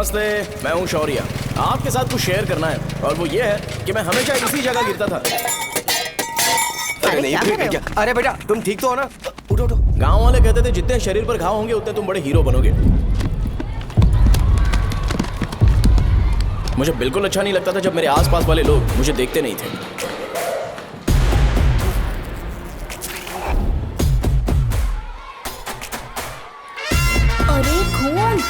नमस्ते, मैं हूँ शौर्य। आपके साथ कुछ शेयर करना है और वो ये है कि मैं हमेशा इसी जगह गिरता था। अरे नहीं, क्या? अरे बेटा तुम ठीक तो हो ना? उठो उठो। गांव वाले कहते थे जितने शरीर पर घाव होंगे उतने तुम बड़े हीरो बनोगे। मुझे बिल्कुल अच्छा नहीं लगता था जब मेरे आसपास वाले लोग मुझे देखते नहीं थे। अरे खून!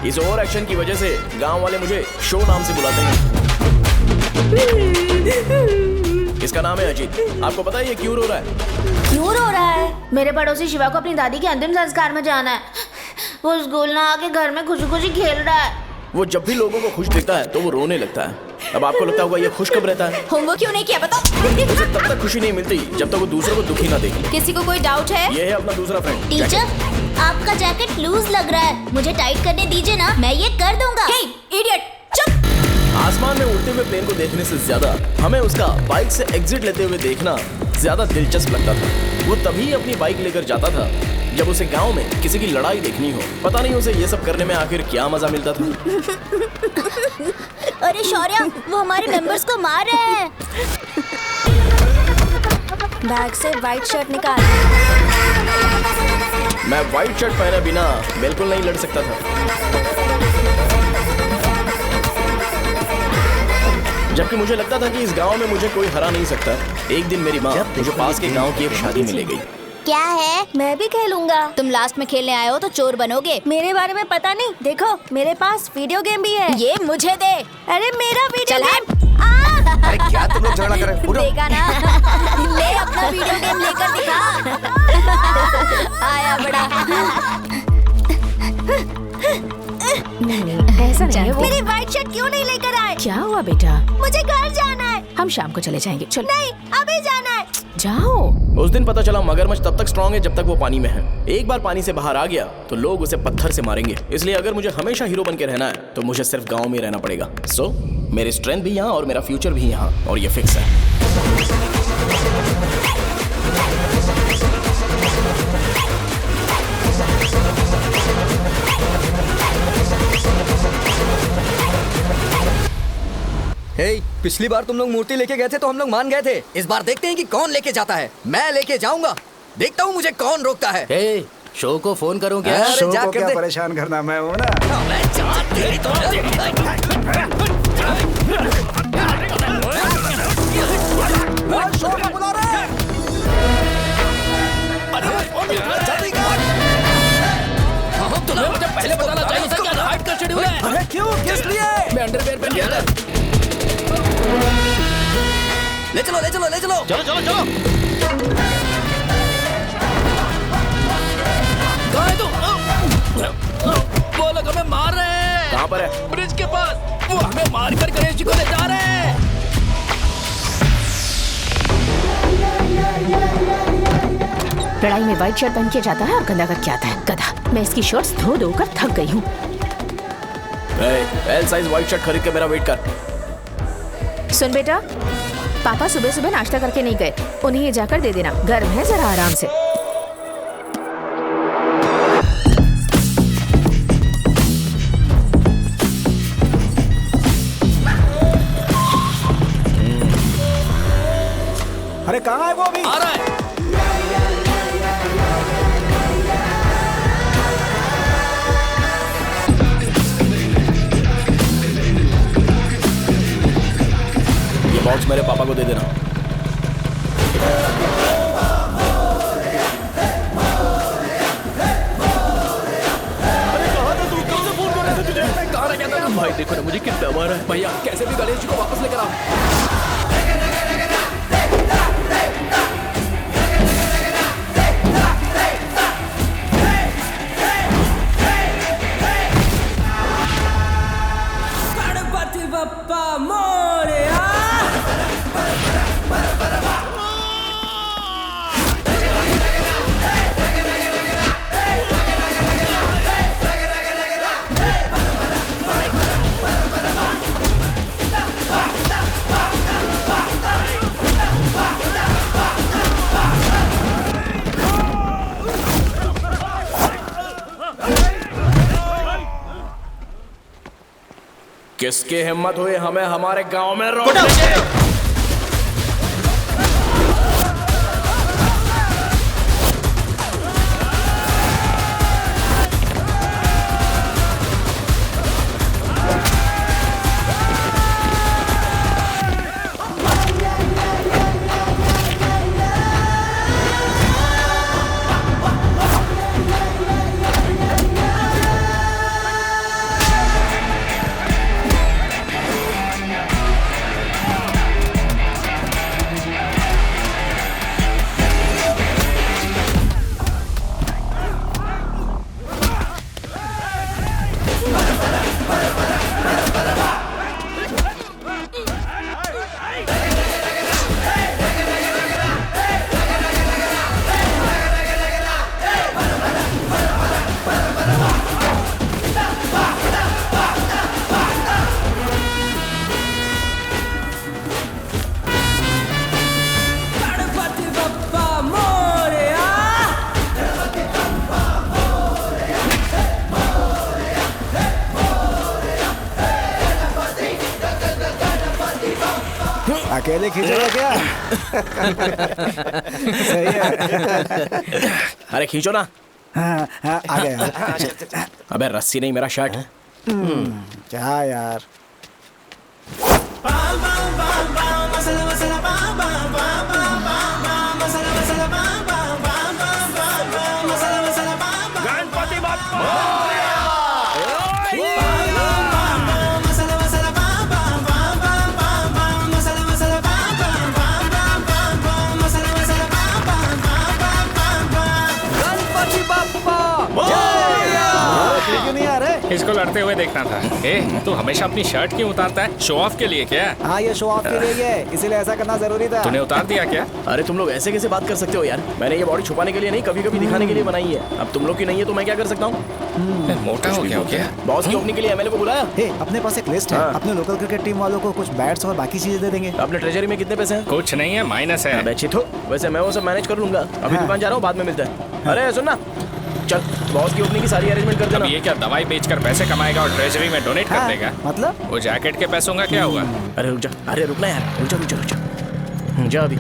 इस ओवर एक्शन की वजह से गांव वाले मुझे शो नाम से बुलाते हैं। इसका नाम है अजीत। आपको पता है ये क्यों रो रहा है? क्यों रो रहा है? मेरे पड़ोसी शिवा को अपनी दादी के अंतिम संस्कार में जाना है। वो स्कूल ना आके घर में खुशी खुशी खेल रहा है। वो जब भी लोगों को खुश देखता है तो वो रोने लगता है। अब आपको लगता होगा ये खुश कब रहता है? होमवर्क क्यों नहीं किया बताओ? उसे तब तक खुशी नहीं मिलती जब तक वो दूसरों को दुखी ना देखे। किसी को कोई डाउट है? ये है अपना दूसरा फ्रेंड। टीचर, आपका जैकेट लूज लग रहा है, मुझे टाइट करने दीजिए ना, मैं ये कर दूंगा। हे इडियट, चुप! आसमान में उड़ते हुए प्लेन को देखने से ज्यादा हमें उसका बाइक से एग्जिट लेते हुए देखना ज्यादा दिलचस्प लगता था। वो तभी अपनी बाइक लेकर जाता था जब उसे गांव में किसी की लड़ाई देखनी हो। पता नहीं उसे ये सब करने में आखिर क्या मजा मिलता था। अरे शौर्य, वो हमारे मेंबर्स को मार रहे हैं। बैग से व्हाइट शर्ट निकाल। मैं व्हाइट शर्ट पहने बिना बिल्कुल नहीं लड़ सकता था, जबकि मुझे लगता था कि इस गांव में मुझे कोई हरा नहीं सकता। एक दिन मेरी माँ मुझे पास के गांव की एक शादी में ले गई। क्या है? मैं भी खेलूंगा। तुम लास्ट में खेलने आए हो तो चोर बनोगे। मेरे बारे में पता नहीं। देखो मेरे पास वीडियो गेम भी है। ये मुझे दे। अरे मेरा वीडियो गेम। अरे क्या तुम लोग झगड़ा कर रहे हो? देगा ना? ले अपना वीडियो गेम लेकर दिखा। आया बड़ा। ऐसा नहीं है वो। मेरी व्हाइट शर्ट क्यों नहीं लेकर आए? क्या हुआ बेटा? मुझे घर जाना है। हम शाम को चले जाएंगे। चलो। नहीं, अभी जाना है। जाओ। उस दिन पता चला मगरमच्छ तब तक स्ट्रांग है जब तक वो पानी में है। एक बार पानी से बाहर आ गया तो लोग उसे पत्थर से मारेंगे। इसलिए अगर मुझे हमेशा हीरो बन के रहना है तो मुझे सिर्फ गांव में रहना पड़ेगा। सो मेरी स्ट्रेंथ भी यहाँ और मेरा फ्यूचर भी यहाँ, और ये फिक्स है। पिछली बार तुम लोग मूर्ति लेके गए थे तो हम लोग मान गए थे। इस बार देखते हैं कि कौन लेके जाता है। मैं लेके जाऊंगा, देखता हूँ मुझे कौन रोकता है। हे, शो को फोन करूं क्या? शो को क्या परेशान करना, मैं हूँ ना। शो को बुला रहे हैं। तुम्हें मुझे पहले बताना चाहिए था क्या हाइट का शेड्यूल है। अरे क्यों, किस लिए? मैं अंडरवेयर पहन गया था। ले चलो ले चलो ले चलो। चलो चलो चलो। कहाँ है तू? वो लोग हमें मार रहे हैं। कहाँ पर है? ब्रिज के पास। वो हमें मार कर गणेश जी को ले जा रहे हैं। लड़ाई में व्हाइट शर्ट पहन के जाता है और गंदा करके आता है। गधा। मैं इसकी शर्ट्स धो धो कर थक गई हूँ। एल साइज व्हाइट शर्ट खरीद के मेरा वेट कर। सुन बेटा, पापा सुबह सुबह नाश्ता करके नहीं गए, उन्हें ये जाकर दे देना। गर्म है, जरा आराम से। अरे कहाँ है वो अभी? आ रहा है। ये बॉक्स मेरे पापा को दे देना। भाई देखो ना मुझे कितना मारा है। भैया कैसे भी गणेश जी को वापस लेकर आओ। गणपति बप्पा मोरया। किसकी हिम्मत हुई हमें हमारे गांव में रोकने की? गणपति बप्पा मोरया। अकेले खींचोगे क्या? सही है। अरे खींचो ना। हाँ, हाँ, आ गया। अबे रस्सी नहीं, मेरा शर्ट। क्या यार? क्यों नहीं आ रहे? इसको लड़ते हुए देखना था। तू हमेशा अपनी शर्ट क्यों उतारता है? शो ऑफ के लिए क्या? हाँ, ये शो ऑफ के लिए ही है, इसीलिए ऐसा करना जरूरी था। तूने उतार दिया क्या? अरे तुम लोग ऐसे कैसे बात कर सकते हो यार? मैंने ये बॉडी छुपाने के लिए नहीं, कभी कभी दिखाने के लिए बनाई है। अब तुम लोग की नहीं है तो मैं क्या कर सकता हूँ? मोटा हो गया हो क्या? बॉस की ओपनिंग के लिए एमएलए को बुलाया। हे, अपने पास एक लिस्ट है। हाँ। अपने लोकल क्रिकेट टीम वालों को कुछ बैट्स और बाकी चीजें दे देंगे। अपने ट्रेजरी में कितने पैसे हैं? कुछ नहीं है, माइनस है। अबे चिथो, वैसे मैं वो सब मैनेज कर लूंगा। अभी हाँ। दुकान जा रहा हूँ, बाद में मिलते हैं। अरे सुन ना, चल बॉस की ओपनिंग की सारी अरेंजमेंट कर अब देना। ये क्या दवाई बेचकर पैसे कमाएगा और ट्रेजरी में डोनेट कर हाँ, देगा? मतलब? वो जैकेट के पैसों का क्या होगा? अरे रुक जा, अरे रुकना यार, रुक जा रुक जा रुक जा। जा अभी।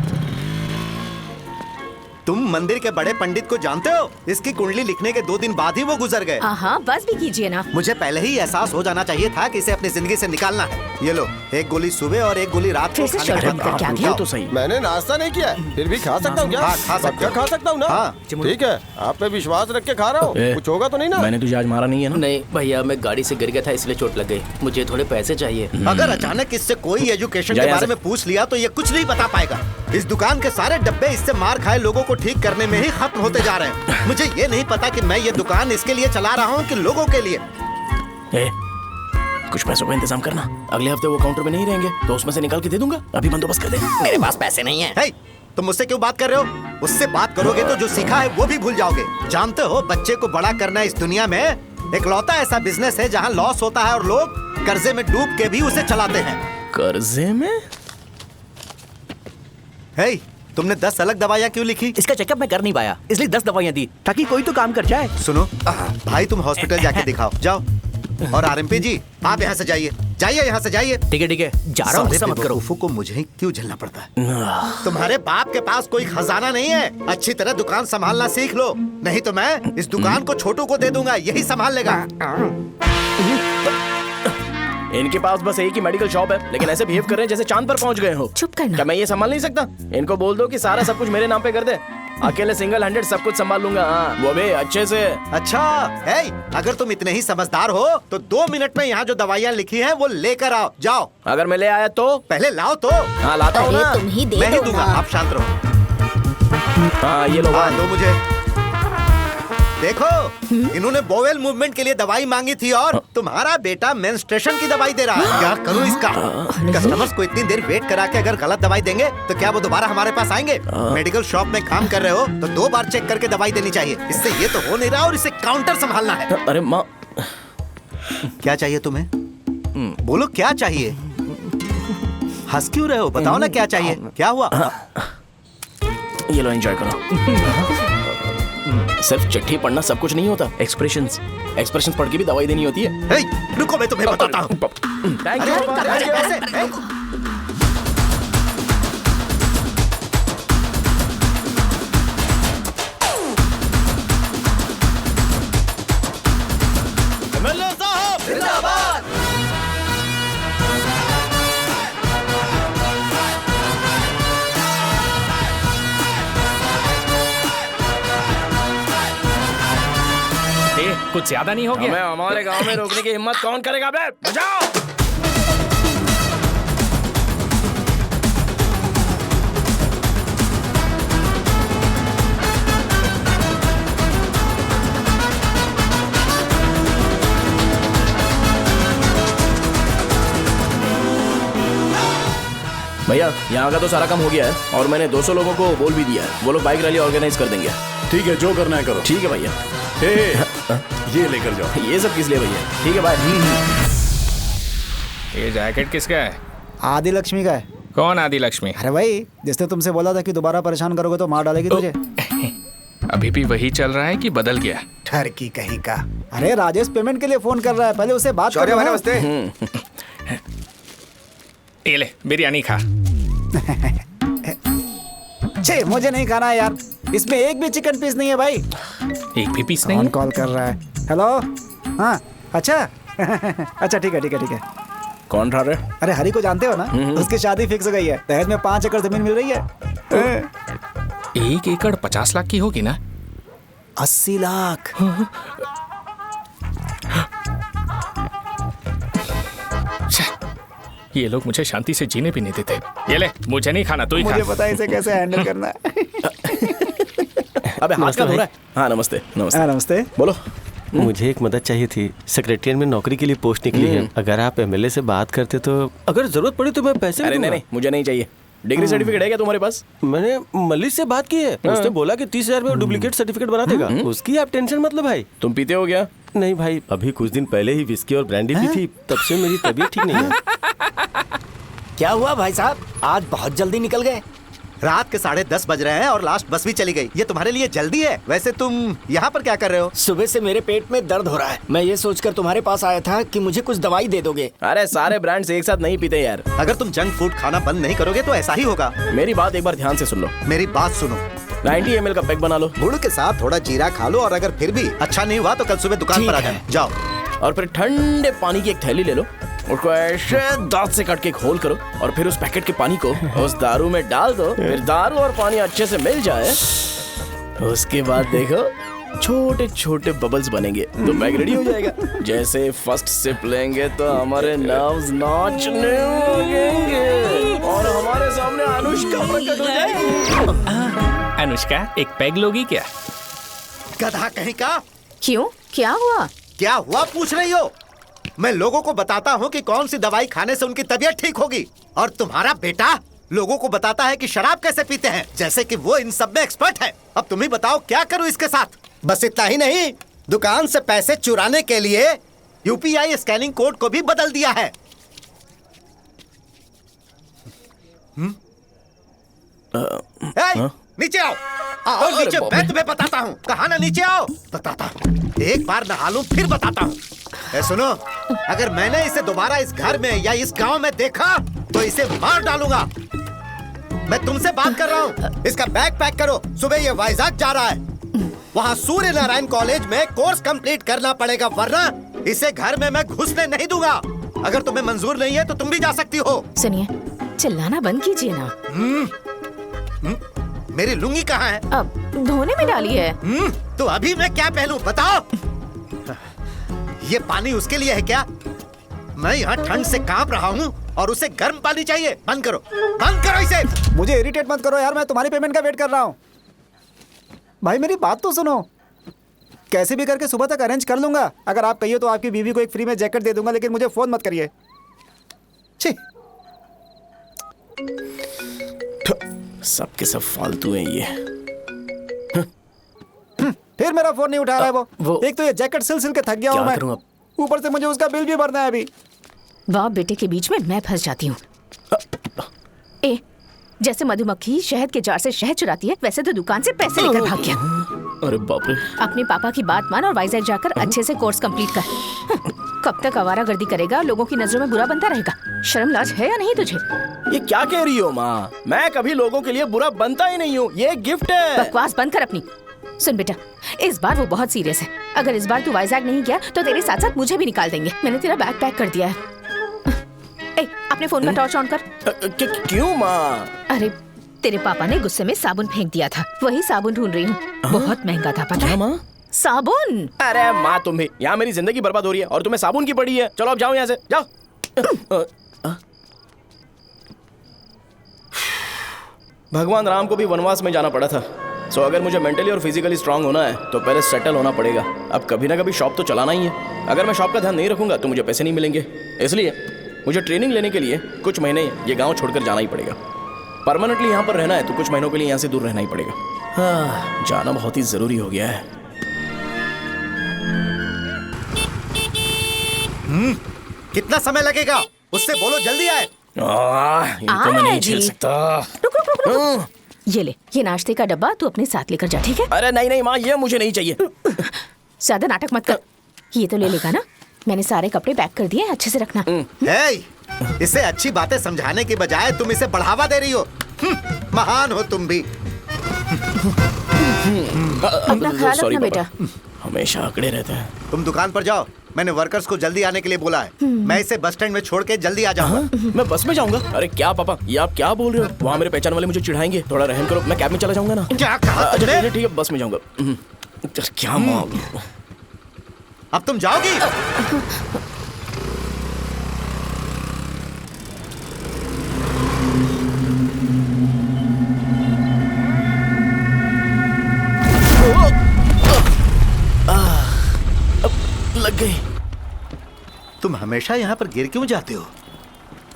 तुम मंदिर के बड़े पंडित को जानते हो? इसकी कुंडली लिखने के 2 दिन बाद ही वो गुजर गए। हाँ, बस भी कीजिए ना। मुझे पहले ही एहसास हो जाना चाहिए था कि इसे अपनी जिंदगी से निकालना है। ये लो, 1 गोली सुबह और 1 गोली रात को फिर से खाने के शर्ट बाद बंद करके आ खाओ। गया। तो सही। मैंने नाश्ता नहीं किया है, फिर भी खा सकता हूँ क्या? हाँ, खा सकते पक्का हो। खा सकता हूँ ना? हाँ। ठीक है, आप पे विश्वास रख के खा रहा हूँ। ए, कुछ होगा तो नहीं ना? मैंने तुझे आज मारा नहीं है ना? नहीं भैया, मैं गाड़ी से गिर गया था इसलिए चोट लग गई। मुझे थोड़े पैसे चाहिए। अगर अचानक इससे कोई एजुकेशन जा के यहाँ बारे से। में पूछ लिया तो ये कुछ नहीं बता पाएगा। इस दुकान के सारे डब्बे इससे मार खाए लोगों को ठीक करने में ही खत्म होते जा रहे हैं। मुझे ये नहीं पता कि मैं ये दुकान इसके लिए चला रहा हूँ कि लोगों के लिए। ए, कुछ पैसों का इंतजाम करना। अगले हफ्ते वो काउंटर में नहीं रहेंगे तो उसमें से निकाल के दे दूंगा। अभी बंदोबस्त कर दे। मेरे पास पैसे नहीं है। हे, तुम मुझसे क्यों बात कर रहे हो? उससे बात करोगे तो जो सीखा है वो भी भूल जाओगे। जानते हो, बच्चे को बड़ा करना इस दुनिया में इकलौता ऐसा बिजनेस है जहाँ लॉस होता है और लोग कर्जे में डूब के भी उसे चलाते हैं। कर्जे में? हे, तुमने 10 अलग दवाइयाँ क्यों लिखी? इसका चेकअप मैं कर नहीं पाया, इसलिए 10 दवाइयाँ दी ताकि कोई तो काम कर जाए। सुनो भाई, तुम हॉस्पिटल जाके दिखाओ, जाओ। और आरएमपी जी, आप यहाँ से जाइए, जाइए यहाँ से जाइए। ठीक है, जा रहा हूँ, गुस्सा मत करो। बेवकूफों को मुझे ही क्यों झेलना पड़ता है? तुम्हारे बाप के पास कोई खजाना नहीं है। अच्छी तरह दुकान संभालना सीख लो, नहीं तो मैं इस दुकान को छोटू को दे दूंगा, यही संभाल लेगा। इनके पास बस एक ही मेडिकल शॉप है, लेकिन ऐसे बिहेव कर रहे हैं जैसे चांद पर पहुंच गए हो। चुप करना। क्या मैं ये संभाल नहीं सकता? इनको बोल दो कि सारा सब कुछ मेरे नाम पे कर दे। अकेले सिंगल हैंडेड सब कुछ संभाल लूंगा। हाँ, वो भी अच्छे से। अच्छा, हे, अगर तुम इतने ही समझदार हो तो 2 मिनट में यहाँ जो दवाइयाँ लिखी हैं वो लेकर आओ, जाओ। अगर मैं ले आया तो? पहले लाओ तो। हाँ लाता हूँ ना। तुम ही दे मैं ही दो दूंगा, ना। आप शांत रहो। हाँ ये लो। हाँ, दो मुझे। देखो, इन्होंने बोवेल मूवमेंट के लिए दवाई मांगी थी और तुम्हारा बेटा मेंस्ट्रुएशन की दवाई दे रहा है। क्या करूं इसका? कस्टमर्स को इतनी देर वेट करा के अगर गलत दवाई देंगे तो क्या वो दोबारा हमारे पास आएंगे? मेडिकल शॉप में काम कर रहे हो तो 2 बार चेक करके दवाई देनी चाहिए। इससे ये तो हो नहीं रहा और इसे काउंटर संभालना है। अरे माँ, क्या चाहिए तुम्हें? बोलो क्या चाहिए? हंस क्यों रहे हो? बताओ ना क्या चाहिए? क्या हुआ? ये लो एंजॉय करो। सिर्फ चिट्ठी पढ़ना सब कुछ नहीं होता। एक्सप्रेशंस पढ़ के भी दवाई देनी होती है। हे, रुको मैं तुम्हें बताता हूँ। Thank you. कुछ ज्यादा नहीं हो गया? हमें हमारे गांव में रोकने की हिम्मत कौन करेगा बे? बजाओ। भैया यहाँ का तो सारा काम हो गया है और मैंने 200 लोगों को बोल भी दिया है। वो लोग बाइक रैली ऑर्गेनाइज कर देंगे। ठीक है, जो करना है करो। ठीक है भैया। ये लेकर जाओ। ये सब किस लिए भैया? ठीक है बाय। ये जैकेट किसका है? आदि लक्ष्मी का है। कौन आदि लक्ष्मी? अरे भाई, जिसने तुमसे बोला था कि दोबारा परेशान करोगे तो मार डालेगी तुझे। अभी भी वही चल रहा है कि बदल गया? ठरकी कहीं का। अरे राजेश पेमेंट के लिए फोन कर रहा है, पहले उससे बात करो। नमस्ते। ये ले बिरयानी खा। छे, मुझे नहीं खाना है यार, इसमें एक भी चिकन पीस नहीं है भाई। एक भी पीस नहीं? कौन कॉल कर रहा है? हेलो। हाँ अच्छा। अच्छा ठीक है। कौन रहा रे? अरे हरी को जानते हो ना, उसकी शादी फिक्स हो गई है। दहेज में 5 एकड़ जमीन मिल रही है। 1 एकड़ 50 लाख की होगी ना? 80 लाख। ये लोग मुझे शांति से जीने भी नहीं देते। ये ले, मुझे नहीं खाना, तू ही खा। मुझे पता है इसे कैसे हैंडल करना है। अबे हाथ का धो रहा है। हाँ नमस्ते। नमस्ते। बोलो। मुझे एक मदद चाहिए थी। सेक्रेटरिएट में नौकरी के लिए पोस्ट निकली है। अगर आप एमएलए से बात करते तो अगर जरूरत पड़ी तो मैं पैसे अरे नहीं, मुझे नहीं चाहिए। डिग्री सर्टिफिकेट है क्या तुम्हारे पास? मैंने मलिक से बात की है। उसने बोला कि 30,000 में डुप्लीकेट सर्टिफिकेट बना देगा। उसकी आप टेंशन मत लो भाई। तुम पीते हो क्या? नहीं भाई, अभी कुछ दिन पहले ही विस्की और ब्रांडी पी थी, तब से मेरी तबीयत ठीक नहीं है। क्या हुआ भाई साहब, आज बहुत जल्दी निकल गए? रात के 10:30 बज रहे हैं और लास्ट बस भी चली गई। ये तुम्हारे लिए जल्दी है? वैसे तुम यहाँ पर क्या कर रहे हो? सुबह से मेरे पेट में दर्द हो रहा है। मैं ये सोचकर तुम्हारे पास आया था कि मुझे कुछ दवाई दे दोगे। अरे सारे ब्रांड्स एक साथ नहीं पीते यार। अगर तुम जंक फूड खाना बंद नहीं करोगे तो ऐसा ही होगा। मेरी बात एक बार ध्यान से सुन लो। मेरी बात सुनो। 90 ml का पैक बना लो। गुड़ के साथ थोड़ा जीरा खा लो और अगर फिर भी अच्छा नहीं हुआ तो कल सुबह दुकान पर आ जाना। जाओ। और फिर ठंडे पानी की एक थैली ले लो, उसको ऐसे दांत से काट के खोल करो और फिर उस पैकेट के पानी को उस दारू में डाल दो। फिर दारू और पानी अच्छे से मिल जाए, उसके बाद देखो छोटे छोटे बबल्स बनेंगे तो पैक रेडी हो जाएगा। जैसे फर्स्ट सिप लेंगे तो हमारे नर्व्स नाचने लगेंगे और हमारे सामने अनुष्का प्रकट हो जाएगी। अनुष्का, एक पैग लोगी क्या? गधा कहीं का। क्यों, क्या हुआ? क्या हुआ पूछ रही हो? मैं लोगों को बताता हूँ कि कौन सी दवाई खाने से उनकी तबीयत ठीक होगी, और तुम्हारा बेटा लोगों को बताता है कि शराब कैसे पीते हैं, जैसे कि वो इन सब में एक्सपर्ट है। अब तुम ही बताओ क्या करूँ इसके साथ? बस इतना ही नहीं, दुकान से पैसे चुराने के लिए यूपीआई स्कैनिंग कोड को भी बदल दिया है। नीचे आओ। आओ नीचे, मैं तुम्हें बताता हूँ। कहा ना नीचे आओ, बताता हूँ। एक बार नहा लूं फिर बताता हूँ। सुनो, अगर मैंने इसे दोबारा इस घर में या इस गांव में देखा तो इसे मार डालूंगा। मैं तुमसे बात कर रहा हूँ। इसका बैग पैक करो, सुबह ये वाइजाग जा रहा है। वहाँ सूर्य नारायण कॉलेज में कोर्स कंप्लीट करना पड़ेगा, वरना इसे घर में मैं घुसने नहीं दूंगा। अगर तुम्हें मंजूर नहीं है तो तुम भी जा सकती हो। सुनिए, चिल्लाना बंद कीजिए ना। मेरी लुंगी कहाँ है? अब धोने में डाली है। तो अभी मैं क्या पहनूं बताओ? ये पानी उसके लिए है क्या? मैं यहाँ ठंड से कांप रहा हूँ और उसे गर्म पानी चाहिए। बंद करो, बंद करो इसे। मुझे इरिटेट मत करो यार, मैं तुम्हारी पेमेंट का वेट कर रहा हूँ। भाई मेरी बात तो सुनो। कैसे भी करके सुबह तक अरेंज कर लूंगा। अगर आप कहिए तो आपकी बीवी को एक फ्री में जैकेट दे दूंगा, लेकिन मुझे फोन मत करिए। छी, सबके सब फालतू हैं ये। फिर मेरा फोन नहीं उठा रहा है वो। एक तो ये जैकेट सिल सिल के थक गया हूँ मैं, ऊपर से मुझे उसका बिल भी भरना है अभी। बाप बेटे के बीच में मैं फंस जाती हूँ। ए, जैसे मधुमक्खी शहद के जार से शहद चुराती है, वैसे तो दुकान से पैसे लेकर भाग गया। अरे बाप रे। अपने पापा की बात मान और वाइजैक जाकर अच्छे से कोर्स कंप्लीट कर। कब तक आवारागर्दी करेगा, लोगों की नजरों में बुरा बनता रहेगा। शर्म लाज है या नहीं तुझे? ये क्या कह रही हो माँ? मैं कभी लोगों के लिए बुरा बनता ही नहीं हूँ, ये गिफ्ट है। बकवास बंद कर अपनी। सुन बेटा, इस बार वो बहुत सीरियस है। अगर इस बार तू वाइजैक नहीं गया तो तेरे साथ साथ मुझे भी निकाल देंगे। मैंने तेरा बैग पैक कर दिया है। अपने फोन का टॉर्च ऑन कर। क्यों माँ? अरे तेरे पापा ने गुस्से में साबुन फेंक दिया था, वही साबुन ढूंढ रही हूँ। बहुत महंगा था, पता है? माँ साबुन। अरे माँ तुम भी, यहाँ मेरी जिंदगी बर्बाद हो रही है और तुम्हें साबुन की पड़ी है। चलो अब जाओ यहाँ से, जाओ। भगवान राम को भी वनवास में जाना पड़ा था। सो अगर मुझे मेंटली और फिजिकली स्ट्रांग होना है तो पहले सेटल होना पड़ेगा। अब कभी ना कभी शॉप तो चलाना ही है। अगर मैं शॉप का ध्यान नहीं रखूंगा तो मुझे पैसे नहीं मिलेंगे। इसलिए मुझे ट्रेनिंग लेने के लिए कुछ महीने ये गांव छोड़कर जाना ही पड़ेगा। परमानेंटली यहाँ पर रहना है तो कुछ महीनों के लिए यहाँ से दूर रहना ही पड़ेगा। हाँ, जाना बहुत ही जरूरी हो गया है। कितना समय लगेगा? उससे बोलो जल्दी आए। इनको मैं नहीं झेल सकता। ये ले, ये नाश्ते का डब्बा तू अपने साथ लेकर जा, ठीक है? अरे नहीं नहीं माँ, ये मुझे नहीं चाहिए। ज्यादा नाटक मत कर। ये तो ले लेगा ना? मैंने सारे कपड़े पैक कर दिए, अच्छे से रखना। इसे अच्छी बातें समझाने की बजाय तुम इसे बढ़ावा दे रही हो। महान हो तुम भी। अपना ख्याल रखना बेटा। हमेशा अकड़े रहते हैं। तुम दुकान पर जाओ, मैंने वर्कर्स को जल्दी आने के लिए बोला है। मैं इसे बस स्टैंड में छोड़ के जल्दी आ जाऊंगा। मैं बस में जाऊंगा? अरे क्या पापा, ये आप क्या बोल रहे हो? वहाँ मेरे पहचान वाले मुझे चिढ़ाएंगे। थोड़ा रहम करो, मैं कैब में चला जाऊंगा ना। क्या कहा? अच्छा ठीक है, बस में जाऊंगा। क्या माँ, अब तुम जाओगी? लग गई। तुम हमेशा यहाँ पर गिर क्यों जाते हो?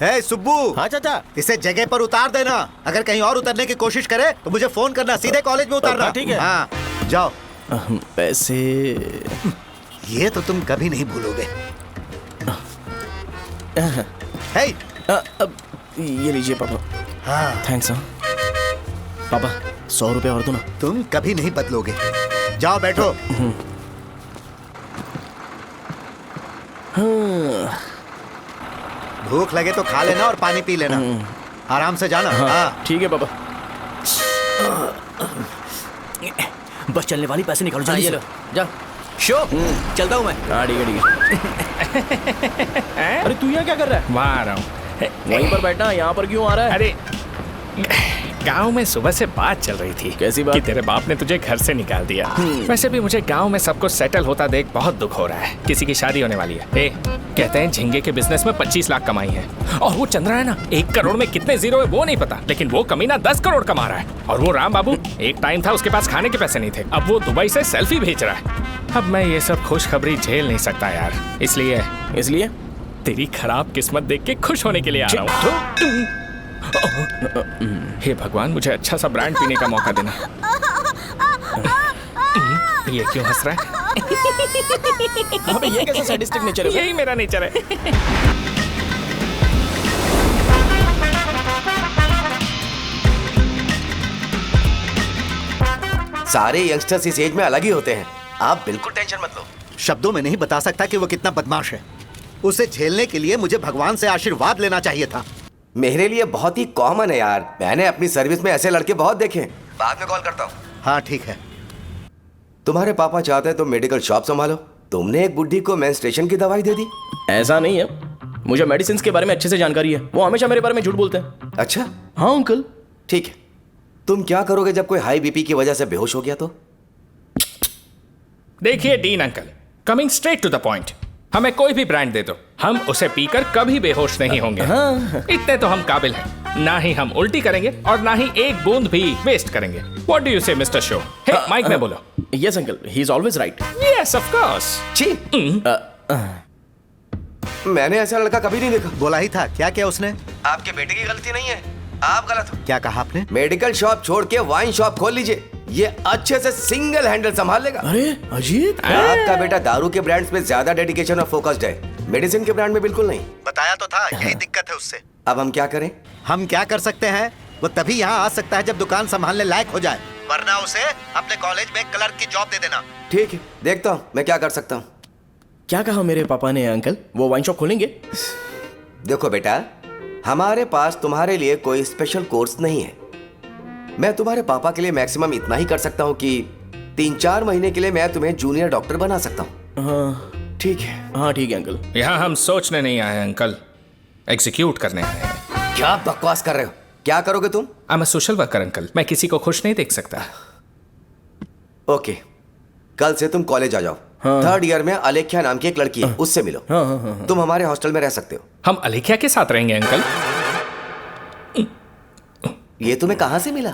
हे सुब्बू। हाँ चाचा। इसे जगह पर उतार देना। अगर कहीं और उतरने की कोशिश करे तो मुझे फोन करना, सीधे कॉलेज में उतारना। ठीक है। हाँ जाओ। पैसे ये तो तुम कभी नहीं भूलोगे। हे अब ये लीजिए पापा। हाँ थैंक्स। पापा 100 रुपए और दो ना। तुम कभी नहीं बदलोगे। जाओ बैठो। भूख लगे तो खा लेना और पानी पी लेना। आराम से जाना। हाँ ठीक है पापा। बस चलने वाली, पैसे निकालो जल्दी। ये लो, जा। शो चलता हूँ मैं। हाँ ठीक है। अरे तू यहाँ क्या कर रहा है? वहाँ आ रहा हूँ। वहीं पर बैठना, यहाँ पर क्यों आ रहा है? अरे गांव में सुबह से बात चल रही थी। कैसी बात? कि तेरे बाप ने तुझे घर से निकाल दिया। वैसे भी मुझे गांव में सबको सेटल होता देख बहुत दुख हो रहा है। किसी की शादी होने वाली है। कहते हैं झींगे के बिजनेस में 25 लाख कमाई है। और वो चंद्रा है ना, 1 करोड़ में कितने जीरो है वो नहीं पता, लेकिन वो कमीना 10 करोड़ कमा रहा है। और वो राम बाबू, एक टाइम था उसके पास खाने के पैसे नहीं थे, अब वो दुबई से सेल्फी भेज रहा है। अब मैं ये सब खुशखबरी झेल नहीं सकता यार। इसलिए तेरी खराब किस्मत देख के खुश होने के लिए आ रहा हूँ। हे भगवान, मुझे अच्छा सा ब्रांड पीने का मौका देना। ये क्यों हंस रहा है? अबे ये कैसा सैडिस्टिक नेचर है? यही मेरा नेचर है। सारे यंगस्टर्स इस एज में अलग ही होते हैं। आप बिल्कुल टेंशन मत लो। शब्दों में नहीं बता सकता कि वो कितना बदमाश है। उसे झेलने के लिए मुझे भगवान से आशीर्वाद लेना चाहिए था। मेरे लिए बहुत ही कॉमन है यार। मैंने अपनी सर्विस में ऐसे लड़के बहुत देखे। बाद में कॉल करता हूँ। हाँ ठीक है। तुम्हारे पापा चाहते हैं तुम मेडिकल शॉप संभालो। तुमने एक बुढ़ी को मेंस्ट्रुएशन की दवाई दे दी। ऐसा नहीं है, मुझे मेडिसिन के बारे में अच्छे से जानकारी है। वो हमेशा मेरे बारे में झूठ बोलते हैं। अच्छा हाँ अंकल। ठीक है, तुम क्या करोगे जब कोई हाई बीपी की वजह से बेहोश हो गया तो? देखिए Dean uncle, coming straight to the point, हमें कोई भी ब्रांड दे दो, हम उसे पीकर कभी बेहोश नहीं होंगे। इतने तो हम काबिल हैं। ना ही हम उल्टी करेंगे और ना ही एक बूंद भी वेस्ट करेंगे। व्हाट डू यू से मिस्टर शो? हे माइक में बोलो। Yes uncle, he is always right. Yes of course. छी, मैंने ऐसा लड़का कभी नहीं देखा। बोला ही था। क्या किया उसने? आपके बेटे की गलती नहीं है, आप गलत हो। क्या कहा आपने? मेडिकल शॉप छोड़ के वाइन शॉप खोल लीजिए, ये अच्छे से सिंगल हैंडल संभाल लेगा। अरे अजीत, आपका बेटा दारू के ब्रांड्स पे ज्यादा डेडिकेशन और फोकस्ड है, मेडिसिन के ब्रांड में बिल्कुल नहीं। बताया तो था, यही दिक्कत है उससे। अब हम क्या करें? हम क्या कर सकते हैं? वो तभी यहाँ आ सकता है जब दुकान संभालने लायक हो जाए, वरना उसे अपने कॉलेज में क्लर्क की जॉब दे देना। ठीक है, देखता हूँ मैं क्या कर सकता हूँ। क्या कहा मेरे पापा ने अंकल? वो वाइन शॉप खोलेंगे? देखो बेटा, हमारे पास तुम्हारे लिए कोई स्पेशल कोर्स नहीं है। मैं तुम्हारे पापा के लिए मैक्सिमम इतना ही कर सकता हूँ कि 3-4 महीने के लिए मैं तुम्हें जूनियर डॉक्टर बना सकता हूँ। हाँ ठीक है। हाँ ठीक है अंकल। यहाँ हम सोचने नहीं आए अंकल, एग्जीक्यूट करने आए हैं। क्या बकवास कर रहे हो? क्या करोगे तुम? I am a social worker uncle, मैं किसी को खुश नहीं देख सकता। ओके, कल से तुम कॉलेज आ जाओ। हाँ। 3rd ईयर में अलेख्या नाम की एक लड़की है, उससे मिलो। हाँ। तुम हमारे हॉस्टल में रह सकते हो। हम अलेख्या के साथ रहेंगे अंकल? ये तुम्हें कहां से मिला?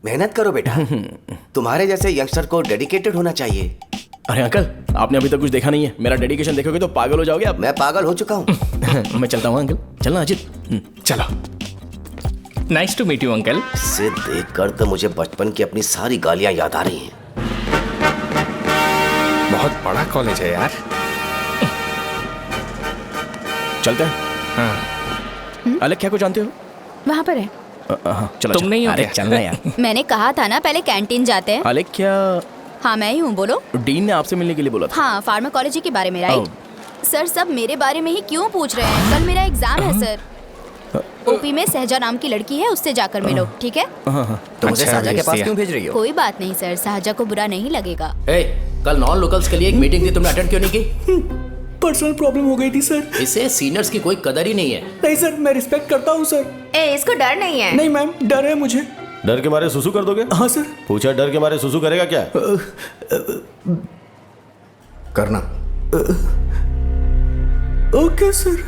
मेहनत करो बेटा। तुम्हारे जैसे यंगस्टर को डेडिकेटेड होना चाहिए। अरे अंकल, आपने अभी तक कुछ देखा नहीं है। मेरा डेडिकेशन देखोगे तो पागल हो जाओगे आप। मैं पागल हो चुका हूँ। मैं चलता हूँ अंकल। चलना अजित। चलो। Nice to meet you uncle. इसे देखकर तो मुझे बचपन की अपनी सारी गालियां याद आ रही हैं। बहुत बड़ा कॉलेज है यार। चलते हैं। हाँ। अलेख्या को जानते हो? वहाँ पर है। चलो। तुम नहीं हो अरे क्या? चलना यार। मैंने कहा था ना पहले कैंटीन जाते हैं। अलेख्या? हाँ मैं ही हूँ, बोलो। डीन ने आपसे मिलने के लिए बोला था। हाँ, फार्माकोलॉजी के बारे में, राइट? सर सब मेरे बारे में ही क्यों पूछ रहे हैं? कल मेरा एग्जाम है सर। ओपी में सहजा नाम की लड़की है, उससे जाकर मिलो, ठीक है? तो मुझे सहजा के पास क्यों भेज रही हो? कोई बात नहीं सर, सहजा को बुरा नहीं लगेगा। कल नॉन लोकल्स के लिए एक मीटिंग थी, तुमने अटेंड क्यों नहीं की? पर्सनल प्रॉब्लम हो गई थी सर। इसे सीनियर्स की कोई कदर ही नहीं है। नहीं सर, मैं रिस्पेक्ट करता हूँ सर। इसको डर नहीं है? नहीं मैम, डर है मुझे। डर के मारे सुसु कर दोगे? हाँ सर। पूछा डर के मारे सुसु करेगा क्या? करना। Okay sir.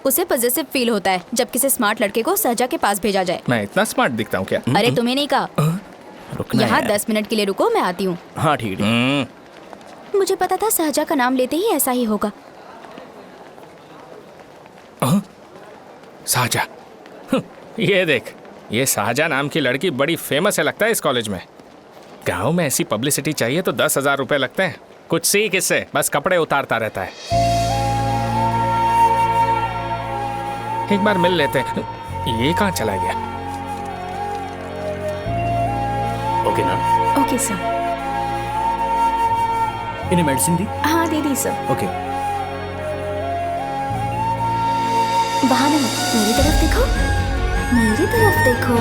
उसे पॉजिटिव फील होता है जब किसी स्मार्ट लड़के को सहजा के पास भेजा जाए। मैं इतना स्मार्ट दिखता हूँ क्या? अरे तुम्हें नहीं कहा। यहाँ 10 मिनट के लिए रुको, मैं आती हूँ। हाँ ठीक है। मुझे पता था सहजा का नाम लेते ही ऐसा ही होगा। शाहजा, ये देख, ये शाहजा नाम की लड़की बड़ी फेमस है लगता है इस कॉलेज में। गांव में ऐसी पब्लिसिटी चाहिए तो 10,000 रुपए लगते हैं। कुछ सीख इससे, बस कपड़े उतारता रहता है। एक बार मिल लेते हैं। ये कहाँ चला गया? ओके ना? Okay sir. इन्हें मेडिसिन दी? हाँ दे दी सर। ओके। वहाँ नहीं, मेरी तरफ देखो, मेरी तरफ देखो।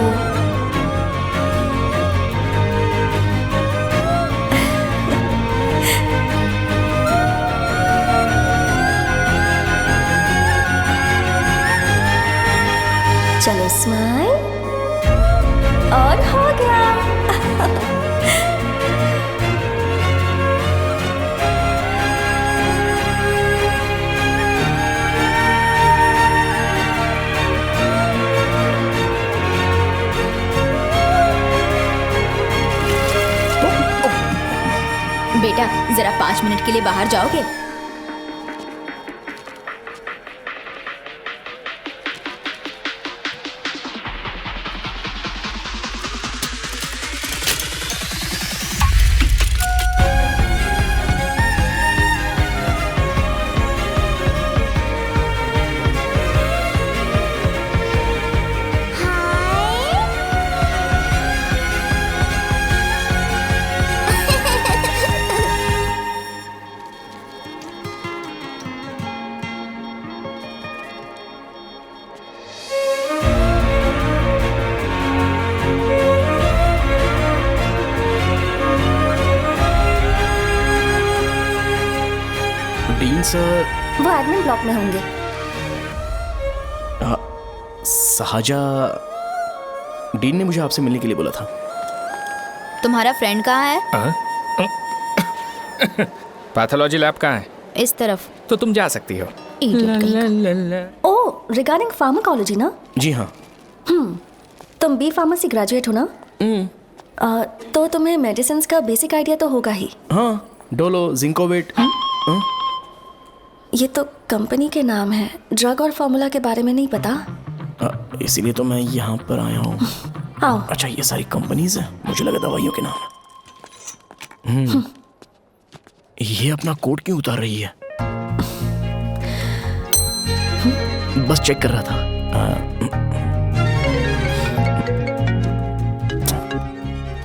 चलो स्माइल, और हो गया। बेटा जरा 5 मिनट के लिए बाहर जाओगे? Dean sir? वो एडमिन ब्लॉक में होंगे। शाहजा, डीन ने मुझे आपसे मिलने के लिए बोला था। तुम्हारा फ्रेंड कहाँ है? पैथोलॉजी लैब कहाँ है? इस तरफ। तो तुम जा सकती हो। ओह, रिगार्डिंग फार्माकोलॉजी ना? जी हाँ। तुम बी फार्मेसी ग्रेजुएट हो ना? तो तुम्हें मेडिसिन का बेसिक आइडिया तो होगा ही। हाँ, डोलो, जिंकोवेट। ये तो कंपनी के नाम है, ड्रग और फॉर्मूला के बारे में नहीं पता। इसीलिए तो मैं यहाँ पर आया हूँ। आओ। अच्छा, ये सारी कंपनीज है, मुझे लगा दवाइयों के नाम। ये अपना कोट क्यों उतार रही है? बस चेक कर रहा था।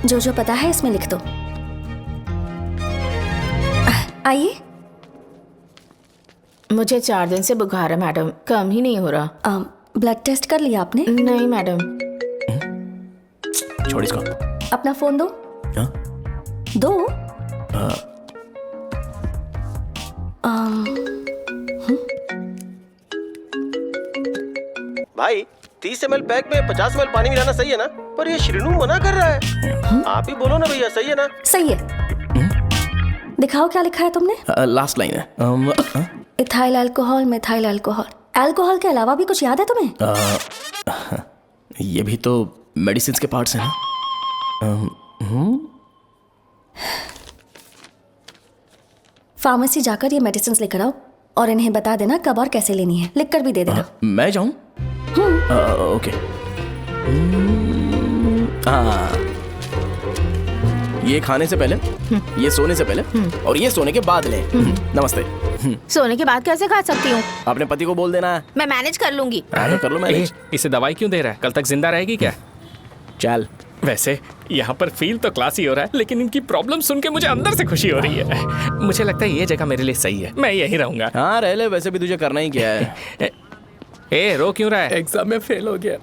जो जो पता है इसमें लिख दो। आइए। मुझे 4 दिन से बुखार है मैडम, कम ही नहीं हो रहा। ब्लड टेस्ट कर लिया आपने? नहीं मैडम। छोड़ इसको। अपना फोन दो। हाँ? दो। भाई 30 ml पैक में 50 ml पानी मिलाना सही है ना? पर ये श्रीनू मना कर रहा है। आप ही बोलो ना भैया, सही है ना? सही है। दिखाओ क्या लिखा है तुमने? लास्ट लाइन है। Ethyl alcohol, methyl alcohol. Alcohol के अलावा भी कुछ याद है तुम्हें? ये भी तो मेडिसिन के पार्ट्स हैं ना। फार्मेसी जाकर ये मेडिसिन लेकर आओ और इन्हें बता देना कब और कैसे लेनी है। लिख कर भी दे देना। मैं जाऊं? ओके। ये खाने से पहले, ये सोने से पहले और ये सोने के बाद ले। नमस्ते। सोने के बाद कैसे खा सकती हूँ? अपने पति को बोल देना। मैं मैनेज कर लूंगी। कर लो मैनेज। इसे दवाई क्यों दे रहा है? कल तक जिंदा रहेगी क्या? चल। वैसे यहाँ पर फील तो क्लासी हो रहा है, लेकिन इनकी प्रॉब्लम सुन के मुझे अंदर से खुशी हो रही है। मुझे लगता है ये जगह मेरे लिए सही है, मैं यहीं रहूंगा। हाँ रह ले, वैसे भी तुझे करना ही क्या है। ए रो क्यों रहा है? एग्जाम में फेल हो गया।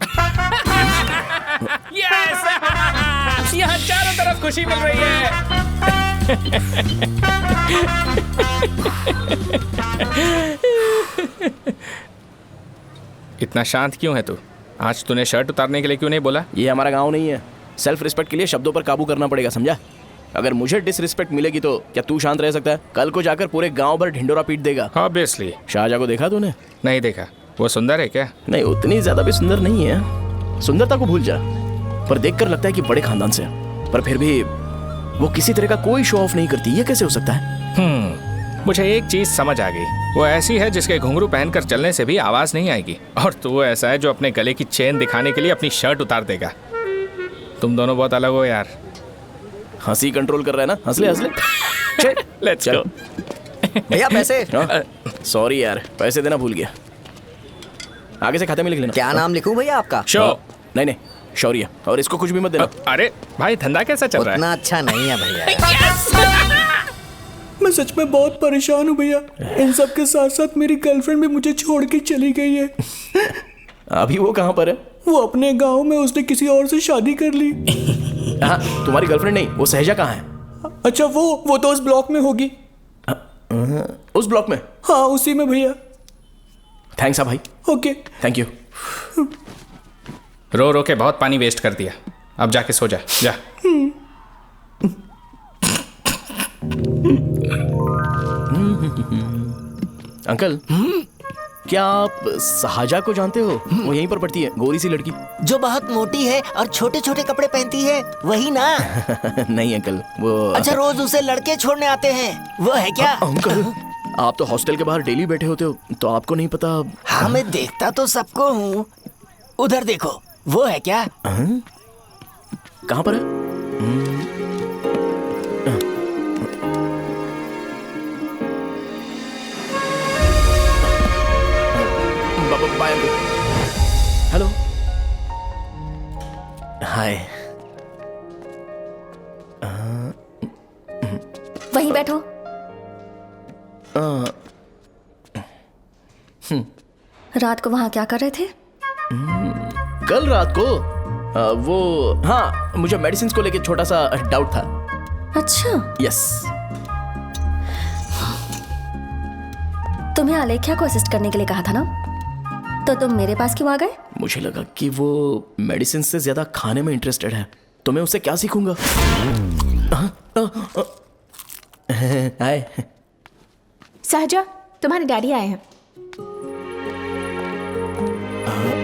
यस! यहाँ चारों तरफ खुशी मिल रही है। इतना शांत क्यों है तू? आज तूने शर्ट उतारने के लिए क्यों नहीं बोला? ये हमारा गांव नहीं है। सेल्फ रिस्पेक्ट के लिए शब्दों पर काबू करना पड़ेगा, समझा? अगर मुझे डिसरिस्पेक्ट मिलेगी तो क्या तू शांत रह सकता है? कल को जाकर पूरे गांव भर ढिंडोरा पीट देगा। ऑब्वियसली। शाहजहां को देखा तूने? नहीं देखा। वो सुंदर है क्या? नहीं, उतनी ज्यादा भी सुंदर नहीं है। सुंदरता को भूल जा, पर देखकर लगता है कि बड़े खानदान से, पर फिर भी वो किसी तरह का कोई शो ऑफ नहीं करती। ये कैसे हो सकता है? मुझे एक चीज समझ आ गई। वो ऐसी है जिसके घुंघरू पहनकर चलने से भी आवाज नहीं आएगी, और तू ऐसा है जो अपने गले की चेन दिखाने के लिए अपनी शर्ट उतार देगा। तुम दोनों बहुत अलग हो यार। हंसी कंट्रोल कर रहा है ना? हंस ले। Let's go. भैया पैसे। सॉरी यार, पैसे देना भूल गया। आगे से खाते में लिख लेना। क्या नाम लिखूं भैया आपका? शो। नहीं, शौर्य। और इसको कुछ भी मत देना। अरे भाई, धंधा कैसा चल रहा है? उतना अच्छा नहीं है भैया। मैं सच में बहुत परेशान हूँ भैया। इन सब के साथ साथ मेरी गर्लफ्रेंड भी मुझे छोड़ के चली गई है। अभी वो कहाँ पर है? वो अपने गांव में, उसने किसी और से शादी कर ली। हाँ, तुम्हारी गर्लफ्रेंड नहीं, वो सहजा कहाँ है? अच्छा, वो तो उस ब्लॉक में होगी। उस ब्लॉक में? हाँ, उसी में भैया। थैंक्स भाई। Okay, thank you. रो रो के बहुत पानी वेस्ट कर दिया, अब जाके सो जा। जा। अंकल, क्या आप शाहजहां को जानते हो? वो यहीं पर पढ़ती है, गोरी सी लड़की जो बहुत मोटी है और छोटे छोटे कपड़े पहनती है, वही ना? नहीं अंकल, वो अच्छा, रोज उसे लड़के छोड़ने आते हैं, वो है क्या? अंकल, आप तो हॉस्टल के बाहर डेली बैठे होते हो, तो आपको नहीं पता? हाँ, मैं देखता तो सबको हूँ। उधर देखो, वो है क्या? कहाँ पर है? हेलो। हाय। वहीं बैठो। रात को वहां क्या कर रहे थे? कल रात को वो, हाँ, मुझे मेडिसिन को लेके छोटा सा डाउट था। अच्छा। यस। तुम्हें आलेख्या को असिस्ट करने के लिए कहा था ना, तो तुम मेरे पास क्यों आ गए? मुझे लगा कि वो मेडिसिन से ज्यादा खाने में इंटरेस्टेड है, तो मैं उससे क्या सीखूंगा? हाय। सहजा, तुम्हारे डैडी आए हैं।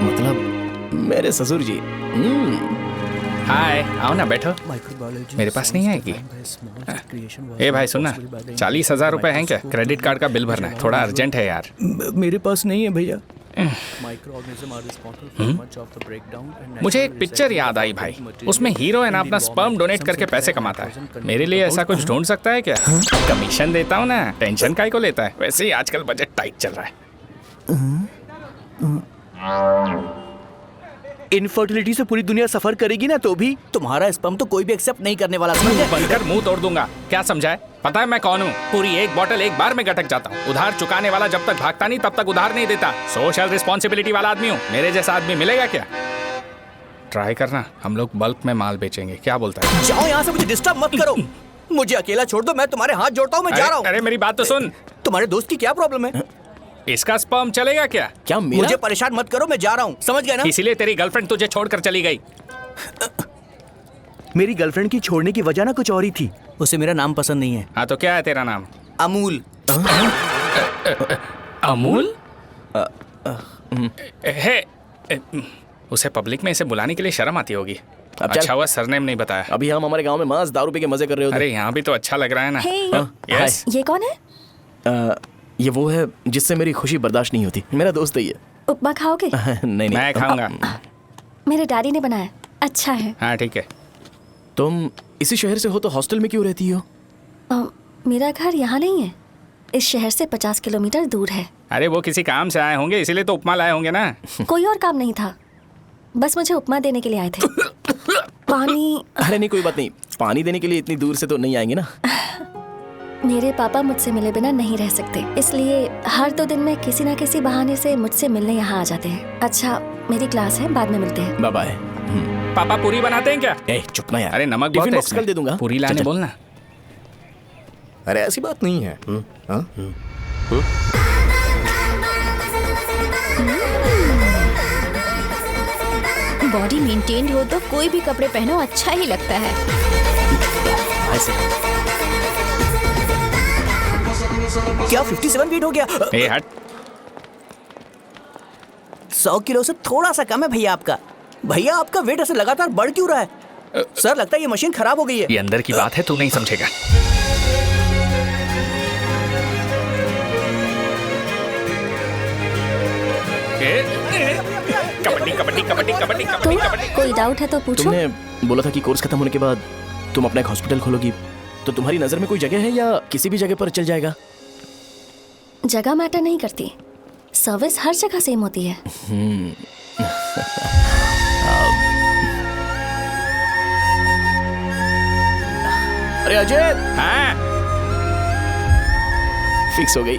मतलब मेरे ससुर जी। हाय, आओ ना, बैठो। मेरे पास नहीं आएगी। ए भाई सुनना, 40,000 रुपए हैं क्या? क्रेडिट कार्ड का बिल भरना है, थोड़ा अर्जेंट है यार। मेरे पास नहीं है भैया। मुझे एक पिक्चर याद आई भाई, उसमें हीरोइन अपना स्पर्म डोनेट करके पैसे कमाता है। मेरे लिए ऐसा कुछ ढूंढ सकता है क्या? कमीशन देता हूँ ना, टेंशन काहे को लेता है? वैसे ही आजकल बजट टाइट चल रहा है। इनफर्टिलिटी से पूरी दुनिया सफर करेगी ना, तो भी तुम्हारा स्पर्म तो कोई भी एक्सेप्ट नहीं करने वाला। समझे? बनकर मुंह तोड़ दूंगा। क्या समझा है? पता है मैं कौन हूँ? पूरी एक बोतल एक बार में गटक जाता हूँ। उधार चुकाने वाला जब तक भागता नहीं तब तक उधार नहीं देता। सोशल रिस्पॉन्सिबिलिटी वाला आदमी हूँ। मेरे जैसा आदमी मिलेगा क्या? ट्राई करना, हम लोग बल्क में माल बेचेंगे। क्या बोलता है? जाओ यहाँ से, मुझे डिस्टर्ब मत करो। मुझे अकेला छोड़ दो, मैं तुम्हारे हाथ जोड़ता हूँ, मैं जा रहा हूँ। अरे मेरी बात तो सुन। तुम्हारे दोस्त की क्या प्रॉब्लम है? इसका स्पर्म चलेगा क्या? क्या मेरा? मुझे परेशान मत करो, मैं जा रहा हूँ, समझ गए ना? इसीलिए तेरी गर्लफ्रेंड तुझे छोड़कर चली गई। मेरी गर्लफ्रेंड की छोड़ने की वजह ना कुछ और ही थी। उसे मेरा नाम पसंद नहीं है। हाँ तो क्या है तेरा नाम? अमूल। अमूल? उसे पब्लिक में इसे बुलाने के लिए शर्म आती होगी। अच्छा हुआ सरनेम नहीं बताया। अभी हम हमारे गांव में मस्त दारू पी के मजे कर रहे होते। अरे यहाँ भी तो अच्छा लग रहा है ना। यस। ये कौन है? ये वो है जिससे मेरी खुशी बर्दाश्त नहीं होती। मेरा दोस्त है ये। उपमा खाओगे? नहीं मैं खाऊंगा। मेरे डैडी ने बनाया, अच्छा है। हाँ ठीक है। तुम इसी शहर से हो तो हॉस्टल में क्यों रहती हो? मेरा घर यहाँ नहीं है, इस शहर से 50 किलोमीटर दूर है। अरे वो किसी काम से आए होंगे, इसीलिए तो उपमा लाए होंगे ना। कोई और काम नहीं था, बस मुझे उपमा देने के लिए आए थे। पानी? अरे नहीं, कोई बात नहीं। पानी देने के लिए इतनी दूर से तो नहीं आएंगे ना। मेरे पापा मुझसे मिले बिना नहीं रह सकते, इसलिए हर 2 दिन में किसी ना किसी बहाने से मुझसे मिलने यहाँ आ जाते हैं। अच्छा, मेरी क्लास है, बाद में मिलते हैं। Bye bye. पापा पूरी बनाते हैं क्या? चुप ना यार। अरे नमक बहुत है इसमें। दे दूंगा। पूरी लाने बोलना। अरे ऐसी बात नहीं है। बॉडी मेंटेन्ड हो तो कोई भी कपड़े पहनो अच्छा ही लगता है। क्या 57 वेट हो गया? ए हट। 100 किलो से थोड़ा सा कम है भैया आपका। भैया आपका वेट ऐसे लगातार बढ़ क्यों रहा है? सर लगता है ये मशीन खराब हो गई है। ये अंदर की बात है, तू नहीं समझेगा। कबड्डी कबड्डी कबड्डी कबड्डी कबड्डी कबड्डी। कोई डाउट है तो पूछो। तुमने बोला था कि कोर्स खत्म होने के बाद तुम अपना एक हॉस्पिटल खोलोगी, तो तुम्हारी नजर में कोई जगह है या किसी भी जगह पर चल जाएगा? जगह मैटर नहीं करती, सर्विस हर जगह सेम होती है। अरे अजय। हाँ? फिक्स हो गई।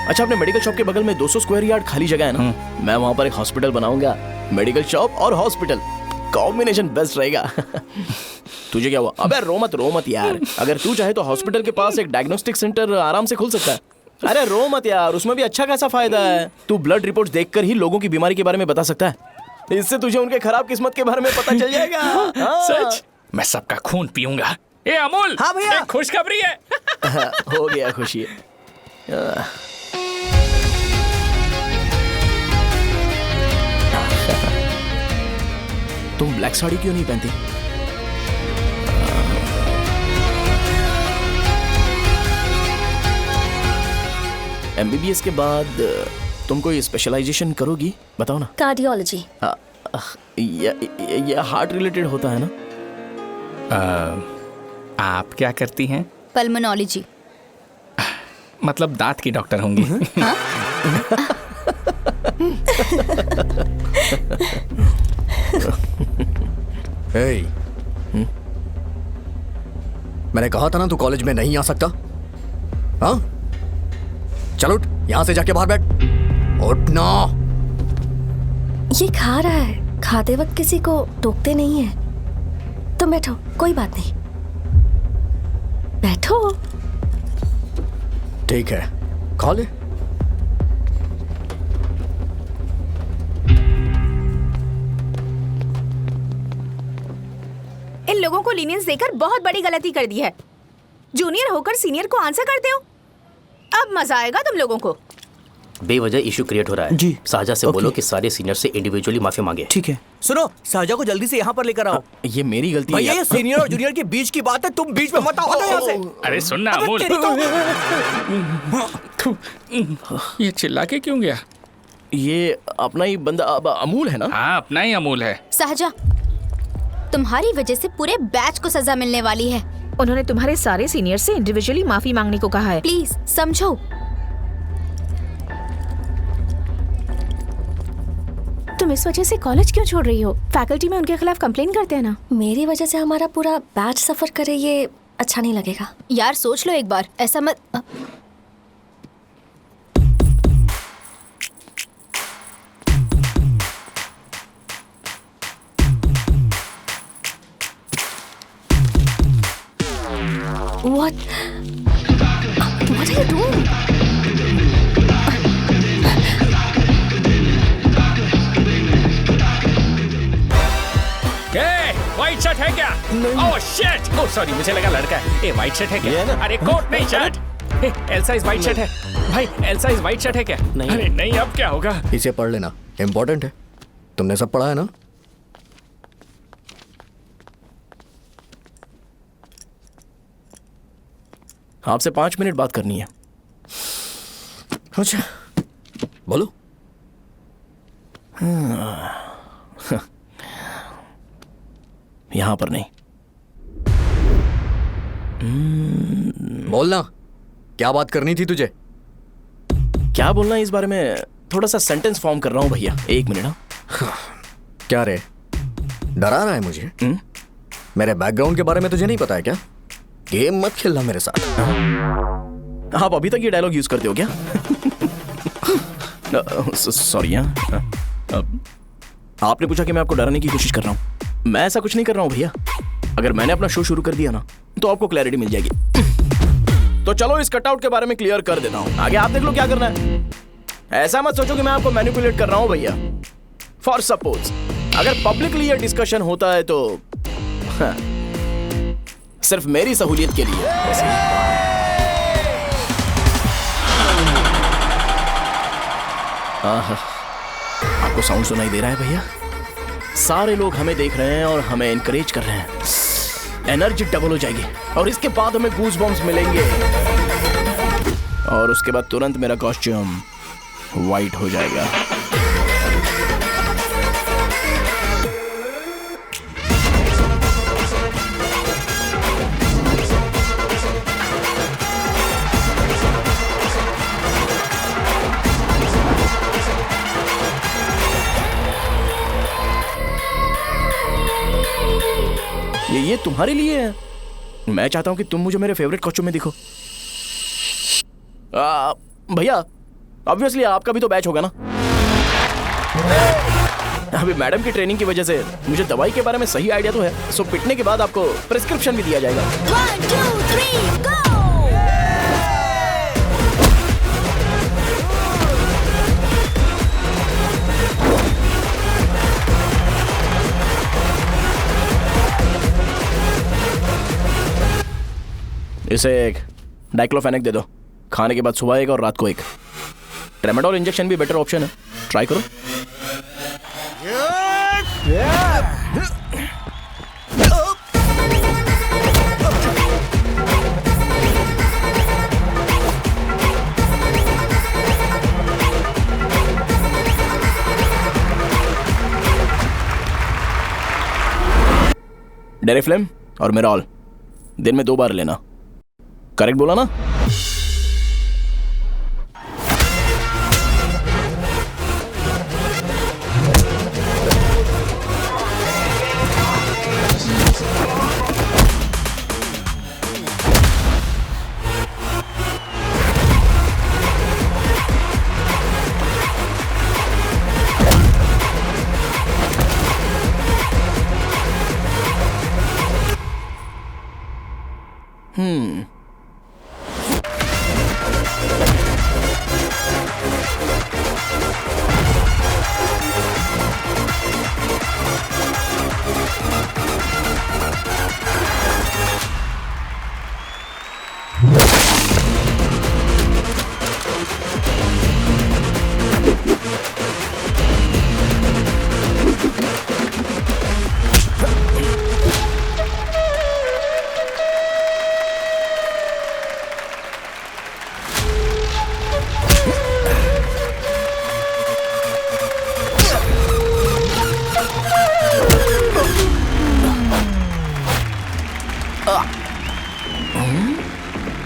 अच्छा, अपने मेडिकल शॉप के बगल में 200 स्क्वायर यार्ड खाली जगह है ना, मैं वहाँ पर एक हॉस्पिटल बनाऊंगा। मेडिकल शॉप और हॉस्पिटल कॉम्बिनेशन बेस्ट रहेगा। तुझे क्या हुआ? अबे रो मत यार। अगर तू चाहे तो हॉस्पिटल के पास एक डायग्नोस्टिक सेंटर आराम से खुल सकता है। अरे रो मत यार, उसमें भी अच्छा खासा फायदा है। तू ब्लड रिपोर्ट देखकर ही लोगों की बीमारी के बारे में बता सकता है। इससे तुझे उनके खराब किस्मत के बारे में पता चल जाएगा। सच? मैं सबका खून पीऊंगा। ए अमूल। हाँ भैया। खुशखबरी है। हो गया खुशी। तुम ब्लैक साड़ी क्यों नहीं पहनती? एमबीबीएस के बाद तुम कोई स्पेशलाइजेशन करोगी? बताओ ना। कार्डियोलॉजी। ये हार्ट रिलेटेड होता है ना? आप क्या करती हैं? पल्मोनोलॉजी। मतलब दांत की डॉक्टर होंगी। हे, मैंने कहा था ना तू कॉलेज में नहीं आ सकता। हाँ, चल उठ, यहां से जाके बाहर बैठ। उठ ना। ये खा रहा है, खाते वक्त किसी को टोकते नहीं है। तुम बैठो, कोई बात नहीं, बैठो। ठीक है, खा ले। इन लोगों को लीनियंस देकर बहुत बड़ी गलती कर दी है। जूनियर होकर सीनियर को आंसर करते हो। अब मजा आएगा तुम लोगों को। बेवजह इशू क्रिएट हो रहा है जी। साजा से बोलो कि सारे सीनियर से इंडिविजुअली माफी मांगे। ठीक है। सुनो, साजा को जल्दी से यहाँ पर लेकर आओ। ये मेरी गलती है। भैया ये सीनियर और जूनियर के बीच की बात है, तुम बीच में मत आओ यहाँ से। अरे सुन ना अमूल। ये चिल्ला के क्यों गया? ये अपना ही बंदा अमूल है ना? हाँ, अपना ही अमूल है। साजा, तुम्हारी वजह से पूरे बैच को सजा मिलने वाली है। उन्होंने तुम्हारे सारे सीनियर से इंडिविजुअली माफी मांगने को कहा है। प्लीज समझो। तुम इस वजह से कॉलेज क्यों छोड़ रही हो? फैकल्टी में उनके खिलाफ कंप्लेन करते हैं ना। मेरी वजह से हमारा पूरा बैच सफर करे, ये अच्छा नहीं लगेगा। यार सोच लो एक बार, ऐसा मत। What are you doing? White shirt है क्या? Oh shit! ओह सॉरी, मुझे लगा लड़का है। व्हाइट शर्ट है क्या? अरे कोट नहीं shirt. L size white shirt है भाई। एल साइज व्हाइट शर्ट है क्या? नहीं। अरे नहीं, अब क्या होगा? इसे पढ़ लेना, इम्पोर्टेंट है। तुमने सब पढ़ा है ना? आपसे 5 मिनट बात करनी है। अच्छा, बोलो। यहां पर नहीं। बोलना, क्या बात करनी थी तुझे? क्या बोलना है इस बारे में? थोड़ा सा सेंटेंस फॉर्म कर रहा हूं भैया, 1 मिनट। क्या रे, डरा रहा है मुझे? मेरे बैकग्राउंड के बारे में तुझे नहीं पता है क्या? गेम मत खेलना मेरे साथ। आप अभी तक ये डायलॉग यूज करते हो क्या? सॉरी। आपने पूछा कि मैं आपको डराने की कोशिश कर रहा हूं। मैं ऐसा कुछ नहीं कर रहा हूं भैया। अगर मैंने अपना शो शुरू कर दिया ना तो आपको क्लैरिटी मिल जाएगी। तो चलो इस कटआउट के बारे में क्लियर कर देता हूं, आगे आप देख लो क्या करना है। ऐसा मत सोचो कि मैं आपको मैनिपुलेट कर रहा हूं भैया। फॉर सपोज अगर पब्लिकली ये डिस्कशन होता है तो सिर्फ मेरी सहूलियत के लिए। आपको साउंड सुनाई दे रहा है भैया? सारे लोग हमें देख रहे हैं और हमें एनकरेज कर रहे हैं। एनर्जी डबल हो जाएगी और इसके बाद हमें गूज बम्स मिलेंगे और उसके बाद तुरंत मेरा कॉस्ट्यूम वाइट हो जाएगा। ये तुम्हारे लिए है। मैं चाहता हूं कि तुम मुझे मेरे फेवरेट कॉस्ट्यूम में दिखो। भैया ऑब्वियसली आपका भी तो बैच होगा ना। अभी मैडम की ट्रेनिंग की वजह से मुझे दवाई के बारे में सही आइडिया तो है। सो पिटने के बाद आपको प्रिस्क्रिप्शन भी दिया जाएगा। 1 2 3 गो। इसे एक डाइक्लोफेनेक दे दो। खाने के बाद सुबह एक और रात को एक। ट्रेमाडोल इंजेक्शन भी बेटर ऑप्शन है, ट्राई करो। डेरिफ्लेम और मेरॉल दिन में 2 बार लेना। करेक्ट बोला ना?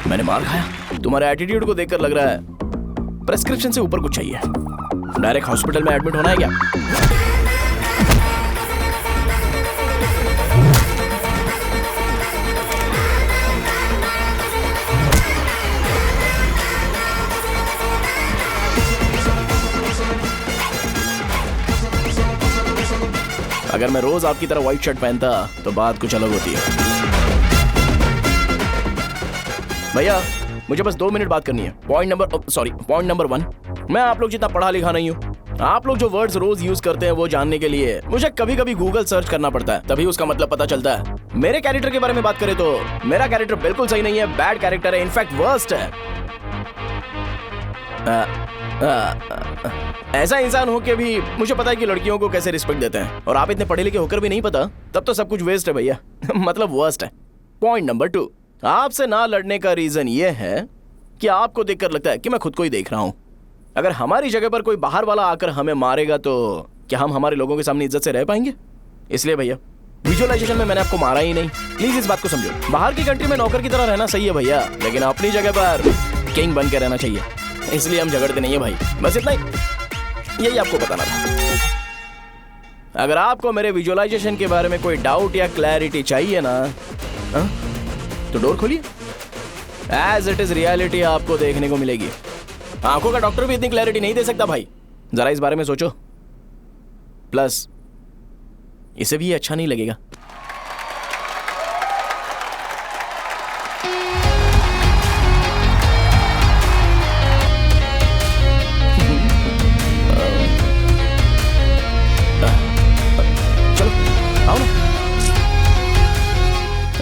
मैंने मार खाया। तुम्हारे एटीट्यूड को देखकर लग रहा है प्रेस्क्रिप्शन से ऊपर कुछ चाहिए। डायरेक्ट हॉस्पिटल में एडमिट होना है क्या? अगर मैं रोज आपकी तरह व्हाइट शर्ट पहनता तो बात कुछ अलग होती है। भैया मुझे बस 2 मिनट बात करनी है। पॉइंट नंबर 1, मैं आप लोग जितना पढ़ा लिखा नहीं हूँ। आप लोग जो वर्ड्स रोज यूज करते हैं वो जानने के लिए मुझे कभी कभी गूगल सर्च करना पड़ता है, तभी उसका मतलब पता चलता है। मेरे कैरेक्टर के बारे में बात करें तो मेरा कैरेक्टर बिल्कुल सही नहीं है, बैड कैरेक्टर है, इनफैक्ट वर्स्ट है। ऐसा इंसान हो के भी मुझे पता है कि लड़कियों को कैसे रिस्पेक्ट देते हैं, और आप इतने पढ़े लिखे होकर भी नहीं पता, तब तो सब कुछ वेस्ट है भैया। मतलब वर्स्ट है। पॉइंट नंबर 2, आपसे ना लड़ने का रीजन ये है कि आपको देखकर लगता है कि मैं खुद को ही देख रहा हूं। अगर हमारी जगह पर कोई बाहर वाला आकर हमें मारेगा तो क्या हम हमारे लोगों के सामने इज्जत से रह पाएंगे? इसलिए भैया विजुअलाइजेशन में मैंने आपको मारा ही नहीं, प्लीज इस बात को समझो। बाहर की कंट्री में नौकर की तरह रहना सही है भैया, लेकिन अपनी जगह पर किंग बन के रहना चाहिए। इसलिए हम झगड़ते नहीं है भाई, बस इतना ही, यही आपको बताना था। अगर आपको मेरे विजुअलाइजेशन के बारे में कोई डाउट या क्लैरिटी चाहिए ना, तो डोर खोलिए। एज इट इज रियलिटी आपको देखने को मिलेगी। आंखों का डॉक्टर भी इतनी क्लैरिटी नहीं दे सकता भाई, जरा इस बारे में सोचो। प्लस इसे भी अच्छा नहीं लगेगा। चलो आओ ना।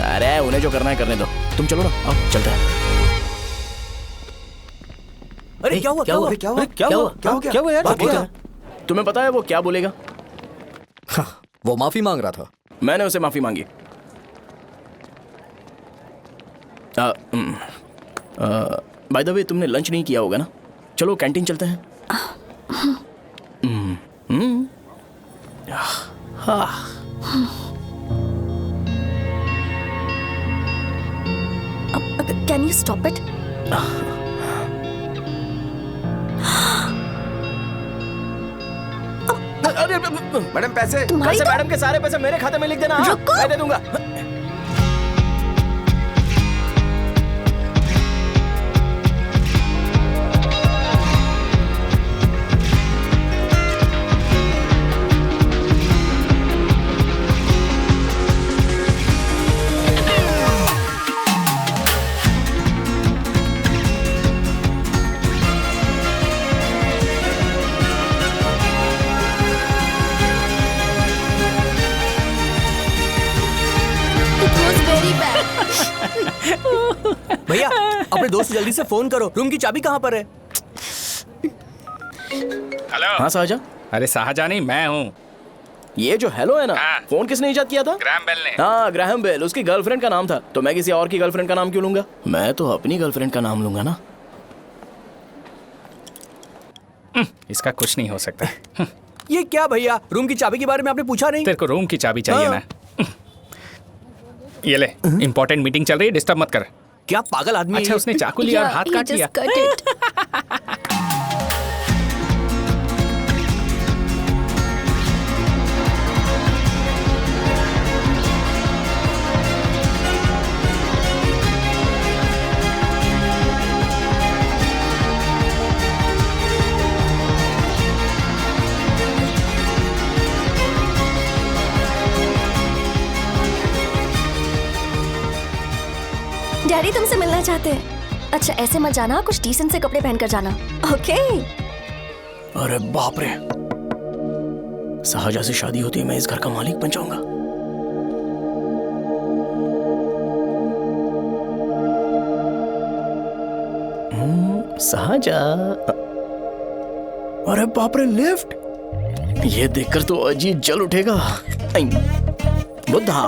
अरे उन्हें जो करना है करने दो, तुम चलो ना, आओ चलते हैं। अरे क्या हुआ? क्या हुआ? क्या हुआ? क्या हुआ यार? तुम्हें पता है वो क्या बोलेगा? वो माफी मांग रहा था। मैंने उसे माफी मांगी। बाय द वे तुमने लंच नहीं किया होगा ना? चलो कैंटीन चलते हैं। Can you stop it? Madam पैसे मैडम के सारे पैसे मेरे खाते में लिख देना। मैं दे दूंगा। भैया अपने दोस्त जल्दी से फोन करो, रूम की चाबी कहाँ पर है? हेलो। हाँ शाहजहां। अरे शाहजहां नहीं, मैं हूँ। ये जो हेलो है ना, फोन किसने इजाद किया था? ग्राहम बेल ने। हाँ ग्राहम बेल, उसकी गर्लफ्रेंड का नाम था, तो मैं किसी और की गर्लफ्रेंड का नाम क्यों लूंगा? मैं तो अपनी गर्लफ्रेंड का नाम लूंगा ना। इसका कुछ नहीं हो सकता। ये क्या भैया, रूम की चाबी के बारे में आपने पूछा नहीं? तेरे को रूम की चाबी चाहिए ना? ये ले, इंपॉर्टेंट मीटिंग चल रही है, डिस्टर्ब मत कर। क्या पागल आदमी? अच्छा उसने चाकू लिया और हाथ काट लिया। डैडी तुमसे मिलना चाहते हैं। अच्छा ऐसे मत जाना, कुछ डिसेंट से कपड़े पहनकर जाना, ओके? अरे बाप रे, शाहजहां से शादी होती है मैं इस घर का मालिक बन जाऊंगा। शाहजहां, अरे बाप रे लिफ्ट, ये देखकर तो अजीब जल उठेगा। बुद्धा।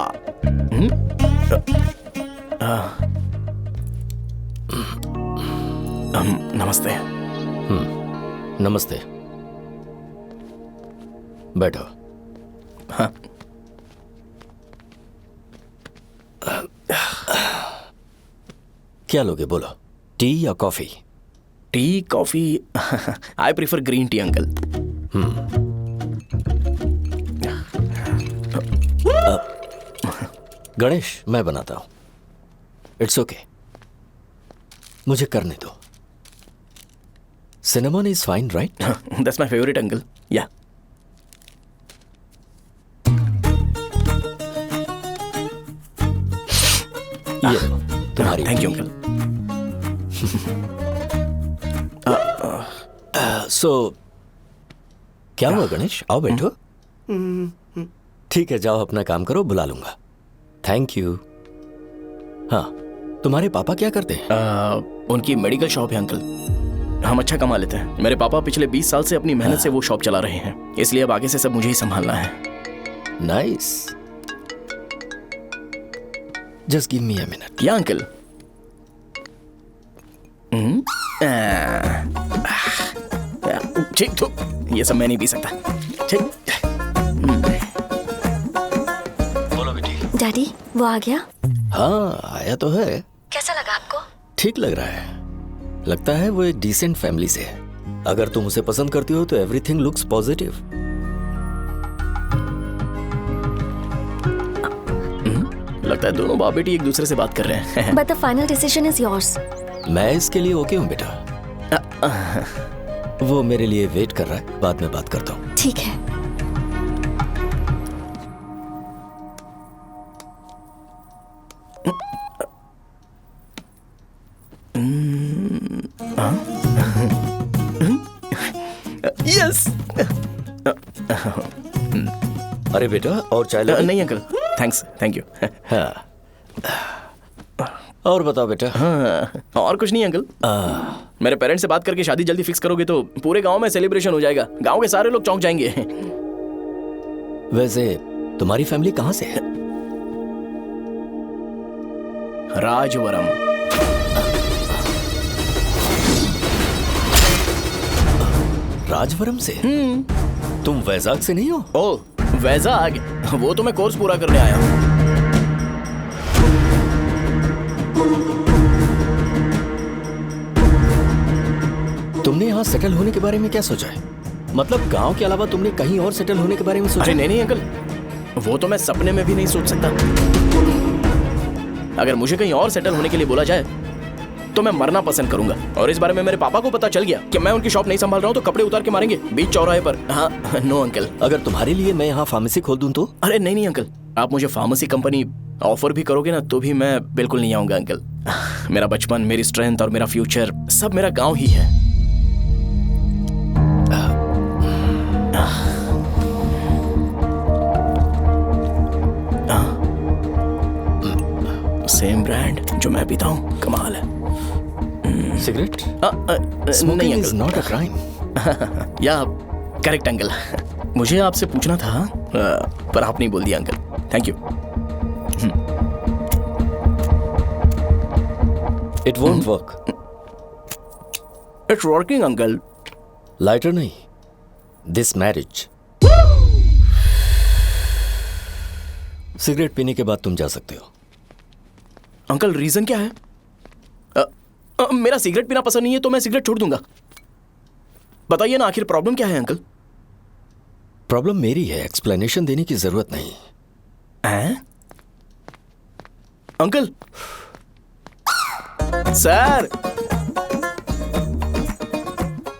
नमस्ते। नमस्ते, बैठो। हाँ। क्या लोगे बोलो, टी या coffee? Tea coffee? I prefer green tea uncle. Ganesh मैं बनाता हूं, इट्स ओके, मुझे करने दो। Cinnamon is fine, right? That's my favorite, uncle. Yeah. ये तुम्हारी। Thank you uncle. सो क्या हुआ गणेश? आओ बैठो। ठीक है, जाओ अपना काम करो, बुला लूंगा। Thank you. हाँ, तुम्हारे पापा क्या करते हैं? उनकी मेडिकल शॉप है अंकल। हम अच्छा कमा लेते हैं। मेरे पापा पिछले 20 साल से अपनी मेहनत से वो शॉप चला रहे हैं, इसलिए अब आगे से सब मुझे ही संभालना है। Nice. Just give me a minute. या अंकल। ठीक, तो ये सब मैं नहीं पी सकता। ठीक। बोलो बेटी। डैडी, वो आ गया? हाँ, आया तो है। कैसा लगा आपको? ठीक लग रहा है। लगता है वो एक डिसेंट फैमिली से है। अगर तुम उसे पसंद करती हो तो एवरीथिंग लुक्स पॉजिटिव। लगता है दोनों बाप बेटी एक दूसरे से बात कर रहे हैं। But the final decision is yours. मैं इसके लिए ओके हूँ बेटा। वो मेरे लिए वेट कर रहा है, बाद में बात करता हूँ। ठीक है। यस। अरे बेटा, और चाय लो? नहीं अंकल, थैंक्स, थैंक यू। हाँ। और बताओ बेटा। हाँ, और कुछ नहीं अंकल। मेरे पेरेंट्स से बात करके शादी जल्दी फिक्स करोगे तो पूरे गांव में सेलिब्रेशन हो जाएगा। गांव के सारे लोग चौंक जाएंगे। वैसे तुम्हारी फैमिली कहाँ से है? राजवरम। राजवरम से? तुम वैजाग से नहीं हो? ओ, वैजाग? वो तो मैं कोर्स पूरा करने आया हूँ। तुमने यहाँ सेटल होने के बारे में क्या सोचा है? मतलब गांव के अलावा तुमने कहीं और सेटल होने के बारे में सोचा? अरे नहीं अंकल, वो तो मैं सपने में भी नहीं सोच सकता। अगर मुझे कहीं और सेटल होने के लिए बोला जाए तो मैं मरना पसंद करूंगा। और इस बारे में मेरे पापा को पता चल गया कि मैं उनकी शॉप नहीं संभाल रहा हूँ तो कपड़े उतार के मारेंगे बीच चौराहे पर। हाँ, नो अंकल। अगर तुम्हारे लिए मैं यहाँ फार्मेसी खोल दूं तो? अरे नहीं अंकल, आप मुझे फार्मेसी कंपनी ऑफर भी करोगे ना तो भी मैं बिल्कुल नहीं आऊंगा अंकल। मेरा बचपन, मेरी स्ट्रेंथ और मेरा फ्यूचर सब मेरा गाँव ही है। सेम ब्रांड जो मैं पीता हूँ, कमाल है। सिगरेट? नहीं इज नॉट अ क्राइम। या करेक्ट अंकल। मुझे आपसे पूछना था पर आप नहीं बोल दिया uncle. Thank you. It won't work. It's working uncle. Lighter नहीं, दिस मैरिज। सिगरेट पीने के बाद तुम जा सकते हो। अंकल रीजन क्या है? मेरा सिगरेट पीना पसंद नहीं है तो मैं सिगरेट छोड़ दूंगा। बताइए ना, आखिर प्रॉब्लम क्या है अंकल? प्रॉब्लम मेरी है, एक्सप्लेनेशन देने की जरूरत नहीं। अंकल सर,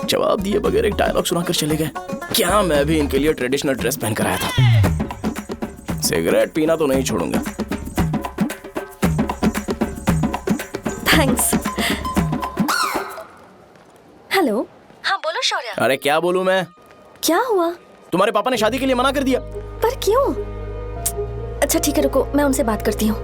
जवाब दिए बगैर एक डायलॉग सुनाकर चले गए। क्या मैं भी इनके लिए ट्रेडिशनल ड्रेस पहन कर आया था। सिगरेट पीना तो नहीं छोड़ूंगा। थैंक्स। हेलो। हाँ बोलो शौर्य। अरे क्या बोलूं मैं? क्या हुआ? तुम्हारे पापा ने शादी के लिए मना कर दिया। पर क्यों? अच्छा ठीक है, रुको, मैं उनसे बात करती हूँ।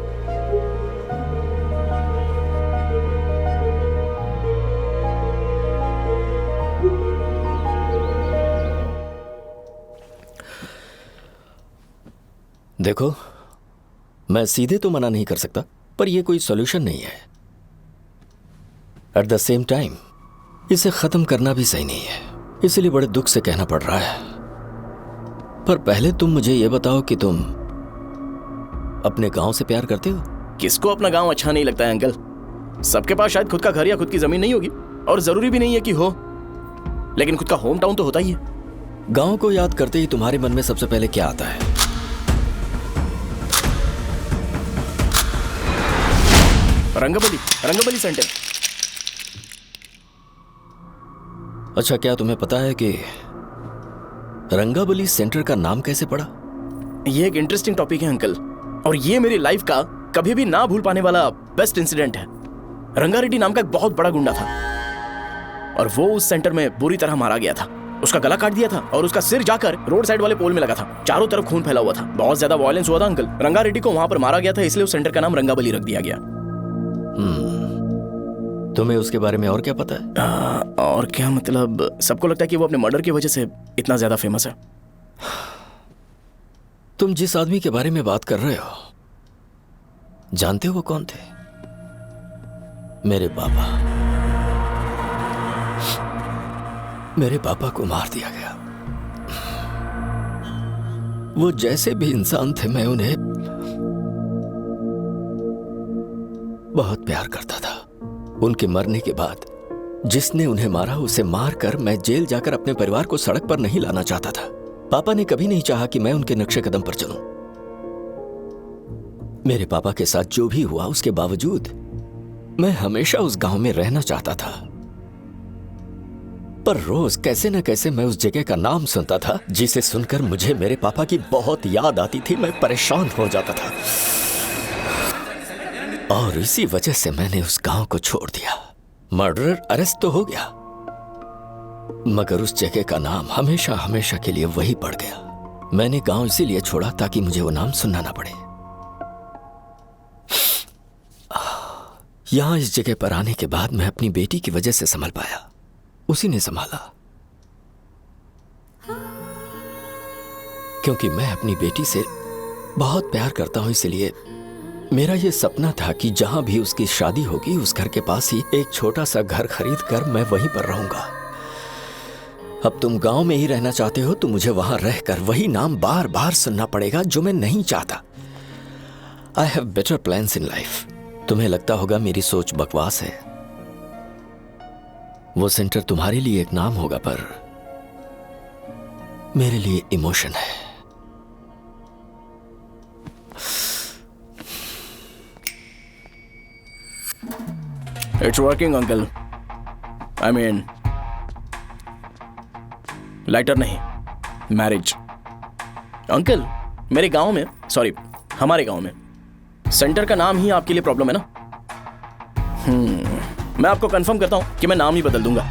देखो, मैं सीधे तो मना नहीं कर सकता, पर यह कोई सॉल्यूशन नहीं है। एट द सेम टाइम इसे खत्म करना भी सही नहीं है, इसलिए बड़े दुख से कहना पड़ रहा है। पर पहले तुम मुझे यह बताओ कि तुम अपने गांव से प्यार करते हो? किसको अपना गांव अच्छा नहीं लगता है अंकल? सबके पास शायद खुद का घर या खुद की जमीन नहीं होगी, और जरूरी भी नहीं है कि हो, लेकिन खुद का होम टाउन तो होता ही है। गांव को याद करते ही तुम्हारे मन में सबसे पहले क्या आता है? रंगबली सेंटर। अच्छा, क्या तुम्हें पता है कि रंगाबली सेंटर का नाम कैसे पड़ा? ये एक इंटरेस्टिंग टॉपिक है अंकल, और ये मेरी लाइफ का कभी भी ना भूल पाने वाला बेस्ट इंसिडेंट है। रंगारेड्डी नाम का एक बहुत बड़ा गुंडा था और वो उस सेंटर में बुरी तरह मारा गया था। उसका गला काट दिया था और उसका सिर जाकर रोड साइड वाले पोल में लगा था। चारों तरफ खून फैला हुआ था, बहुत ज्यादा वायलेंस हुआ था अंकल। रंगारेड्डी को वहां पर मारा गया था, इसलिए उस सेंटर का नाम रंगाबली रख दिया गया। तुम्हें उसके बारे में और क्या पता है? और क्या मतलब, सबको लगता है कि वो अपने मर्डर की वजह से इतना ज्यादा फेमस है। तुम जिस आदमी के बारे में बात कर रहे हो, जानते हो वो कौन थे? मेरे पापा। मेरे पापा को मार दिया गया। वो जैसे भी इंसान थे, मैं उन्हें बहुत प्यार करता था। उनके मरने के बाद जिसने उन्हें मारा उसे मारकर मैं जेल जाकर अपने परिवार को सड़क पर नहीं लाना चाहता था। पापा ने कभी नहीं चाहा कि मैं उनके नक्शे कदम पर चलूं। मेरे पापा के साथ जो भी हुआ उसके बावजूद मैं हमेशा उस गांव में रहना चाहता था। पर रोज कैसे न कैसे मैं उस जगह का नाम सुनता था, जिसे सुनकर मुझे मेरे पापा की बहुत याद आती थी। मैं परेशान हो जाता था और इसी वजह से मैंने उस गांव को छोड़ दिया। मर्डरर अरेस्ट तो हो गया, मगर उस जगह का नाम हमेशा हमेशा के लिए वही पड़ गया। मैंने गांव इसीलिए छोड़ा ताकि मुझे वो नाम सुनना ना पड़े। यहां इस जगह पर आने के बाद मैं अपनी बेटी की वजह से संभल पाया। उसी ने संभाला, क्योंकि मैं अपनी बेटी से बहुत प्यार करता हूं। इसलिए मेरा यह सपना था कि जहां भी उसकी शादी होगी उस घर के पास ही एक छोटा सा घर खरीद कर मैं वहीं पर रहूंगा। अब तुम गांव में ही रहना चाहते हो तो मुझे वहां रहकर वही नाम बार बार सुनना पड़ेगा, जो मैं नहीं चाहता। I have better plans in life. तुम्हें लगता होगा मेरी सोच बकवास है। वो सेंटर तुम्हारे लिए एक नाम होगा, पर मेरे लिए इमोशन है। It's working uncle. I mean lighter नहीं, मैरिज। अंकल मेरे गांव में, सॉरी हमारे गांव में सेंटर का नाम ही आपके लिए प्रॉब्लम है ना? मैं आपको कंफर्म करता हूं कि मैं नाम ही बदल दूंगा।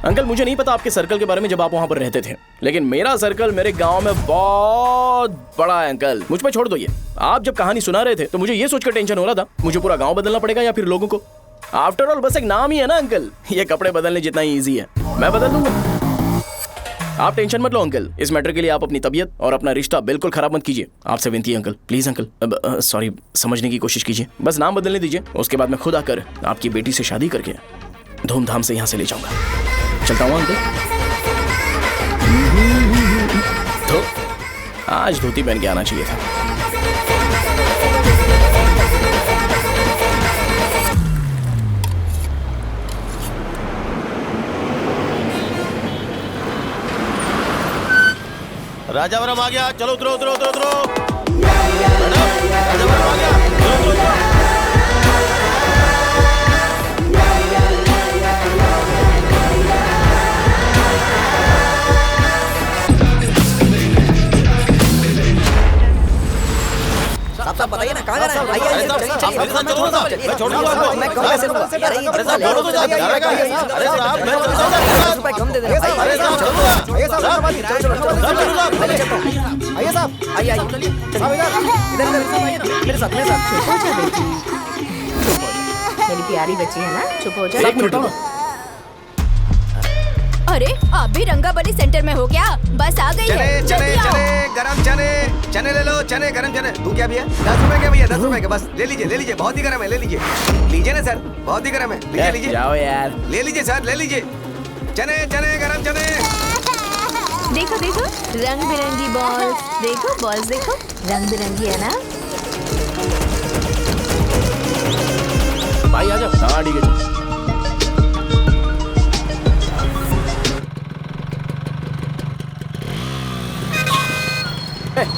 अंकल मुझे नहीं पता आपके सर्कल के बारे में जब आप वहां पर रहते थे, लेकिन मेरा सर्कल मेरे गांव में बहुत बड़ा है अंकल। मुझ पर छोड़ दो ये। आप जब कहानी सुना रहे थे तो मुझे ये सोचकर टेंशन हो रहा था मुझे पूरा गांव बदलना पड़ेगा या फिर लोगों को। आफ्टर ऑल बस एक नाम ही है ना अंकल, ये कपड़े बदलने जितना ही ईजी है। मैं बदल दूंगा, आप टेंशन मत लो अंकल। इस मैटर के लिए आप अपनी तबीयत और अपना रिश्ता बिल्कुल खराब मत कीजिए। आपसे विनती है अंकल, प्लीज अंकल। सॉरी, समझने की कोशिश कीजिए। बस नाम बदलने दीजिए, उसके बाद मैं खुद आकर आपकी बेटी से शादी करके धूमधाम से यहाँ से ले जाऊंगा। चलता हूँ अंकल। तो आज धोती पहन के आना चाहिए था। राजावरम आ गया, चलो उतरो उतरो उतरो उतरो। राजावरम आ गया, चलो उतरो उतरो। साहब बताइए ना कहाँ जाना है? आइए आइए चलिए चलिए। मेरे साथ चलो ना, मैं छोड़ दूंगा आपको। मैं कम कैसे लूंगा? अरे साहब बोलो तो जाके जाएगा। अरे साहब मैं चलूंगा। 10 रुपए कम दे दे। अरे साहब चलूंगा। आइए साहब, साहब चलो चलो आइए साहब, आइए आइए साहब इधर मेरे साथ मेरे साथ। चुप हो जा बेटी, चुप हो जा। मेरी प्यारी बच्ची है ना, चुप हो जा। एक मिनट रुको। अरे आप भी रंगाबली सेंटर में हो क्या? बस आ गई है। चने गरम चने, चने ले लो, चने गरम चने। तू क्या भैया? 10 रुपए के भैया, 10 रुपए के। बस ले लीजिए, बहुत ही गरम है, ले लीजिए ना सर, बहुत ही गरम है। लीजिए जाओ यार, ले लीजिए सर, ले लीजिए। चने गरम चने। देखो देखो रंग बिरंगी बॉल्स, देखो बॉल्स देखो रंग बिरंगी है ना। भाई आ जाओ। हाँ ठीक है।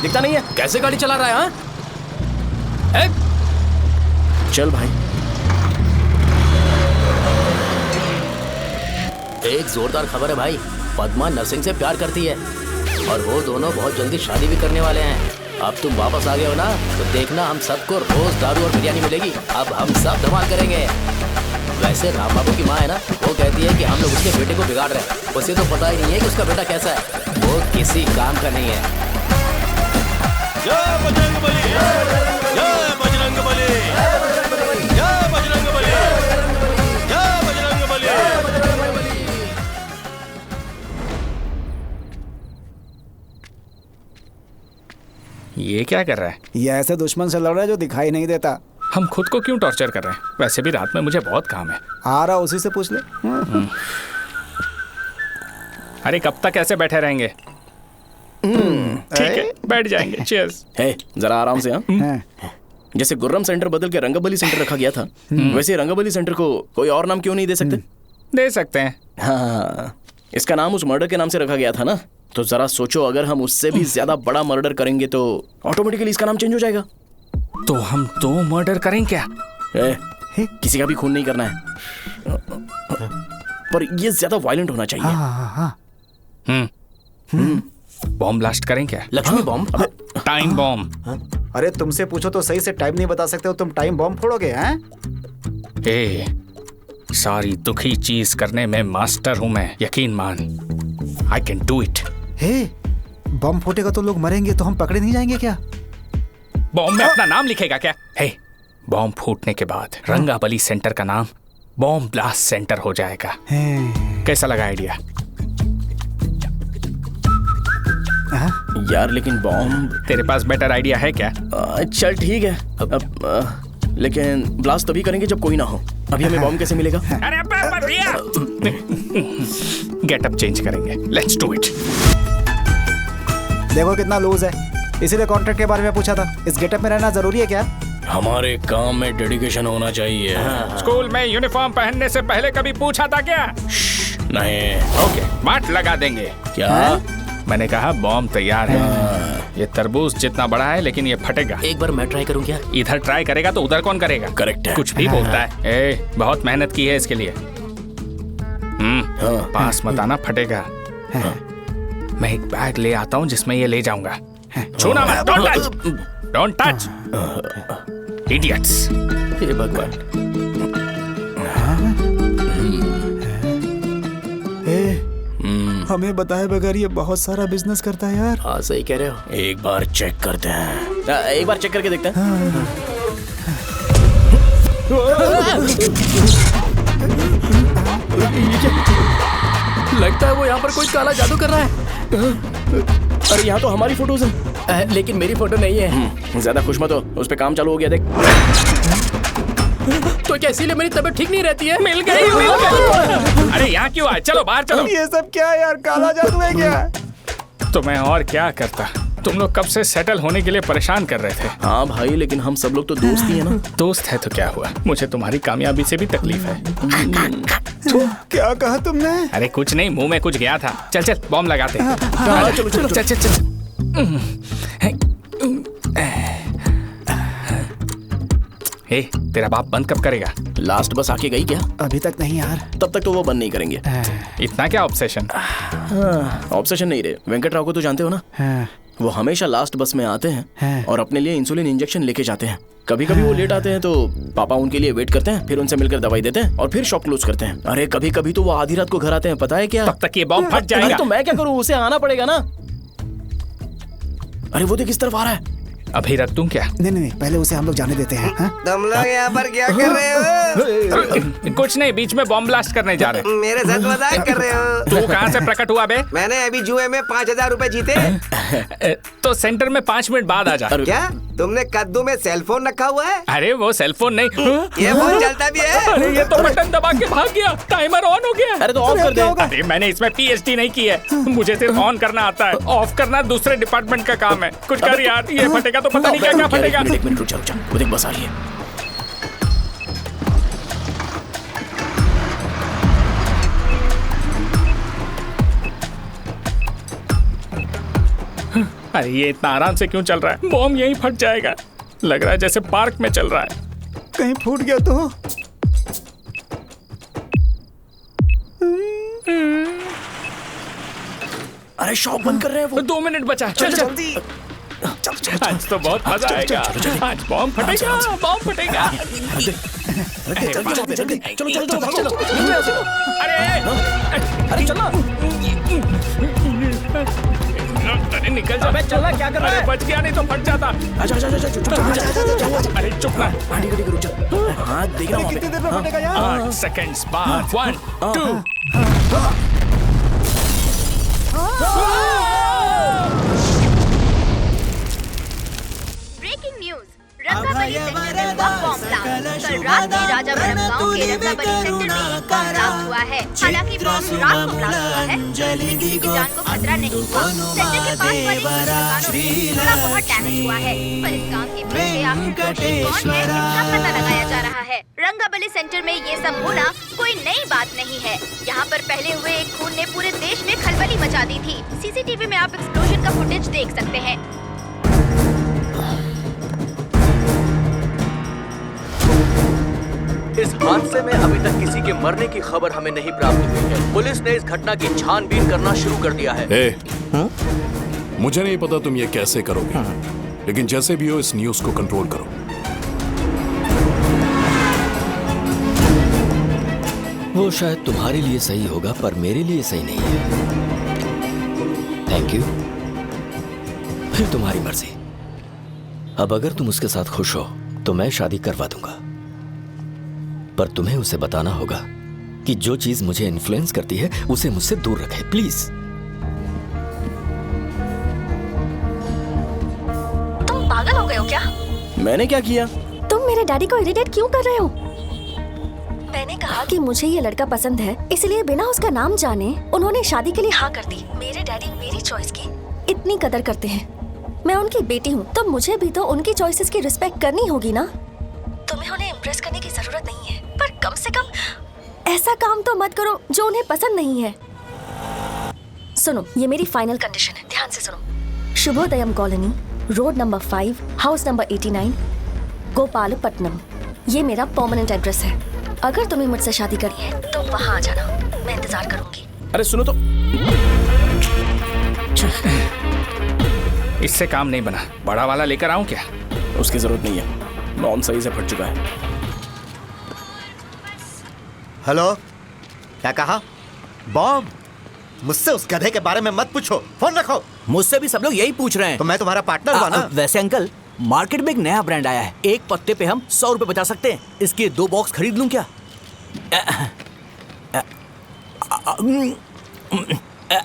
दिखता नहीं है, कैसे गाड़ी चला रहा है? हाँ चल भाई। एक जोरदार खबर है भाई, पद्मा नरसिंह से प्यार करती है और वो दोनों बहुत जल्दी शादी भी करने वाले हैं। अब तुम वापस आ गए हो ना, तो देखना हम सबको रोज दारू और बिरयानी मिलेगी। अब हम सब धमाल करेंगे। वैसे राम बाबू की माँ है ना, वो कहती है कि हम लोग उसके बेटे को बिगाड़ रहे हैं। उसे तो पता ही नहीं है कि उसका बेटा कैसा है, वो किसी काम का नहीं है। जय बजरंगबली, जय बजरंगबली, जय बजरंगबली, जय बजरंगबली। ये क्या कर रहा है? ये ऐसे दुश्मन से लड़ रहा है जो दिखाई नहीं देता। हम खुद को क्यों टॉर्चर कर रहे हैं? वैसे भी रात में मुझे बहुत काम है। आ रहा उसी से पूछ ले। अरे कब तक ऐसे बैठे रहेंगे? ठीक है, बैठ जाएंगे। चीयर्स। हे, जरा आराम से। हाँ, जैसे गुर्रम सेंटर बदल के रंगबली सेंटर रखा गया था, वैसे रंगबली सेंटर को कोई और नाम क्यों नहीं दे सकते? दे सकते हैं। हाँ, इसका नाम उस मर्डर के नाम से रखा गया था ना, तो जरा सोचो, अगर हम उससे भी ज्यादा बड़ा मर्डर करेंगे तो ऑटोमेटिकली इसका नाम चेंज हो जाएगा। तो हम 2 मर्डर करें क्या? किसी का भी खून नहीं करना है, पर ये ज्यादा वायलेंट होना चाहिए। बॉम्ब ब्लास्ट करें क्या? लक्ष्मी बॉम्ब? Time bomb. अरे तुमसे पूछो तो सही से टाइम नहीं बता सकते हो, तुम टाइम बॉम्ब फोड़ोगे? हैं? ए, सारी दुखी चीज करने में मास्टर हूं मैं, यकीन मान। I can do it. हे, बम फूटेगा तो लोग मरेंगे, तो हम पकड़े नहीं जाएंगे क्या? बॉम्ब में अपना नाम लिखेगा क्या? हे, बॉम्ब फूटने के बाद रंगाबली सेंटर का नाम बॉम्ब ब्लास्ट सेंटर हो जाएगा। कैसा लगा आइडिया? यार लेकिन बॉम्ब, तेरे पास बेटर आइडिया है क्या? चल ठीक है, लेकिन ब्लास्ट तभी करेंगे जब कोई ना हो। अभी हमें बॉम्ब कैसे मिलेगा? अरे भैया, गेटअप चेंज करेंगे। Let's do it. देखो कितना लूज है, इसीलिए कॉन्ट्रैक्ट के बारे में पूछा था। इस गेटअप में रहना जरूरी है क्या? हमारे काम में डेडिकेशन होना चाहिए। स्कूल में यूनिफॉर्म पहनने से पहले कभी पूछा था क्या? नहीं। ओके, बात लगा देंगे। क्या? मैंने कहा बॉम्ब तैयार है। ये तरबूज जितना बड़ा है, लेकिन ये फटेगा। एक बार मैं ट्राई करूं क्या? इधर ट्राई करेगा तो उधर कौन करेगा? करेक्ट है। कुछ भी बोलता है। ए, बहुत मेहनत की है इसके लिए। पास मत आना, फटेगा। मैं एक बैग ले आता हूँ जिसमें ये ले जाऊंगा। छूना मत, don't touch, don't touch, idiots. हे भगवान। हमें बताए बगैर ये बहुत सारा बिजनेस करता है यार। हाँ सही कह रहे हो। एक बार चेक करते हैं। एक बार चेक करके देखते हैं। लगता है वो यहाँ पर कोई काला जादू कर रहा है। अरे यहाँ तो हमारी फोटोज हैं, लेकिन मेरी फोटो नहीं है। ज्यादा खुश मत हो, उस पे काम चालू हो गया। देख तो क्या इसीलिए मेरी तबीयत ठीक नहीं रहती है? मिल गई। अरे यहाँ क्यों आए? चलो बाहर चलो। ये सब क्या है यार, काला जादू है क्या? तो मैं और क्या करता? तुम लोग कब से सेटल होने के लिए परेशान कर रहे थे। हाँ भाई, लेकिन हम सब लोग तो दोस्त ही है ना। दोस्त है तो क्या हुआ, मुझे तुम्हारी कामयाबी से भी तकलीफ है। क्या कहा तुमने? अरे कुछ नहीं, मुंह में कुछ गया था। चल चल बॉम्ब लगाते हैं। चलो चलो चल चल चल। हे, तेरा बाप बंद कब करेगा? लास्ट बस आके गई क्या? अभी तक नहीं यार। तब तक तो वो बंद नहीं करेंगे। इतना क्या ऑब्सेशन? ऑब्सेशन नहीं रे, वेंकट राव को तो जानते हो ना। वो हमेशा लास्ट बस में आते हैं और अपने लिए इंसुलिन इंजेक्शन लेके जाते हैं। कभी कभी वो लेट आते हैं तो पापा उनके लिए वेट करते हैं, फिर उनसे मिलकर दवाई देते हैं और फिर शॉप क्लोज करते हैं। अरे कभी कभी तो वो आधी रात को घर आते हैं, पता है क्या? तब तक ये बॉम्ब फट जाएगा। तो मैं क्या करूँ, उसे आना पड़ेगा ना। अरे वो देख किस तरफ आ रहा है। अभी रख दूं क्या? नहीं, पहले उसे हम लोग जाने देते हैं। तुम लोग यहाँ पर क्या कर रहे हो? कुछ नहीं, बीच में बॉम्ब ब्लास्ट करने जा रहे। मेरे साथ मजाक कर रहे हो? तू कहाँ से प्रकट हुआ बे? मैंने अभी जुए में 5000 रुपए जीते। तो सेंटर में 5 मिनट बाद आ जा। क्या तुमने कद्दू में सेलफोन रखा हुआ है? अरे वो सेलफोन नहीं, ये फोन चलता भी है। अरे ये तो बटन दबा के भाग गया, टाइमर ऑन हो गया। अरे तो ऑफ कर दे। अरे मैंने इसमें PhD नहीं की है, मुझे सिर्फ ऑन करना आता है, ऑफ करना दूसरे डिपार्टमेंट का काम है। कुछ कर यार, ये फटेगा तो पता नहीं क्या क्या फटेगा। एक मिनट रुक जा, वो देख बस आ रही है। अरे ये इतना आराम से क्यों चल रहा है? बॉम्ब यहीं फट जाएगा। लग रहा है जैसे पार्क में चल रहा है। कहीं फूट गया तो? अरे शॉप बंद कर रहे हैं वो। 2 मिनट बचा। चल जल्दी आज तो बहुत मजा आएगा। आज बॉम्ब फटेगा, बॉम्ब फटेगा। चलो अरे चलो। अरे निकल जा। अबे चल, क्या कर रहा है? बच गया, नहीं तो फट जाता। अरे चुप ना। रुक जा। हाँ देख रहा हूँ। कितनी देर में फटेगा यार? 8 सेकंड्स बाद 1 2 ब्रेकिंग न्यूज, रंगाबली सेक्टर में हुआ बॉम्ब ब्लास्ट। कल रात में राजावरम गांव के रंगाबली सेक्टर में एक बॉम्ब ब्लास्ट हुआ है। हालांकि बॉम्ब रात को ब्लास्ट हुआ है, किसी की जान को खतरा नहीं हुआ। सेक्टर के पास वाली दुकानों में थोड़ा बहुत डैमेज हुआ है, पर इस काम के पीछे आखिर कौन है इसका पता लगाया जा रहा है। रंगाबली सेंटर में ये सब होना कोई नई बात नहीं है। यहाँ पर पहले हुए एक खून ने पूरे देश में खलबली मचा दी थी। सीसीटीवी में आप एक्सप्लोजन का फुटेज देख सकते हैं। इस हादसे में अभी तक किसी के मरने की खबर हमें नहीं प्राप्त हुई है। पुलिस ने इस घटना की छानबीन करना शुरू कर दिया है। मुझे नहीं पता तुम ये कैसे करोगे, लेकिन जैसे भी हो इस न्यूज को कंट्रोल करो। वो शायद तुम्हारे लिए सही होगा, पर मेरे लिए सही नहीं है। Thank you. फिर तुम्हारी मर्जी। अब अगर तुम उसके साथ खुश हो तो मैं शादी करवा दूंगा, पर तुम्हें उसे बताना होगा कि जो चीज मुझे इन्फ्लुएंस करती है उसे मुझसे दूर रखे, प्लीज। तुम पागल हो गए हो क्या? मैंने क्या किया? तुम मेरे डैडी को इरिटेट क्यों कर रहे हो? मैंने कहा कि मुझे ये लड़का पसंद है, इसलिए बिना उसका नाम जाने उन्होंने शादी के लिए हाँ कर दी। मेरे डैडी मेरी चॉइस की इतनी कदर करते हैं। मैं उनकी बेटी हूँ, तो मुझे भी तो उनकी चॉइसेस की रिस्पेक्ट करनी होगी ना। तुम्हें उन्हें इम्प्रेस करने की जरूरत नहीं है, पर कम से कम ऐसा काम तो मत करो जो उन्हें पसंद नहीं है। सुनो, ये मेरी फाइनल कंडीशन है, ध्यान से सुनो। Shubhodayam colony, road number 5, house number 89, Gopalapatnam. ये मेरा परमानेंट एड्रेस है। अगर तुम्हें मुझसे शादी करनी है तो वहाँ आ जाना, मैं इंतजार करूंगी। अरे सुनो तो। इससे काम नहीं बना। बड़ा वाला लेकर आऊं क्या? उसकी जरूरत नहीं है, नॉन सही से फट चुका है। हेलो, क्या कहा? बॉम्ब? मुझसे उस गधे के बारे में मत पूछो, फोन रखो। मुझसे भी सब लोग यही पूछ रहे हैं। तो मैं तुम्हारा पार्टनर हुआ ना? वैसे अंकल, मार्केट में एक नया ब्रांड आया है, एक पत्ते पे हम 100 रुपए बचा सकते हैं। इसके 2 बॉक्स खरीद लूं क्या?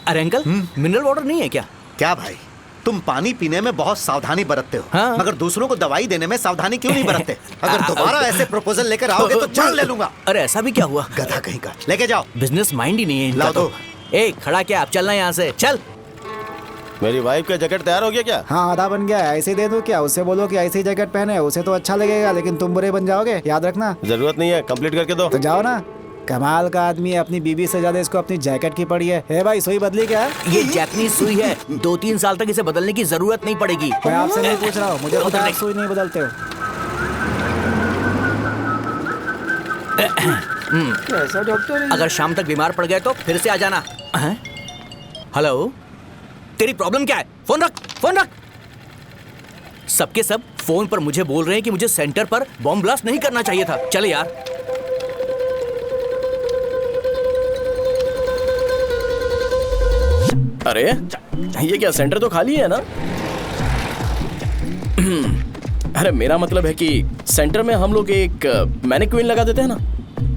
अरे अंकल, मिनरल वाटर नहीं है क्या? क्या भाई, तुम पानी पीने में बहुत सावधानी बरतते हो, हाँ? मगर दूसरों को दवाई देने में सावधानी क्यों नहीं बरतते? अगर दोबारा ऐसे प्रपोजल लेकर आओगे तो जान ले लूंगा। अरे ऐसा भी क्या हुआ? गधा कहीं का, लेके जाओ। बिजनेस माइंड ही नहीं है इनका। लाओ दो। ए, खड़ा क्या? आप चलना यहाँ से, चल। मेरी वाइफ का जैकेट तैयार हो गया क्या? हाँ, आधा बन गया है। ऐसे ही दे दो क्या? उससे बोलो कि ऐसे ही जैकेट पहने, उसे तो अच्छा लगेगा, लेकिन तुम बुरे बन जाओगे, याद रखना। जरूरत नहीं है, कंप्लीट करके दो। तो जाओ ना। कमाल का आदमी है, अपनी बीबी से ज्यादा इसको अपनी जैकेट की पड़ी है। भाई, सुई बदली क्या? ये जैपनीज सुई है, 2-3 साल तक इसे बदलने की जरूरत नहीं पड़ेगी। मैं आपसे नहीं पूछ रहा हूँ, मुझे पता है आप सुई नहीं बदलते हो। कैसा डॉक्टर है? अगर शाम तक बीमार पड़ गए तो फिर से आ जाना। हेलो, तेरी प्रॉब्लम क्या है? फोन रख, फोन रख। सबके सब फोन पर मुझे बोल रहे हैं कि मुझे सेंटर पर बॉम्ब ब्लास्ट नहीं करना चाहिए था। चल यार। अरे ये क्या, सेंटर तो खाली है ना? अरे मेरा मतलब है कि सेंटर में हम लोग एक मैनिक्विन लगा देते हैं ना।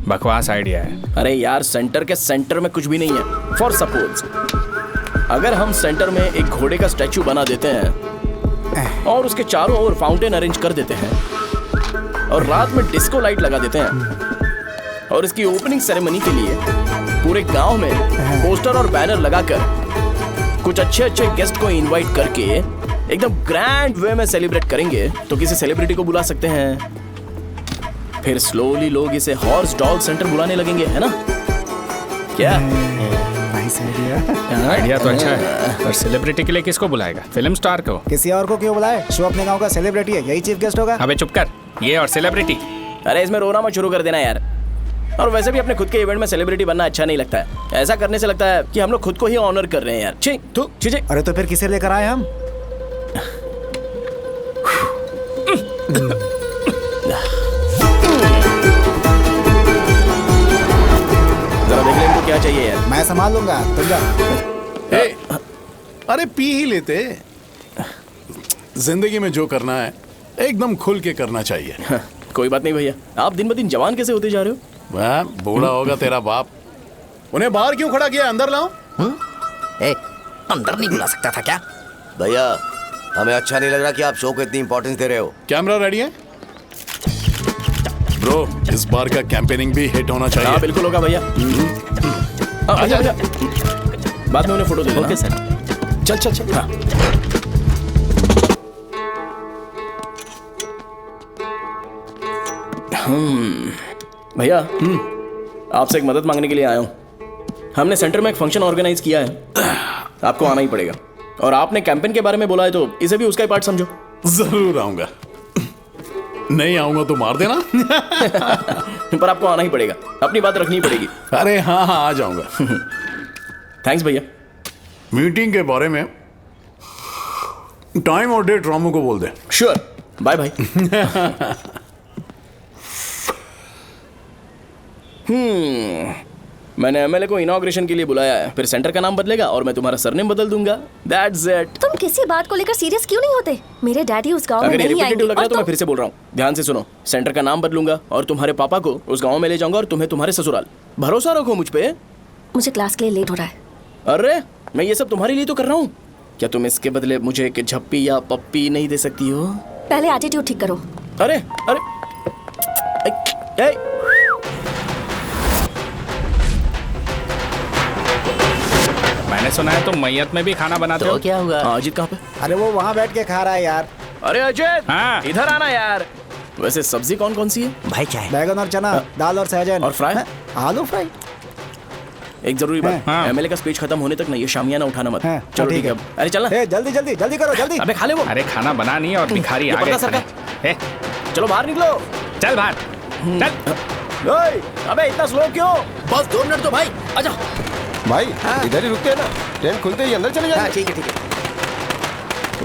बकवास आइडिया है। अरे यार, सेंटर के सेंटर में कुछ भी नहीं है। फॉर सपोज अगर हम सेंटर में एक घोड़े का स्टैचू बना देते हैं और उसके चारों ओर फाउंटेन अरेंज कर देते हैं और रात में डिस्को लाइट लगा देते हैं और इसकी ओपनिंग सेरेमनी के लिए पूरे गांव में पोस्टर और बैनर लगाकर कुछ अच्छे अच्छे गेस्ट को इनवाइट करके एकदम ग्रैंड वे में सेलिब्रेट करेंगे, तो किसी सेलिब्रिटी को बुला सकते हैं। फिर स्लोली लोग इसे हॉर्स डॉग सेंटर बुलाने लगेंगे, है ना? क्या आइडिया तो अच्छा है, पर सेलिब्रिटी के लिए किसको बुलाएगा? फिल्म स्टार को। किसी और को क्यों बुलाए? शो अपने गांव का सेलिब्रिटी है, यही चीफ गेस्ट होगा। अबे चुप कर, ये और सेलिब्रिटी। अरे इसमें रोना मत शुरू कर देना यार। और वैसे भी अपने खुद के इवेंट में सेलिब्रिटी बनना अच्छा नहीं लगता है। ऐसा करने से लगता है कि हम लोग खुद को ही ऑनर कर रहे हैं यार। छी, तू छी। अरे तो फिर किसे लेकर आए हम? जरा देख ले इनको क्या चाहिए यार। मैं संभाल लूंगा, तुम जा। अरे पी ही लेते। जिंदगी में जो करना है एकदम खुल के करना चाहिए। कोई बात नहीं भैया, आप दिन ब दिन जवान कैसे होते जा रहे हो? वह बूढ़ा होगा तेरा बाप। उन्हें बाहर क्यों खड़ा किया, अंदर लाओ। अंदर नहीं बुला सकता था क्या? भैया हमें अच्छा नहीं लग रहा कि आप शो को इतनी इंपॉर्टेंस दे रहे हो। कैमरा रेडी है ब्रो? इस बार का कैंपेनिंग भी हिट होना चाहिए। हाँ बिल्कुल होगा भैया। आजा आजा, बाद में उन्हें फोटो दे देना। Okay sir. चल चल चल। हाँ। भैया आपसे एक मदद मांगने के लिए आया हूँ। हमने सेंटर में एक फंक्शन ऑर्गेनाइज किया है, आपको आना ही पड़ेगा। और आपने कैंपेन के बारे में बोला है तो इसे भी उसका ही पार्ट समझो। जरूर आऊंगा। नहीं आऊंगा तो मार देना। पर आपको आना ही पड़ेगा, अपनी बात रखनी पड़ेगी। अरे हाँ हाँ आ जाऊंगा। थैंक्स भैया। मीटिंग के बारे में टाइम और डेट रामू को बोल दे। Sure, bye bye. मैंने एमएलए को इनॉग्रेशन के लिए बुलाया है, फिर सेंटर का नाम बदलेगा और मैं तुम्हारा सरनेम बदल दूंगा। That's it. तुम किसी बात को लेकर सीरियस क्यों नहीं होते? मेरे डैडी उस गांव में अगर ये नहीं रिपीटेटिव आएंगे। लग रहा है तो मैं फिर से बोल रहा हूँ, ध्यान से सुनो। सेंटर का नाम बदलूंगा और तुम्हारे पापा को उस गाँव में ले जाऊंगा और तुम्हें तुम्हारे ससुराल। भरोसा रखो मुझ पे। मुझे क्लास के लिए लेट हो रहा है। अरे मैं ये सब तुम्हारे लिए तो कर रहा हूँ, क्या तुम इसके बदले मुझे एक झप्पी या पप्पी नहीं दे सकती हो? पहले एटीट्यूड ठीक करो। अरे अरे ए, मैंने सुना है तुम मैयत में भी खाना बनाते हो। क्या हुआ? अजीत कहाँ पे? अरे वो वहाँ बैठ के खा रहा है यार। अरे अजीत हाँ। इधर आना यार। वैसे सब्जी कौन कौन सी है? भाई क्या है? बैगन और चना, दाल और सहजन और फ्राई? आलू फ्राई। एक जरूरी बात, हाँ। एमएलए का स्पीच खत्म होने तक ना ये शामियाना उठाना मत। हाँ, चलो ठीक ठीक है। अरे चलना। ए, जल्दी जल्दी जल्दी करो जल्दी। अबे खा ले वो। अरे खाना बना नहीं है और भिखारी ये आ गए पर्दा सरका। खाने। ए, चलो बाहर निकलो। चल बाहर चल। ओए, अबे इतना स्लो क्यों? बस 2 मिनट तो भाई, आजा। भाई इधर ही रुकते हैं ना, ट्रेन खुलते ही अंदर चले जाएंगे। ठीक है ठीक है।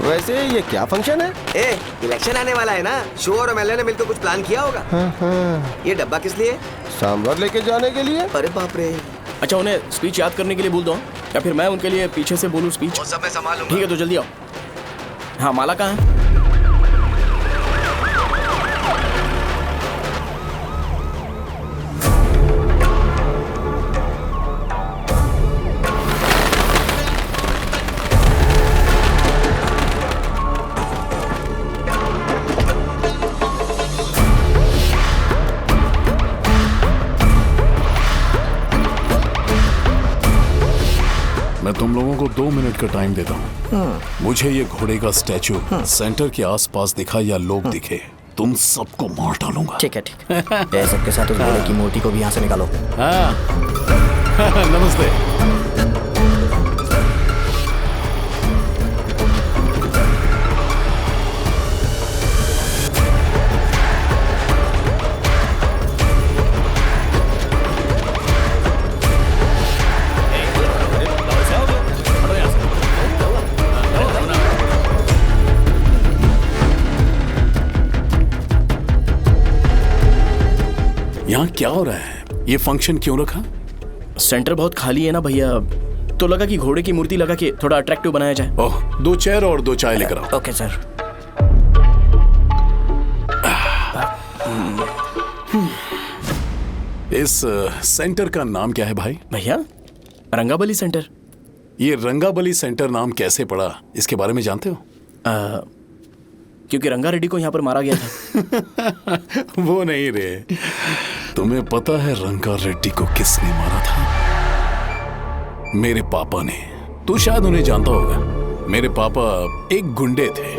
वैसे ये क्या फंक्शन है? ए, इलेक्शन आने वाला है ना, शो और एमएलए ने मिलकर कुछ प्लान किया होगा। ये डब्बा किस लिए? सांभर लेके जाने के लिए। अरे बाप रे। अच्छा उन्हें स्पीच याद करने के लिए बोल दो या फिर मैं उनके लिए पीछे से बोलूं स्पीच? वो सब मैं संभालूंगा। ठीक है तो जल्दी आओ। हाँ माला कहाँ है? मैं तुम लोगों को 2 मिनट का टाइम देता हूँ। मुझे ये घोड़े का स्टैचू सेंटर के आसपास दिखा या लोग दिखे, तुम सबको मार डालूंगा। ठीक है ठीक है। सबके साथ उस घोड़े की मूर्ति को भी यहाँ से निकालो। हाँ। नमस्ते। यहाँ क्या हो रहा है? ये फंक्शन क्यों रखा? सेंटर बहुत खाली है ना भैया, तो लगा कि घोड़े की मूर्ति लगा के थोड़ा अट्रैक्टिव बनाया जाए। ओह, 2 चेयर और 2 चाय लेकर आओ। Okay sir. इस सेंटर का नाम क्या है भाई? भैया रंगाबली सेंटर। ये रंगाबली सेंटर नाम कैसे पड़ा, इसके बारे में जानते हो? क्योंकि रंगा रेड्डी को यहाँ पर मारा गया था। वो नहीं रे, तुम्हें पता है रंगा रेड्डी को किसने मारा था? मेरे पापा ने। तू शायद उन्हें जानता होगा। मेरे पापा एक गुंडे थे।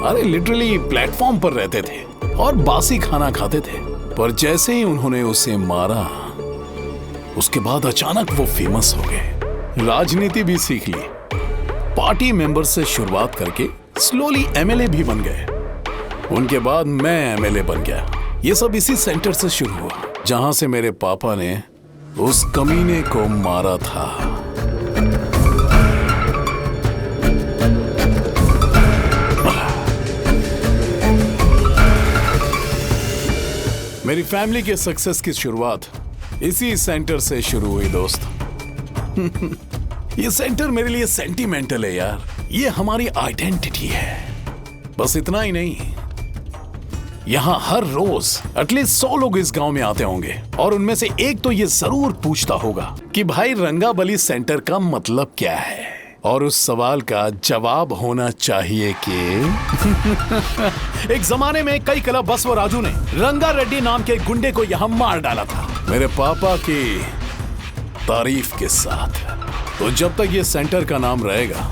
अरे लिटरली प्लेटफॉर्म पर रहते थे और बासी खाना खाते थे। पर जैसे ही उन्होंने उसे मारा, उसके बाद अचानक वो फेमस हो गए। राजनीति भी सीख ली, पार्टी मेंबर से शुरुआत करके स्लोली एमएलए भी बन गए। उनके बाद मैं एमएलए बन गया। ये सब इसी सेंटर से शुरू हुआ, जहां से मेरे पापा ने उस कमीने को मारा था। मेरी फैमिली के सक्सेस की शुरुआत इसी सेंटर से शुरू हुई दोस्त। ये सेंटर मेरे लिए सेंटिमेंटल है यार, ये हमारी आइडेंटिटी है। बस इतना ही नहीं, यहाँ हर रोज एटलीस्ट 100 लोग इस गांव में आते होंगे और उनमें से एक तो ये जरूर पूछता होगा कि भाई रंगाबली सेंटर का मतलब क्या है, और उस सवाल का जवाब होना चाहिए कि एक जमाने में कई कला बसव राजू ने रंगा रेड्डी नाम के गुंडे को यहाँ मार डाला था, मेरे पापा की तारीफ के साथ। तो जब तक ये सेंटर का नाम रहेगा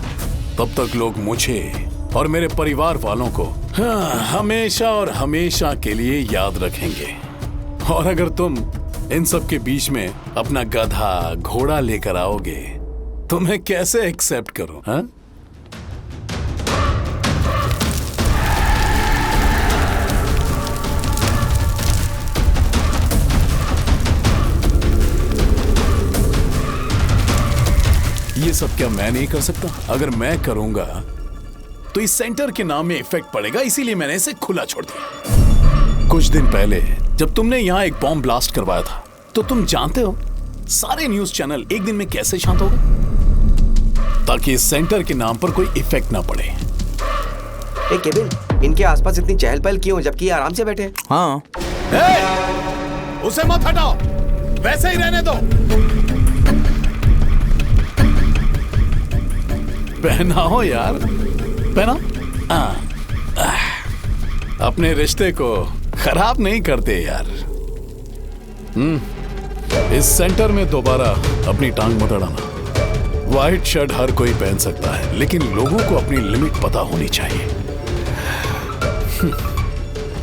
तब तक लोग मुझे और मेरे परिवार वालों को हमेशा और हमेशा के लिए याद रखेंगे। और अगर तुम इन सब के बीच में अपना गधा घोड़ा लेकर आओगे तो मैं कैसे एक्सेप्ट करूं? हाँ? ये सब क्या मैं नहीं कर सकता? अगर मैं करूंगा तो इस सेंटर के नाम में इफेक्ट पड़ेगा, इसीलिए मैंने इसे खुला छोड़ दिया। कुछ दिन पहले जब तुमने यहाँ एक बॉम्ब ब्लास्ट करवाया था तो तुम जानते हो सारे न्यूज चैनल एक दिन में कैसे शांत हो गए, ताकि इस सेंटर के नाम पर कोई इफेक्ट ना पड़े। ए केविन, इनके आसपास इतनी चहल पहल क्यों जबकि ये आराम से बैठे? हाँ। उसे मत हटाओ, वैसे ही रहने दो। पहनाओ यार, पहना। अपने रिश्ते को खराब नहीं करते यार। इस सेंटर में दोबारा अपनी टांग मत अड़ाना। व्हाइट शर्ट हर कोई पहन सकता है, लेकिन लोगों को अपनी लिमिट पता होनी चाहिए।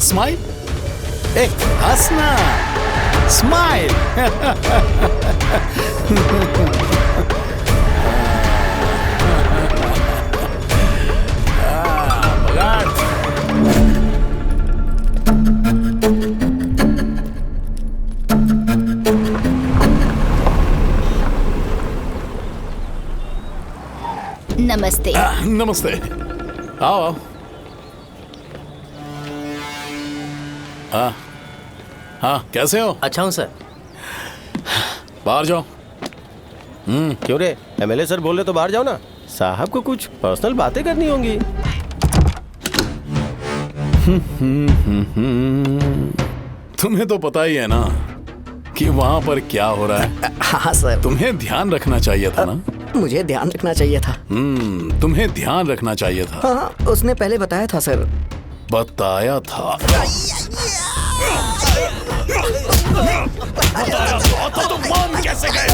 स्माइल, हंसना, स्माइल। नमस्ते। नमस्ते, आओ। हाँ, कैसे हो? अच्छा हूँ सर। बाहर जाओ। क्यों रे, एमएलए सर बोल रहे तो बाहर जाओ ना, साहब को कुछ पर्सनल बातें करनी होंगी। तुम्हें तो पता ही है ना कि वहाँ पर क्या हो रहा है। हाँ सर। तुम्हें ध्यान रखना चाहिए था ना। मुझे ध्यान रखना चाहिए था। तुम्हें ध्यान रखना चाहिए था। हाँ, उसने पहले बताया था सर। बताया था? तो तुम मान कैसे गए?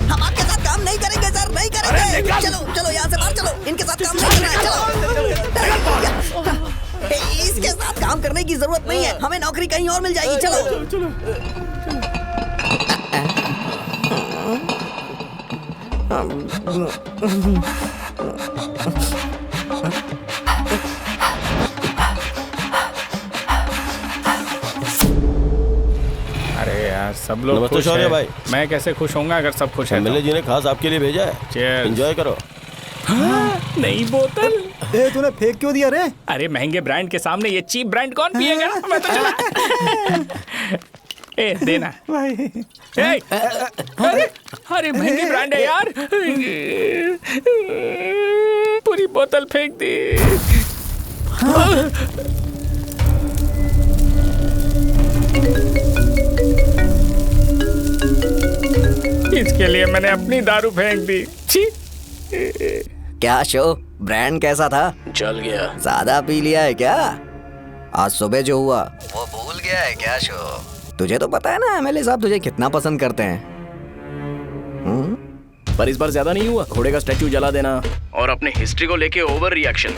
हम आपके साथ काम नहीं करेंगे सर, नहीं करेंगे। चलो चलो यहाँ से बाहर चलो, इनके साथ काम नहीं करना है। चलो, इसके साथ काम करने की जरूरत नहीं है, हमें नौकरी कहीं और मिल जाएगी। चलो चलो। अरे यार, सब लोग नमस्ते खुश शौर्य हैं। भाई। मैं कैसे खुश होऊंगा अगर सब खुश हैं? एमएलए जी ने खास आपके लिए भेजा है, एंजॉय करो। नई बोतल। तूने फेंक क्यों दिया रे? अरे महंगे ब्रांड के सामने ये चीप ब्रांड कौन पिएगा? मैं तो चला। ए देना भाई। अरे महंगी ब्रांड है यार, पूरी बोतल फेंक दी। इसके लिए मैंने अपनी दारू फेंक दी। छी। क्या शो, ब्रांड कैसा था? जल गया। ज्यादा पी लिया है क्या? आज सुबह जो हुआ वो भूल गया है क्या शो? तुझे तो पता है ना एमएलए साहब तुझे कितना पसंद करते हैं। पर इस बार ज्यादा नहीं हुआ? घोड़े का स्टैचू जला देना और अपने हिस्ट्री को लेके ओवर रिएक्शन,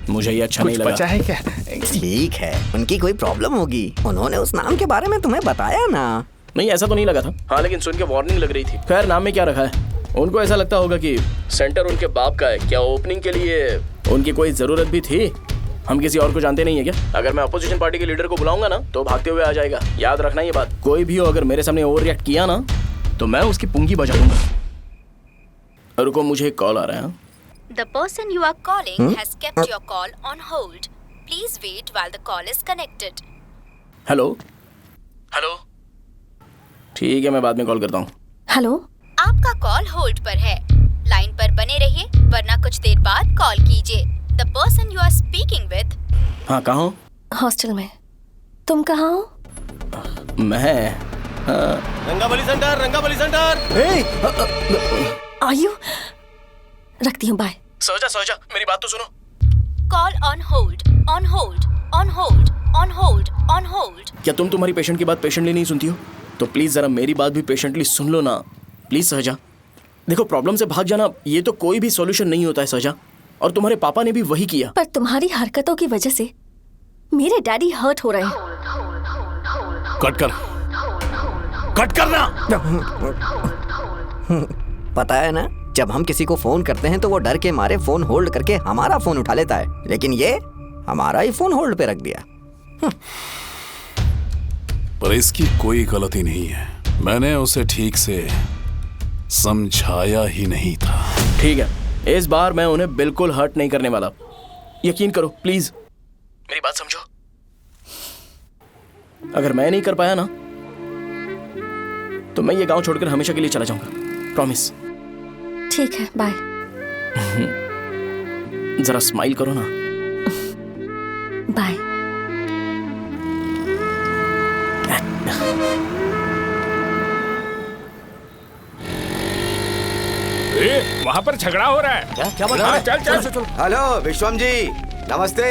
मुझे ये अच्छा नहीं लगा। बचा है क्या? ठीक है, उनकी कोई प्रॉब्लम होगी, उन्होंने उस नाम के बारे में तुम्हें बताया ना। नहीं, ऐसा तो नहीं लगा था। हाँ, लेकिन सुन के वार्निंग लग रही थी। खैर, नाम में क्या रखा है? उनको ऐसा लगता होगा कि सेंटर उनके बाप का है। क्या ओपनिंग के लिए उनकी कोई जरूरत भी थी? हम किसी और को जानते नहीं है क्या? अगर मैं अपोजिशन पार्टी के लीडर को बुलाऊंगा ना तो भागते हुए आ जाएगा। याद रखना ये बात। कोई भी हो, अगर मेरे सामने ओवर रिएक्ट किया ना तो मैं उसकी पुंगी बजा दूंगा। रुको, मुझे एक कॉल आ रहा है। The person you are calling has kept your call on hold. Please wait while the call is connected. Hello hello, ठीक है मैं बाद में कॉल करता हूँ। हेलो, आपका कॉल होल्ड पर है, लाइन पर बने रहिए वरना कुछ देर बाद कॉल कीजिए। The person you are speaking with। हाँ कहाँ हो? हॉस्टल में। तुम कहाँ हो? मैं रंगाबली सेंटर, रंगाबली सेंटर। आयु, रखती हूँ, बाय। सोचा मेरी बात तो सुनो। Call on hold, on hold, on hold, on hold, on hold। क्या तुम तुम्हारी पेशेंट की बात पेशेंटली नहीं सुनती हो? तो प्लीज जरा मेरी बात भी पेशेंटली सुन लो ना, प्लीज सहजा। देखो प्रॉब्लम से भाग जाना ये तो कोई भी सॉल्यूशन नहीं होता है सहजा, और तुम्हारे पापा ने भी वही किया। पर तुम्हारी हरकतों की वजह से मेरे डैडी हर्ट हो रहे हैं। कट करना। पता है ना, जब हम किसी को फोन करते हैं तो वो डर के मारे फोन होल्ड करके हमारा फोन उठा लेता है, लेकिन ये हमारा ही फोन होल्ड पे रख दिया। पर इसकी कोई गलती नहीं है, मैंने उसे ठीक से समझाया ही नहीं था। ठीक है, इस बार मैं उन्हें बिल्कुल हर्ट नहीं करने वाला, यकीन करो प्लीज, मेरी बात समझो। अगर मैं नहीं कर पाया ना तो मैं ये गांव छोड़कर हमेशा के लिए चला जाऊंगा, प्रॉमिस। ठीक है, बाय। जरा स्माइल करो ना। बाय। वहाँ पर झगड़ा हो रहा है। क्या बात है? चल। हेलो विश्वम जी, नमस्ते।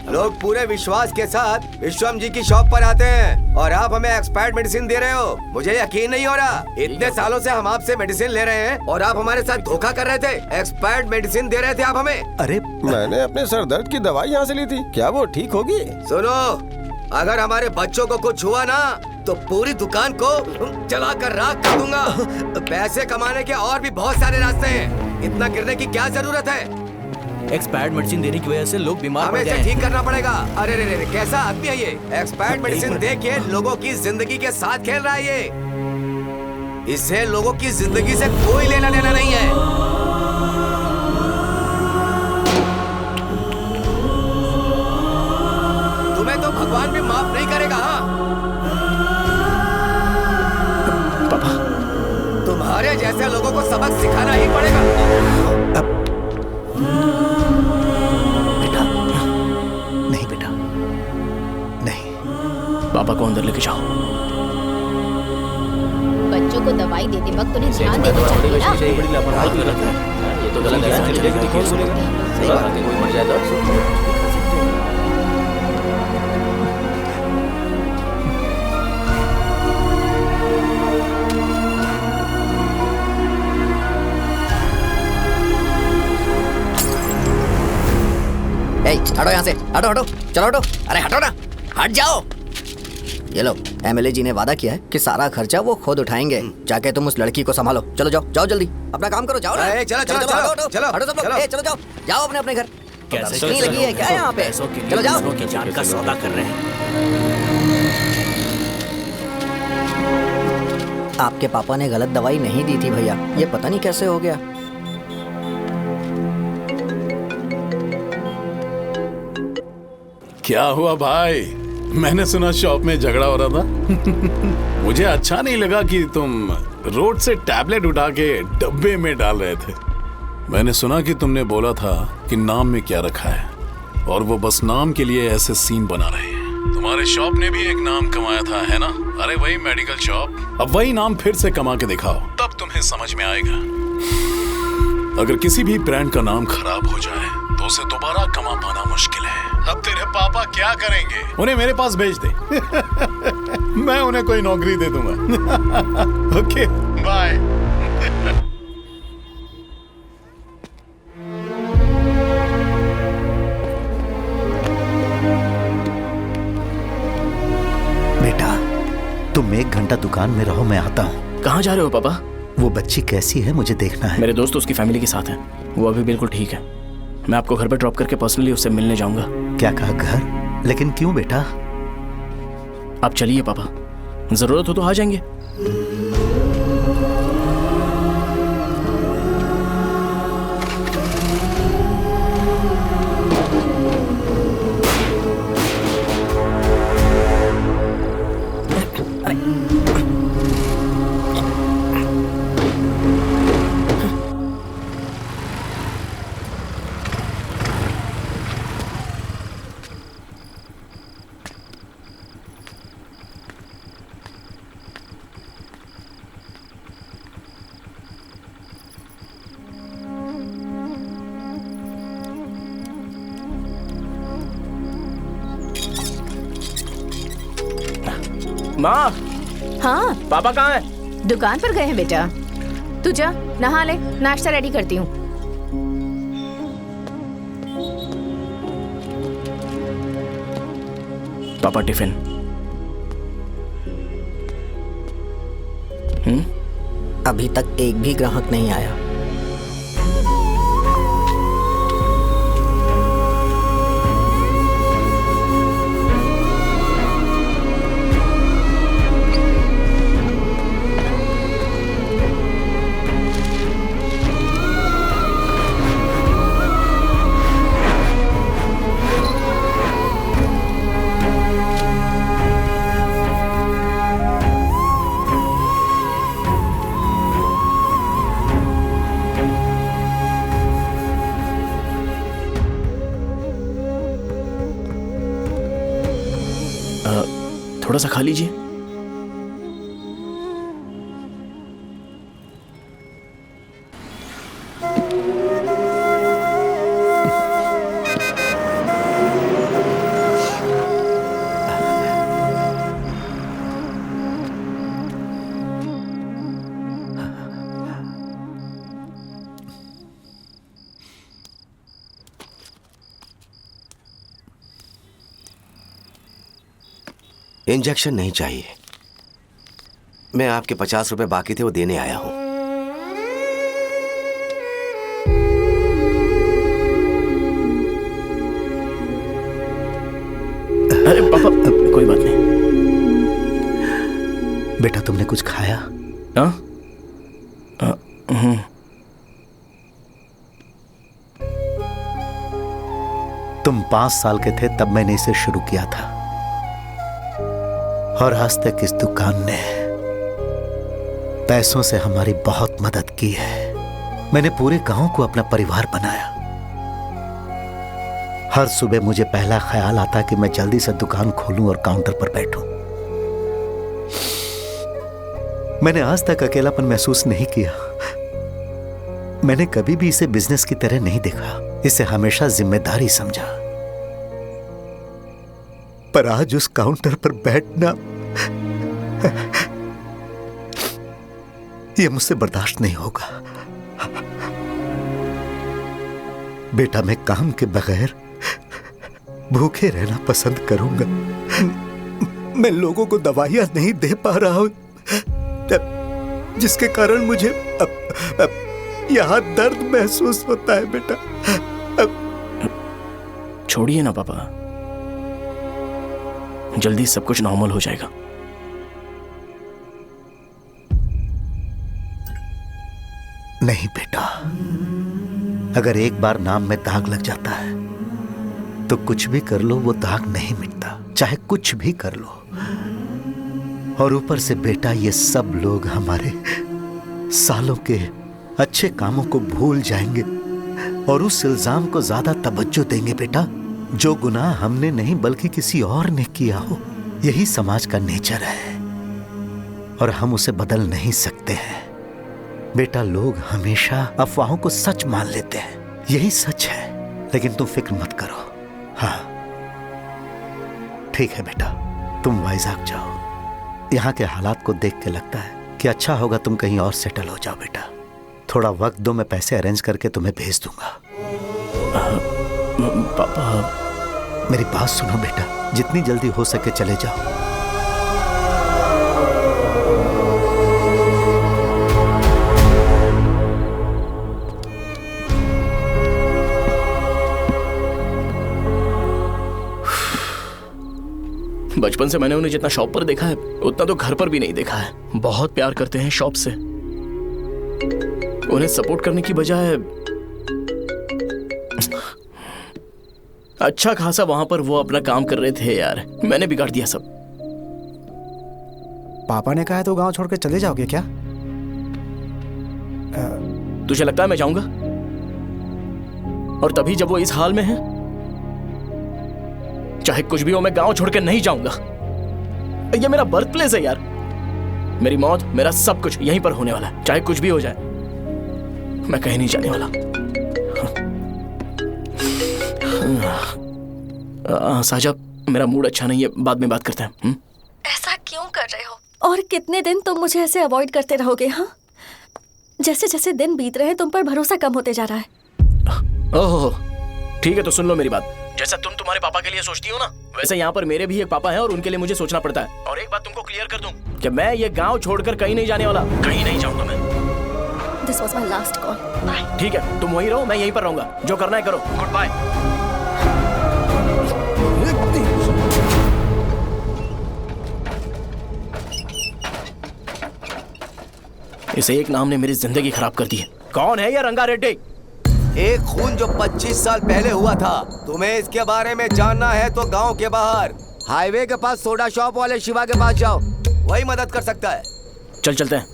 लोग पूरे विश्वास के साथ विश्वम जी की शॉप पर आते हैं और आप हमें एक्सपायर्ड मेडिसिन दे रहे हो। मुझे यकीन नहीं हो रहा, इतने सालों से हम आपसे मेडिसिन ले रहे हैं और आप हमारे साथ धोखा कर रहे थे। एक्सपायर्ड मेडिसिन दे रहे थे आप हमें। अरे मैंने अपने सर दर्द की दवाई यहाँ से ली थी, क्या वो ठीक होगी? सुनो, अगर हमारे बच्चों को कुछ हुआ ना तो पूरी दुकान को जला कर राख कर दूंगा। पैसे कमाने के और भी बहुत सारे रास्ते हैं, इतना गिरने की क्या जरूरत है? एक्सपायर्ड मेडिसिन देने की वजह से लोग बीमार पड़ हमें गए इसे ठीक करना पड़ेगा। अरे रे, कैसा आदमी है ये? एक्सपायर्ड मेडिसिन दे के लोगों की जिंदगी के साथ खेल रहा है ये। इससे लोगों की जिंदगी से कोई लेना देना नहीं है। तुम्हें तो भगवान भी माफ नहीं करेगा। हाँ पापा, तुम्हारे जैसे लोगों को सबक सिखाना ही पड़ेगा। पापा को अंदर लेके जाओ। बच्चों को दवाई देते वक्त उन्हें ध्यान देना चाहिए ना। ये तो गलत है। सही बात है, कोई मर जाए तो हटो यहाँ से, हटो, चलो हटो। अरे हटो ना, हट जाओ। ये लो, एमएलए जी ने वादा किया है कि सारा खर्चा वो खुद उठाएंगे। जाके तुम उस लड़की को संभालो। चलो जाओ जल्दी, अपना काम करो। जाओ ना। चलो हटो सब लोग। जाओ अपने घर। कैसे नहीं लगी है क्या यहाँ पे? चलो जाओ। जान का सौदा कर रहे हैं। आपके पापा ने गलत दवाई नहीं दी थी भैया, ये पता नहीं कैसे हो गया। क्या हुआ भाई? मैंने सुना शॉप में झगड़ा हो रहा था। मुझे अच्छा नहीं लगा कि तुम रोड से टैबलेट उठा के डब्बे में डाल रहे थे। मैंने सुना कि तुमने बोला था कि नाम में क्या रखा है, और वो बस नाम के लिए ऐसे सीन बना रहे हैं। तुम्हारे शॉप ने भी एक नाम कमाया था, है ना? अरे वही मेडिकल शॉप। अब वही नाम फिर से कमा के दिखाओ, तब तुम्हें समझ में आएगा। अगर किसी भी ब्रांड का नाम खराब हो जाए तो उसे दोबारा कमा पाना मुश्किल है। अब तेरे पापा क्या करेंगे? उन्हें मेरे पास भेज दे। मैं उन्हें कोई नौकरी दे दूंगा। Okay, bye. बेटा, तुम 1 घंटा दुकान में रहो, मैं आता हूँ। कहाँ जा रहे हो पापा? वो बच्ची कैसी है मुझे देखना है। मेरे दोस्त उसकी फैमिली के साथ हैं, वो अभी बिल्कुल ठीक है। मैं आपको घर पर ड्रॉप करके पर्सनली उससे मिलने जाऊंगा। क्या कहा घर? लेकिन क्यों बेटा? आप चलिए पापा, जरूरत हो तो आ जाएंगे। माँ, हाँ पापा कहाँ हैं? दुकान पर गए हैं बेटा। तू जा नहा ले, नाश्ता रेडी करती हूँ। पापा टिफिन। अभी तक एक भी ग्राहक नहीं आया। थोड़ा सा खा लीजिए। इंजेक्शन नहीं चाहिए। मैं आपके 50 रुपए बाकी थे वो देने आया हूं। अरे पापा कोई बात नहीं। बेटा तुमने कुछ खाया? हाँ? तुम 5 साल के थे तब मैंने इसे शुरू किया था और आज तक इस दुकान ने पैसों से हमारी बहुत मदद की है। मैंने पूरे गांव को अपना परिवार बनाया। हर सुबह मुझे पहला ख्याल आता कि मैं जल्दी से दुकान खोलूं और काउंटर पर बैठूं। मैंने आज तक अकेलापन महसूस नहीं किया। मैंने कभी भी इसे बिजनेस की तरह नहीं देखा, इसे हमेशा जिम्मेदारी समझा। पर आज उस काउंटर पर बैठना यह मुझसे बर्दाश्त नहीं होगा। बेटा मैं काम के बगैर भूखे रहना पसंद करूंगा। मैं लोगों को दवाइयां नहीं दे पा रहा हूं, जिसके कारण मुझे यहां दर्द महसूस होता है। बेटा छोड़िए ना पापा, जल्दी सब कुछ नॉर्मल हो जाएगा। नहीं बेटा, अगर एक बार नाम में दाग लग जाता है तो कुछ भी कर लो वो दाग नहीं मिटता, चाहे कुछ भी कर लो। और ऊपर से बेटा ये सब लोग हमारे सालों के अच्छे कामों को भूल जाएंगे और उस इल्जाम को ज्यादा तवज्जो देंगे बेटा जो गुनाह हमने नहीं बल्कि किसी और ने किया हो। यही समाज का नेचर है और हम उसे बदल नहीं सकते हैं। बेटा लोग हमेशा अफवाहों को सच मान लेते हैं, यही सच है। लेकिन तुम फिक्र मत करो। हाँ ठीक है बेटा, तुम वाइजाग जाओ। यहाँ के हालात को देख के लगता है कि अच्छा होगा तुम कहीं और सेटल हो जाओ। बेटा थोड़ा वक्त दो, मैं पैसे अरेंज करके तुम्हें भेज दूंगा। पापा मेरी बात सुनो बेटा, जितनी जल्दी हो सके चले जाओ। बचपन से मैंने उन्हें जितना शॉप पर देखा है उतना तो घर पर भी नहीं देखा है। बहुत प्यार करते हैं शॉप से। उन्हें सपोर्ट करने की बजाय अच्छा खासा वहां पर वो अपना काम कर रहे थे। यार मैंने बिगाड़ दिया सब। पापा ने कहा है तो गांव छोड़ के चले जाओगे क्या? तुझे लगता है मैं जाऊंगा? और तभी जब वो इस हाल में है, चाहे कुछ भी हो मैं गांव छोड़ के नहीं जाऊंगा। ये मेरा बर्थ प्लेस है यार। मेरी मौत, मेरा सब कुछ यहीं पर होने वाला है। चाहे कुछ भी हो जाए मैं कहीं नहीं जाने वाला। साजा, मेरा मूड अच्छा नहीं है, बाद में बात करते हैं। ऐसा क्यों कर रहे और कितने दिन तुम मुझे ऐसे अवॉइड करते रहोगे? हाँ, जैसे जैसे दिन बीत रहे हैं तुम पर भरोसा कम होते जा रहा है। ओह ठीक है, तो सुन लो मेरी बात। जैसा तुम तुम्हारे पापा के लिए सोचती हो ना, वैसे यहाँ पर मेरे भी एक पापा हैं और उनके लिए मुझे सोचना पड़ता है। और एक बात तुमको क्लियर कर दूं कि मैं ये गांव छोड़कर कहीं नहीं जाने वाला, कहीं नहीं जाऊंगा मैं। This was my last call. Bye. ठीक है, तुम वहीं रहो, मैं यहीं पर रहूंगा। जो करना है करो। Goodbye. इस एक नाम ने मेरी जिंदगी खराब कर दी है। कौन है ये रंगा रेड्डी? एक खून जो 25 साल पहले हुआ था। तुम्हें इसके बारे में जानना है तो गांव के बाहर हाईवे के पास सोडा शॉप वाले शिवा के पास जाओ, वही मदद कर सकता है। चल चलते हैं।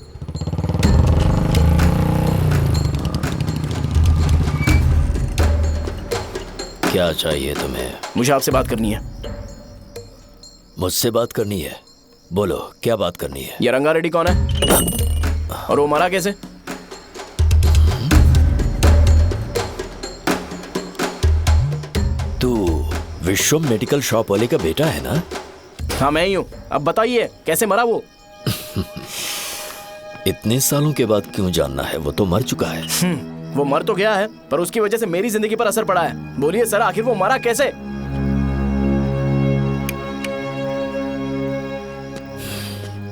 क्या चाहिए तुम्हें? मुझे आपसे बात करनी है। मुझसे बात करनी है? बोलो, क्या बात करनी है? ये रंगा रेड्डी कौन है और वो मरा कैसे? तू विश्वम मेडिकल शॉप वाले का बेटा है ना? हाँ मैं ही हूँ। अब बताइए कैसे मरा वो? इतने सालों के बाद क्यों जानना है? वो तो मर चुका है। वो मर तो गया है, पर उसकी वजह से मेरी जिंदगी पर असर पड़ा है। बोलिए सर, आखिर वो मरा कैसे?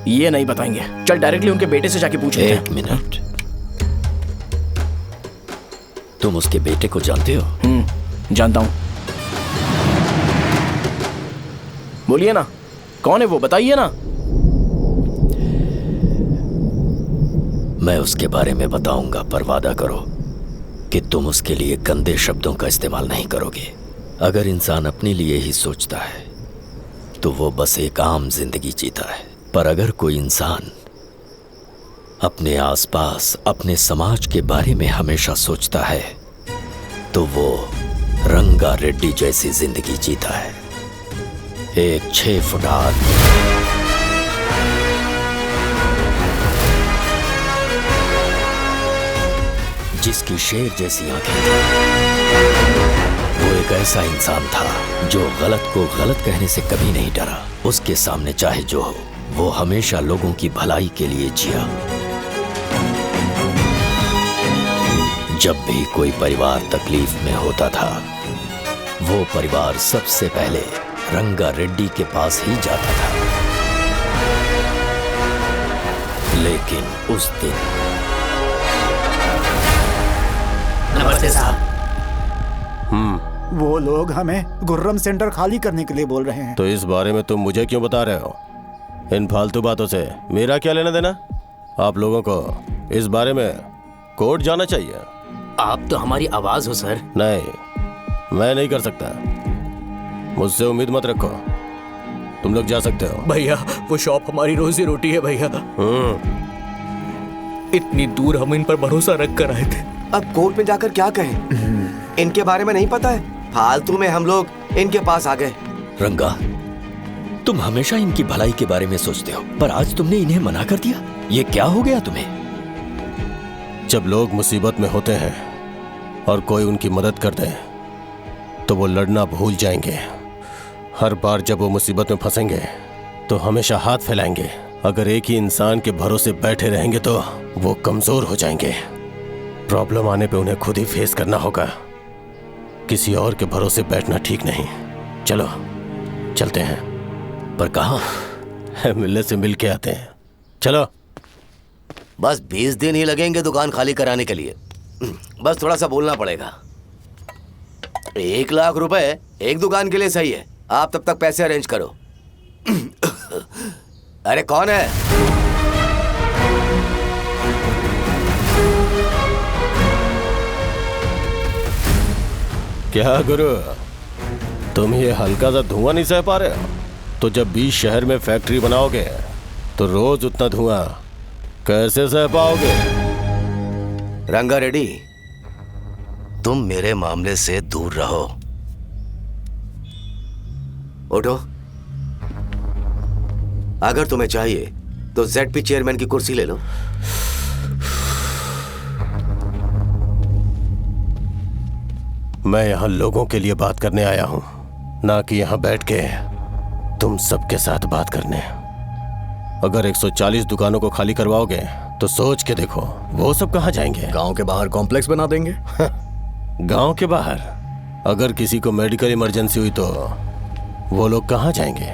ये नहीं बताएंगे। चल डायरेक्टली उनके बेटे से जाके पूछ लेते हैं। एक मिनट, तुम उसके बेटे को जानते हो? जानता हूं। बोलिए ना, कौन है वो? बताइए ना। मैं उसके बारे में बताऊंगा, पर वादा करो कि तुम उसके लिए गंदे शब्दों का इस्तेमाल नहीं करोगे। अगर इंसान अपने लिए ही सोचता है तो वो बस एक आम जिंदगी जीता है, पर अगर कोई इंसान अपने आसपास, अपने समाज के बारे में हमेशा सोचता है तो वो रंगा रेड्डी जैसी जिंदगी जीता है। एक 6 फुट आदमी, जिसकी शेर जैसी आंखें थी। वो एक ऐसा इंसान था जो गलत को गलत कहने से कभी नहीं डरा। उसके सामने चाहे जो हो, वो हमेशा लोगों की भलाई के लिए जिया। जब भी कोई परिवार तकलीफ में होता था, वो परिवार सबसे पहले रंगा रेड्डी के पास ही जाता था। लेकिन उस दिन नमस्ते साहब। वो लोग हमें गुर्रम सेंटर खाली करने के लिए बोल रहे हैं। तो इस बारे में तुम मुझे क्यों बता रहे हो? इन फालतू बातों से मेरा क्या लेना देना? आप लोगों को इस बारे में कोर्ट जाना चाहिए। आप तो हमारी आवाज हो सर। नहीं, मैं नहीं कर सकता। मुझसे उम्मीद मत रखो। तुम लोग जा सकते हो। भैया, वो शॉप हमारी रोजी रोटी है भैया। इतनी दूर हम इन पर भरोसा रख कर आए थे। अब कोर्ट में जाकर क्या कहें? इनके बारे में नहीं पता है। फालतू में हम लोग इनके पास आ गए। रंगा, तुम हमेशा इनकी भलाई के बारे में सोचते हो, पर आज तुमने इन्हें मना कर दिया। ये क्या हो गया तुम्हें? जब लोग मुसीबत में होते हैं और कोई उनकी मदद कर दे तो वो लड़ना भूल जाएंगे। हर बार जब वो मुसीबत में फंसेंगे तो हमेशा हाथ फैलाएंगे। अगर एक ही इंसान के भरोसे बैठे रहेंगे तो वो कमजोर हो जाएंगे। प्रॉब्लम आने पे उन्हें खुद ही फेस करना होगा। किसी और के भरोसे बैठना ठीक नहीं। चलो चलते हैं। पर कहाँ? मिलने से मिल के आते हैं। चलो। बस 20 दिन ही लगेंगे दुकान खाली कराने के लिए। बस थोड़ा सा बोलना पड़ेगा। 1 लाख रुपए एक दुकान के लिए सही है। आप तब तक पैसे अरेंज करो। अरे कौन है? क्या गुरु, तुम ये हल्का सा धुआं नहीं सह पा रहे हो? तो जब 20 शहर में फैक्ट्री बनाओगे तो रोज उतना धुआं कैसे सह पाओगे? रंगा रेड्डी, तुम मेरे मामले से दूर रहो। उठो। अगर तुम्हें चाहिए तो ZP चेयरमैन की कुर्सी ले लो। मैं यहां लोगों के लिए बात करने आया हूं, ना कि यहां बैठ के तुम सबके साथ बात करने। अगर 140 दुकानों को खाली करवाओगे तो सोच के देखो वो सब कहाँ जाएंगे। गांव के बाहर कॉम्प्लेक्स बना देंगे। गांव के बाहर अगर किसी को मेडिकल इमरजेंसी हुई तो वो लोग कहाँ जाएंगे?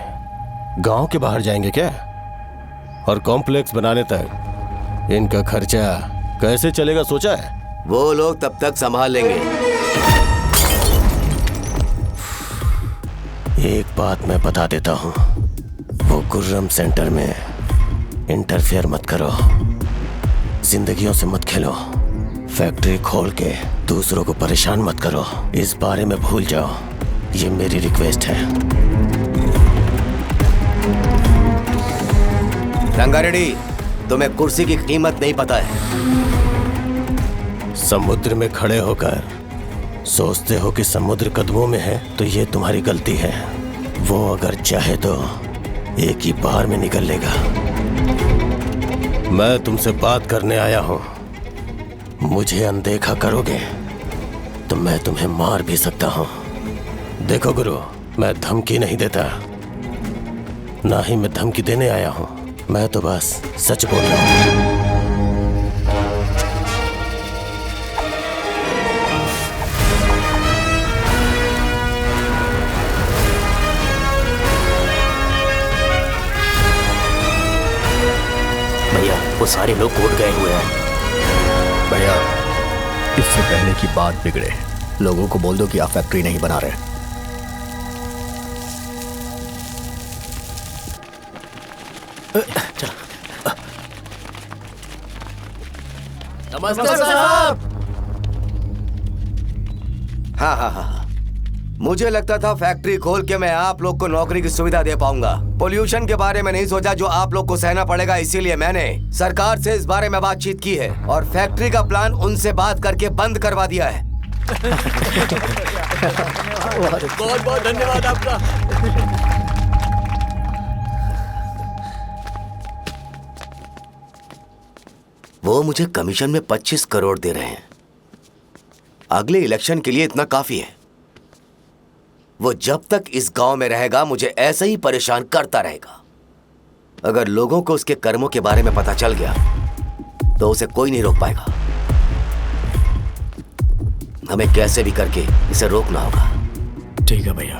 गांव के बाहर जाएंगे क्या? और कॉम्प्लेक्स बनाने तक इनका खर्चा कैसे चलेगा सोचा है? वो लोग तब तक संभाल लेंगे। एक बात मैं बता देता हूँ, वो गुर्रम सेंटर में इंटरफेयर मत करो, जिंदगियों से मत खेलो, फैक्ट्री खोल के दूसरों को परेशान मत करो। इस बारे में भूल जाओ, ये मेरी रिक्वेस्ट है। रंगारेड्डी, तुम्हें कुर्सी की कीमत नहीं पता है। समुद्र में खड़े होकर सोचते हो कि समुद्र कदमों में है तो ये तुम्हारी गलती है। वो अगर चाहे तो एक ही बार में निकल लेगा। मैं तुमसे बात करने आया हूं, मुझे अनदेखा करोगे तो मैं तुम्हें मार भी सकता हूं। देखो गुरु, मैं धमकी नहीं देता, ना ही मैं धमकी देने आया हूं, मैं तो बस सच बोल रहा हूं। भैया वो सारे लोग कोर्ट गए हुए हैं। भैया इससे पहले की बात बिगड़े, लोगों को बोल दो कि आप फैक्ट्री नहीं बना रहे। नमस्ते साहब। हाँ, मुझे लगता था फैक्ट्री खोल के मैं आप लोग को नौकरी की सुविधा दे पाऊंगा। पोल्यूशन के बारे में नहीं सोचा जो आप लोग को सहना पड़ेगा, इसीलिए मैंने सरकार से इस बारे में बातचीत की है और फैक्ट्री का प्लान उनसे बात करके बंद करवा दिया है। बहुत बहुत धन्यवाद आपका। वो मुझे कमीशन में 25 करोड़ दे रहे हैं। अगले इलेक्शन के लिए इतना काफी है। वो जब तक इस गांव में रहेगा मुझे ऐसे ही परेशान करता रहेगा। अगर लोगों को उसके कर्मों के बारे में पता चल गया तो उसे कोई नहीं रोक पाएगा। हमें कैसे भी करके इसे रोकना होगा। ठीक है भैया।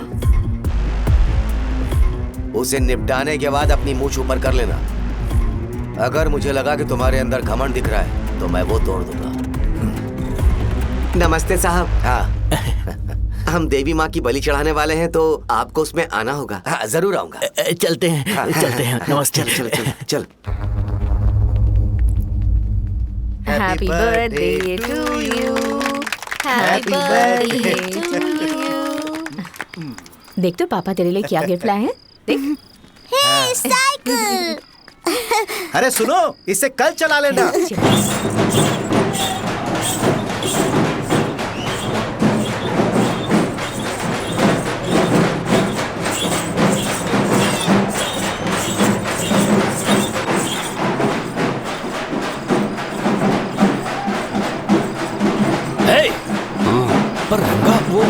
उसे निपटाने के बाद अपनी मूंछ ऊपर कर लेना। अगर मुझे लगा कि तुम्हारे अंदर घमंड दिख रहा है तो मैं वो तोड़ दूंगा। नमस्ते साहब। हाँ हम देवी माँ की बलि चढ़ाने वाले हैं तो आपको उसमें आना होगा। हाँ, जरूर आऊंगा। चलते हैं। हाँ, चलते हैं। नमस्ते। चल। Happy birthday to you. Happy birthday to you. देख तो पापा तेरे लिए क्या गिफ्ट लाए हैं। देख। हे साइकिल। अरे सुनो, इसे कल चला लेना। पर रंगा वो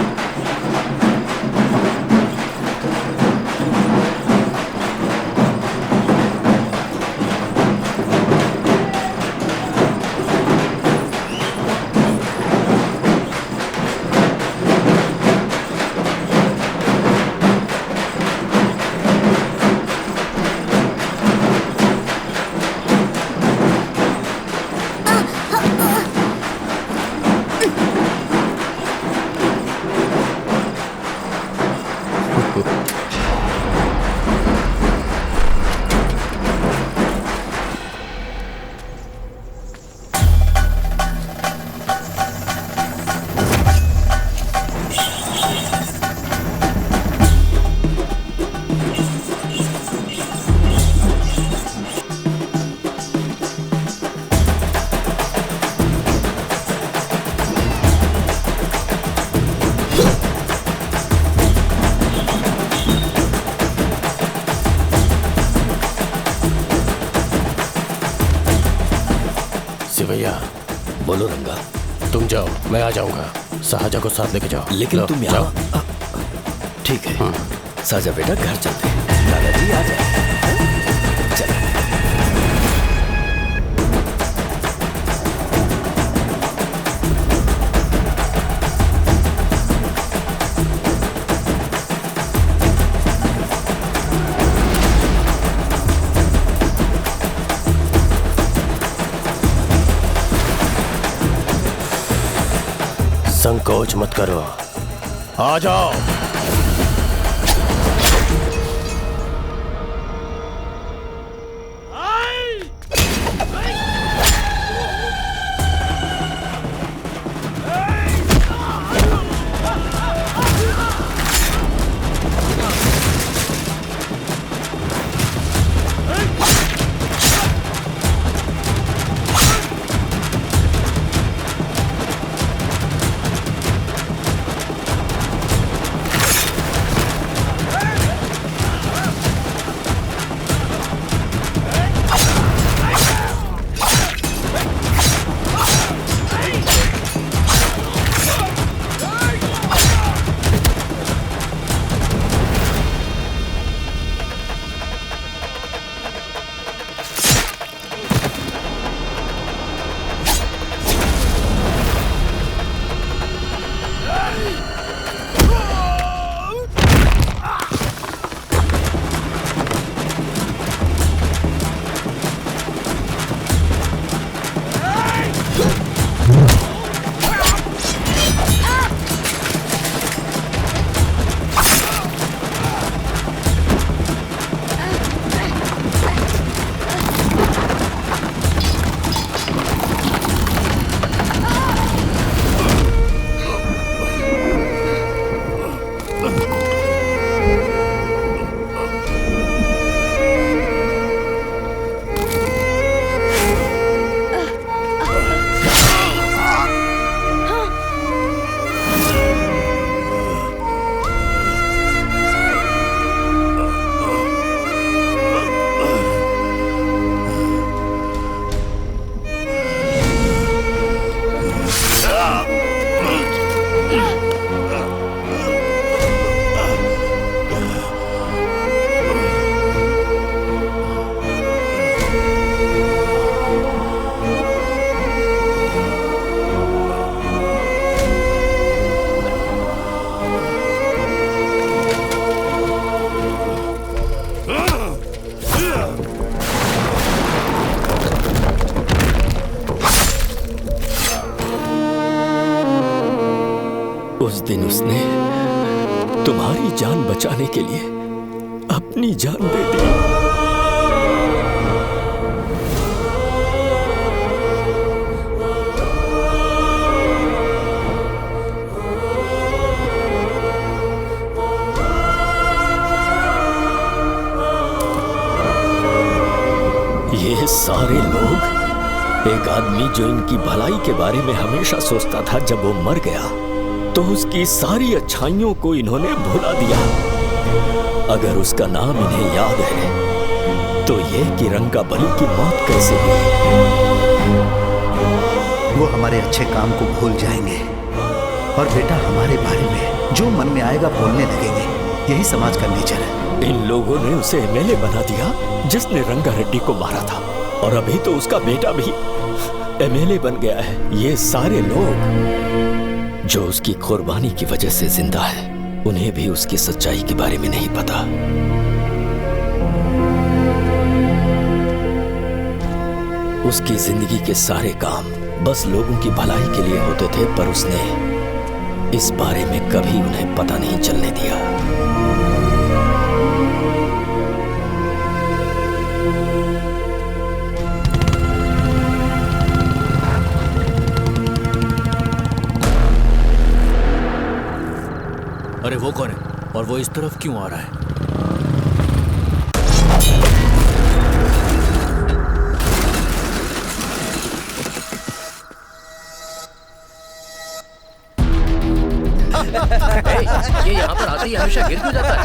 सिवैया, बोलो रंगा। तुम जाओ, मैं आ जाऊंगा। साहजा को साथ लेके जाओ। लेकिन तुम यहाँ ठीक है। साजा बेटा घर चलते हैं। दादाजी आ जाए। चल। संकोच मत करो, आ जाओ। उस दिन उसने तुम्हारी जान बचाने के लिए अपनी जान दे दी। ये सारे लोग, एक आदमी जो इनकी भलाई के बारे में हमेशा सोचता था, जब वो मर गया तो उसकी सारी अच्छाइयों को इन्होंने भुला दिया। अगर उसका नाम इन्हें याद है तो ये कि रंगाबली की मौत कैसे हुई। वो हमारे अच्छे काम को भूल जाएंगे और बेटा हमारे बारे में जो मन में आएगा बोलने लगेंगे। यही समाज का नेचर है। इन लोगों ने उसे एमएलए बना दिया जिसने रंगा रेड्डी को मारा था, और अभी तो उसका बेटा भी एमएलए बन गया है। ये सारे लोग जो उसकी कुर्बानी की वजह से जिंदा है, उन्हें भी उसकी सच्चाई के बारे में नहीं पता। उसकी जिंदगी के सारे काम बस लोगों की भलाई के लिए होते थे, पर उसने इस बारे में कभी उन्हें पता नहीं चलने दिया। अरे वो कौन है और वो इस तरफ क्यों आ रहा है? ये यहाँ पर आते ही हमेशा गिर क्यों जाता है?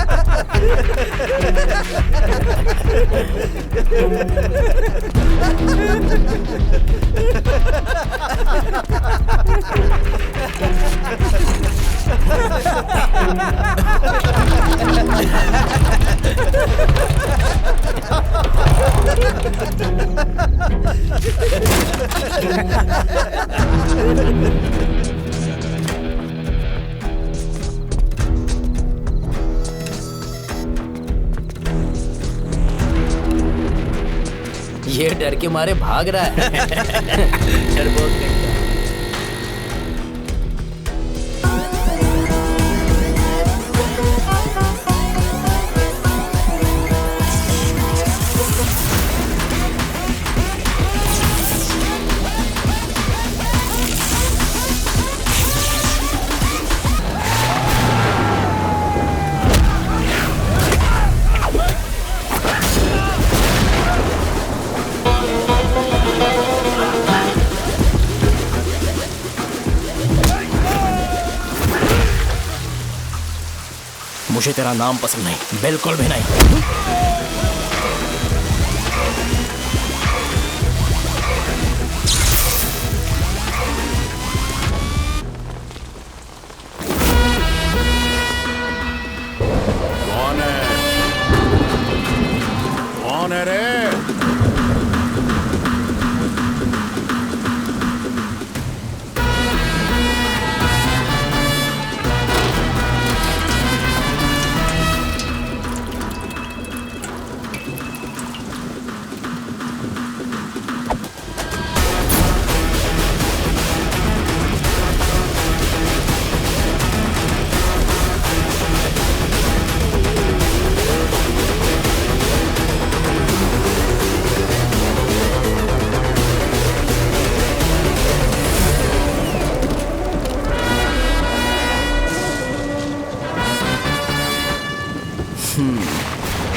ये डर के मारे भाग रहा है। डरपोक नहीं। मुझे तेरा नाम पसंद नहीं, बिल्कुल भी नहीं। कौन है रे?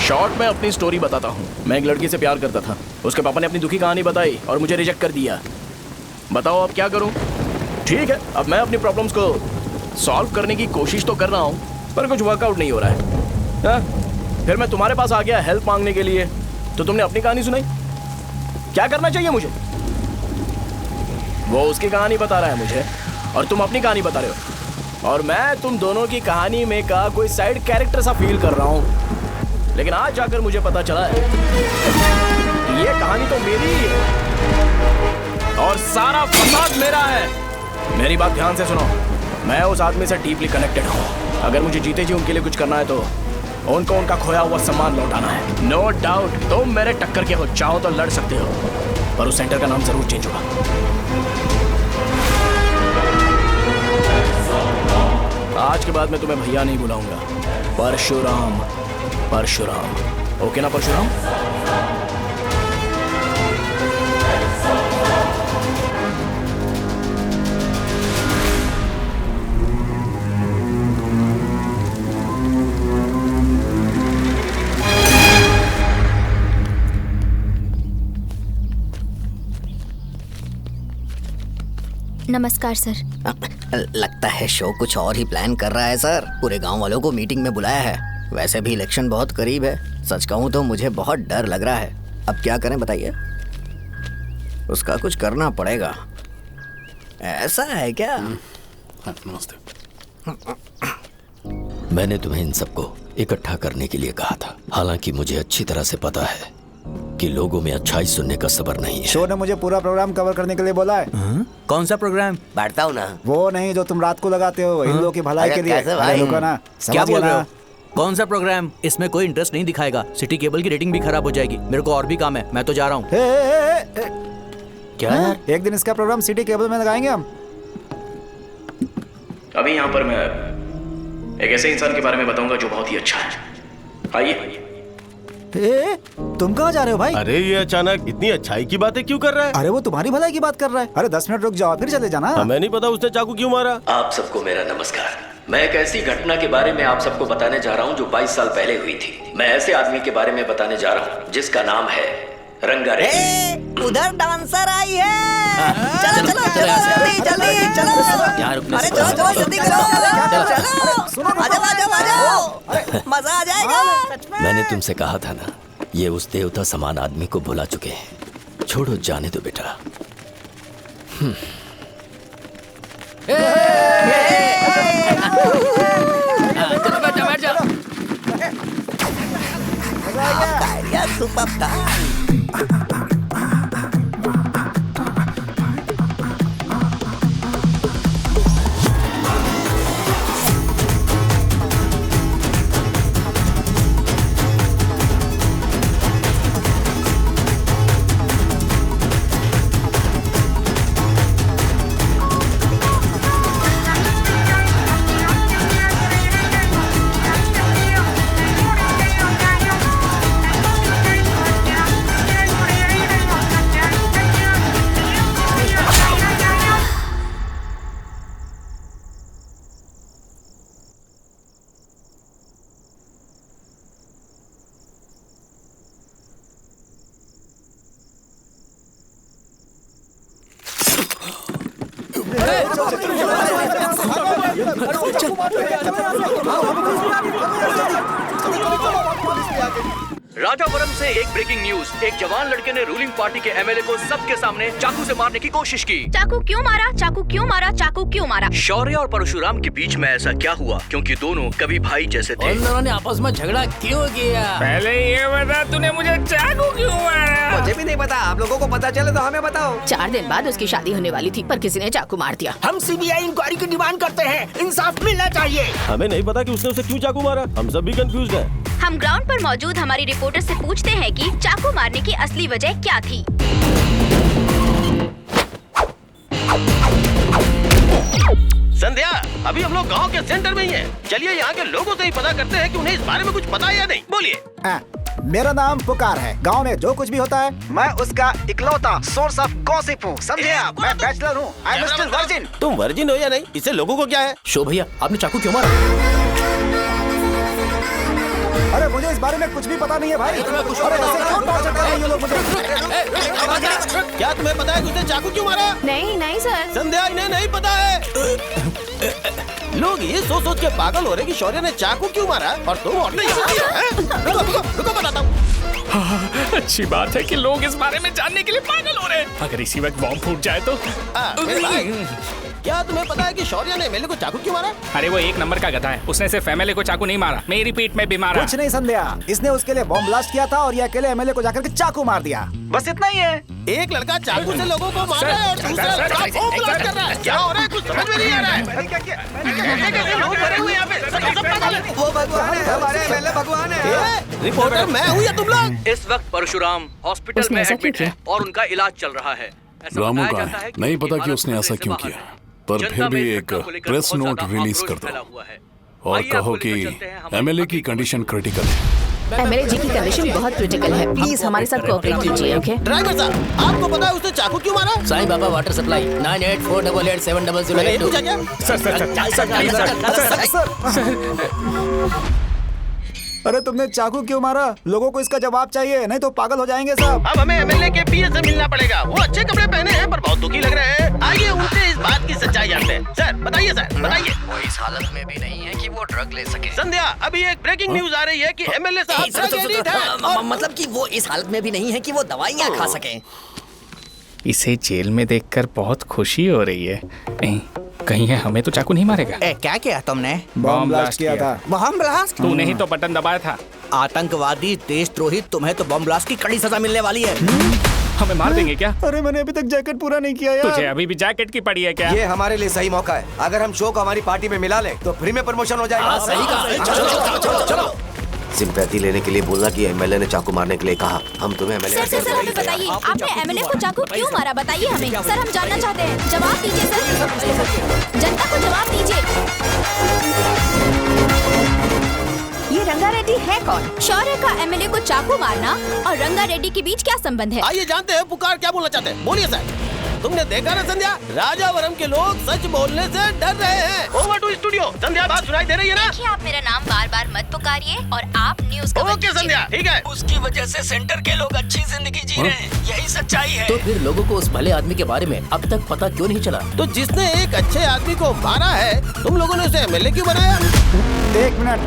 शॉर्ट में अपनी स्टोरी बताता हूँ। मैं एक लड़की से प्यार करता था, उसके पापा ने अपनी दुखी कहानी बताई और मुझे रिजेक्ट कर दिया। बताओ अब क्या करूँ? ठीक है, अब मैं अपनी प्रॉब्लम्स को सॉल्व करने की कोशिश तो कर रहा हूँ, पर कुछ वर्कआउट नहीं हो रहा है। फिर मैं तुम्हारे पास आ गया हेल्प मांगने के लिए, तो तुमने अपनी कहानी सुनाई। क्या करना चाहिए मुझे? वो उसकी कहानी बता रहा है मुझे और तुम अपनी कहानी बता रहे हो, और मैं तुम दोनों की कहानी में का कोई साइड कैरेक्टर सा फील कर रहा हूँ। लेकिन आज जाकर मुझे पता चला है कि ये कहानी तो मेरी ही है और सारा फसाद मेरा है। मेरी बात ध्यान से सुनो, मैं उस आदमी से डीपली कनेक्टेड हूँ। अगर मुझे जीते जी उनके लिए कुछ करना है तो उनको उनका खोया हुआ सम्मान लौटाना है। नो डाउट तुम मेरे टक्कर के हो, चाहो तो लड़ सकते हो, पर उस सेंटर का नाम जरूर चेंज होगा। आज के बाद मैं तुम्हें भैया नहीं बुलाऊंगा, परशुराम। परशुराम, ओके ना परशुराम? नमस्कार सर। लगता है शो कुछ और ही प्लान कर रहा है सर। पूरे गांव वालों को मीटिंग में बुलाया है। वैसे भी इलेक्शन बहुत करीब है। सच कहूँ तो मुझे बहुत डर लग रहा है। अब क्या करें बताइए? उसका कुछ करना पड़ेगा। ऐसा है क्या? नमस्ते। मैंने तुम्हें इन सबको इकट्ठा करने के लिए कहा था, हालांकि मुझे अच्छी तरह से पता है कि लोगों में अच्छाई सुनने का सब्र नहीं है। शो ने मुझे पूरा प्रोग्राम कवर करने के लिए बोला है। कौन सा प्रोग्राम? बैठता हूँ ना। वो नहीं जो तुम रात को लगाते हो, इन लोगों की भलाई के लिए। रुको ना, क्या बोल रहे हो? कौन सा प्रोग्राम? इसमें कोई इंटरेस्ट नहीं दिखाएगा। सिटी केबल की रेटिंग भी खराब हो जाएगी। मेरे को और भी काम है, मैं तो जा रहा हूँ। क्या यार? एक दिन इसका प्रोग्राम सिटी केबल में लगाएंगे हम। अभी यहाँ पर मैं एक ऐसे इंसान के बारे में बताऊंगा जो बहुत ही अच्छा है। आइए। तुम कहाँ जा रहे हो भाई? अरे ये अचानक इतनी अच्छाई की बातें क्यों कर रहा है? अरे वो तुम्हारी भलाई की बात कर रहा है। अरे 10 मिनट रुक जाओ फिर चले जाना। हमें नहीं पता उसने चाकू क्यों मारा। आप सबको मेरा नमस्कार। मैं एक ऐसी घटना के बारे में आप सबको बताने जा रहा हूँ जो 22 साल पहले हुई थी। मैं ऐसे आदमी के बारे में बताने जा रहा हूँ जिसका नाम है रंगारेड्डी। उधर डांसर आई है। चलो चलो चलो जल्दी जल्दी चलो। अरे चलो चलो जल्दी करो। चलो आ जाओ आ जाओ आ जाओ, मजा आ जाएगा। मैंने तुमसे कहा था ना, ये उस देवता समान आदमी को भुला चुके हैं। छोड़ो, जाने दो बेटा। चलो बेटा बैठ जा। आपका आइडिया सुपर था। राजावरम से एक ब्रेकिंग न्यूज। एक जवान लड़के ने रूलिंग पार्टी के एमएलए को सबके सामने चाकू से मारने की कोशिश की। चाकू क्यों मारा? चाकू क्यों मारा? चाकू क्यों मारा? शौर्य और परशुराम के बीच में ऐसा क्या हुआ? क्योंकि दोनों कभी भाई जैसे थे। उन दोनों ने आपस में झगड़ा क्यों किया? पहले ये बता, तूने मुझे चाकू क्यों मारा? मुझे भी नहीं पता, आप लोगों को पता चले तो हमें बताओ। 4 दिन बाद उसकी शादी होने वाली थी, पर किसी ने चाकू मार दिया। हम सीबीआई इंक्वायरी की डिमांड करते हैं, इंसाफ मिलना चाहिए। हमें नहीं पता कि उसने उसे क्यों चाकू मारा, हम सब भी कंफ्यूज हैं। हम ग्राउंड पर मौजूद हमारी रिपोर्टर से पूछते हैं कि चाकू मारने की असली वजह क्या थी। संध्या, अभी हम लोग गांव के सेंटर में ही हैं। चलिए यहाँ के लोगों से ही पता करते हैं कि उन्हें इस बारे में कुछ पता है या नहीं। बोलिए। मेरा नाम पुकार है। गांव में जो कुछ भी होता है मैं उसका इकलौता सोर्स ऑफ गॉसिप हूँ, समझे आप? मैं बैचलर हूँ, आई एम स्टिल वर्जिन। तुम वर्जिन हो या नहीं, इससे लोगों को क्या है? शो भैया, आपने चाकू क्यों मारा? अरे मुझे इस बारे में कुछ भी पता नहीं है भाई। अरे ऐसे क्यों टॉर्चर कर रहे हैं ये लोग मुझे? क्या तुम्हें पता है कि उसने चाकू क्यों मारा? नहीं सर। संध्या, इन्हें नहीं पता है। लोग ये सोच के पागल हो रहे कि शौर्य ने चाकू क्यों मारा और तुम और नहीं। रुको बताता हूँ। अच्छी बात है कि लोग इस बारे में जानने के लिए पागल हो रहे हैं। अगर इसी वक्त बॉम्ब फूट जाए तो। मेरे भाई, क्या तुम्हें पता है कि शौर्य ने एमएलए को चाकू क्यों मारा? अरे वो एक नंबर का गधा है, उसने सिर्फ एमएलए को चाकू नहीं मारा, मेरी पीठ में भी मारा। कुछ नहीं संध्या, इसने उसके लिए बॉम्ब ब्लास्ट किया था और ये अकेले एमएलए को जाकर के चाकू मार दिया। बस इतना ही है। एक लड़का चाकू से लोगों को मार रहा है और दूसरा लड़का बॉम्ब ब्लास्ट कर रहा है। क्या हो रहा है, कुछ समझ में नहीं आ रहा है। लोग मरे हुए यहाँ पे, सब पागल हैं। वो भगवान है, हमारे एमएलए भगवान है। रिपोर्टर मैं हूँ या तुम लोग? इस वक्त परशुराम हॉस्पिटल में एडमिट है और उनका इलाज चल रहा है। रामू का है, नहीं पता कि उसने ऐसा क्यों किया, पर फिर भी एक प्रेस नोट रिलीज कर दो और कहो कि एमएलए की कंडीशन क्रिटिकल है। एमएलए जी की कंडीशन बहुत क्रिटिकल है, प्लीज हमारे साथ कोऑपरेट कीजिए। ओके ड्राइवर साहब, आपको पता है उसने चाकू क्यों मारा? Sai Baba water supply 9848780082। अरे तुमने चाकू क्यों मारा? लोगों को इसका जवाब चाहिए, नहीं तो पागल हो जाएंगे सब। अब हमें एमएलए के पीए से मिलना पड़ेगा। वो अच्छे कपड़े पहने हैं पर बहुत दुखी लग रहे हैं। आइए उनसे इस बात की सच्चाई जानते हैं। सर बताइए, सर बताइए। वो इस हालत में भी नहीं है कि वो ड्रग ले सके। संध्या, अभी एक ब्रेकिंग न्यूज आ रही है कि एमएलए साहब ड्रग एडिक्ट हैं। मतलब कि वो इस हालत में भी नहीं है कि वो दवाइयाँ खा सके। इसे जेल में देखकर बहुत खुशी हो रही है। कहीं है हमें तो चाकू नहीं मारेगा। क्या किया तुमने? बॉम्ब ब्लास्ट किया था। Bomb blast? तूने ही तो बटन दबाया था। आतंकवादी, देशद्रोही, तुम्हें तो बॉम्ब ब्लास्ट की कड़ी सजा मिलने वाली है। हमें मार देंगे क्या? अरे मैंने अभी तक जैकेट पूरा नहीं किया यार। तुझे अभी भी जैकेट की पड़ी है क्या? ये हमारे लिए सही मौका है। अगर हम शो को हमारी पार्टी में मिला ले तो फ्री में प्रमोशन हो जाएगा। सही कहा। चलो। सिंपैथी लेने के लिए बोला कि एमएलए ने चाकू मारने के लिए कहा। हम तुम्हें एमएलए सर हमें बताइए, आपने एमएलए को चाकू क्यों मारा? बताइए हमें। सर हम जानना चाहते हैं, जवाब दीजिए सर। जनता को जवाब दीजिए। ये रंगा रेड्डी है कौन? शौर्य का एमएलए को चाकू मारना और रंगा रेड्डी के बीच क्या संबंध है? आइए जानते हैं पुकार क्या बोलना चाहते हैं। बोलिए सर। तुमने देखा ना संध्या, राजावरम के लोग सच बोलने से डर रहे हैं। Over to studio. संध्या, बात सुनाई दे रही है ना? देखिए, आप मेरा नाम बार-बार मत पुकारिए और आप न्यूज़ कवर ओके संध्या, ठीक है। उसकी वजह से सेंटर के लोग अच्छी जिंदगी जी रहे हैं, यही सच्चाई है। तो फिर लोगों को उस भले आदमी के बारे में अब तक पता क्यों नहीं चला? तो जिसने एक अच्छे आदमी को मारा है, तुम लोगों ने उसे एमएलए क्यों बनाया? 1 मिनट।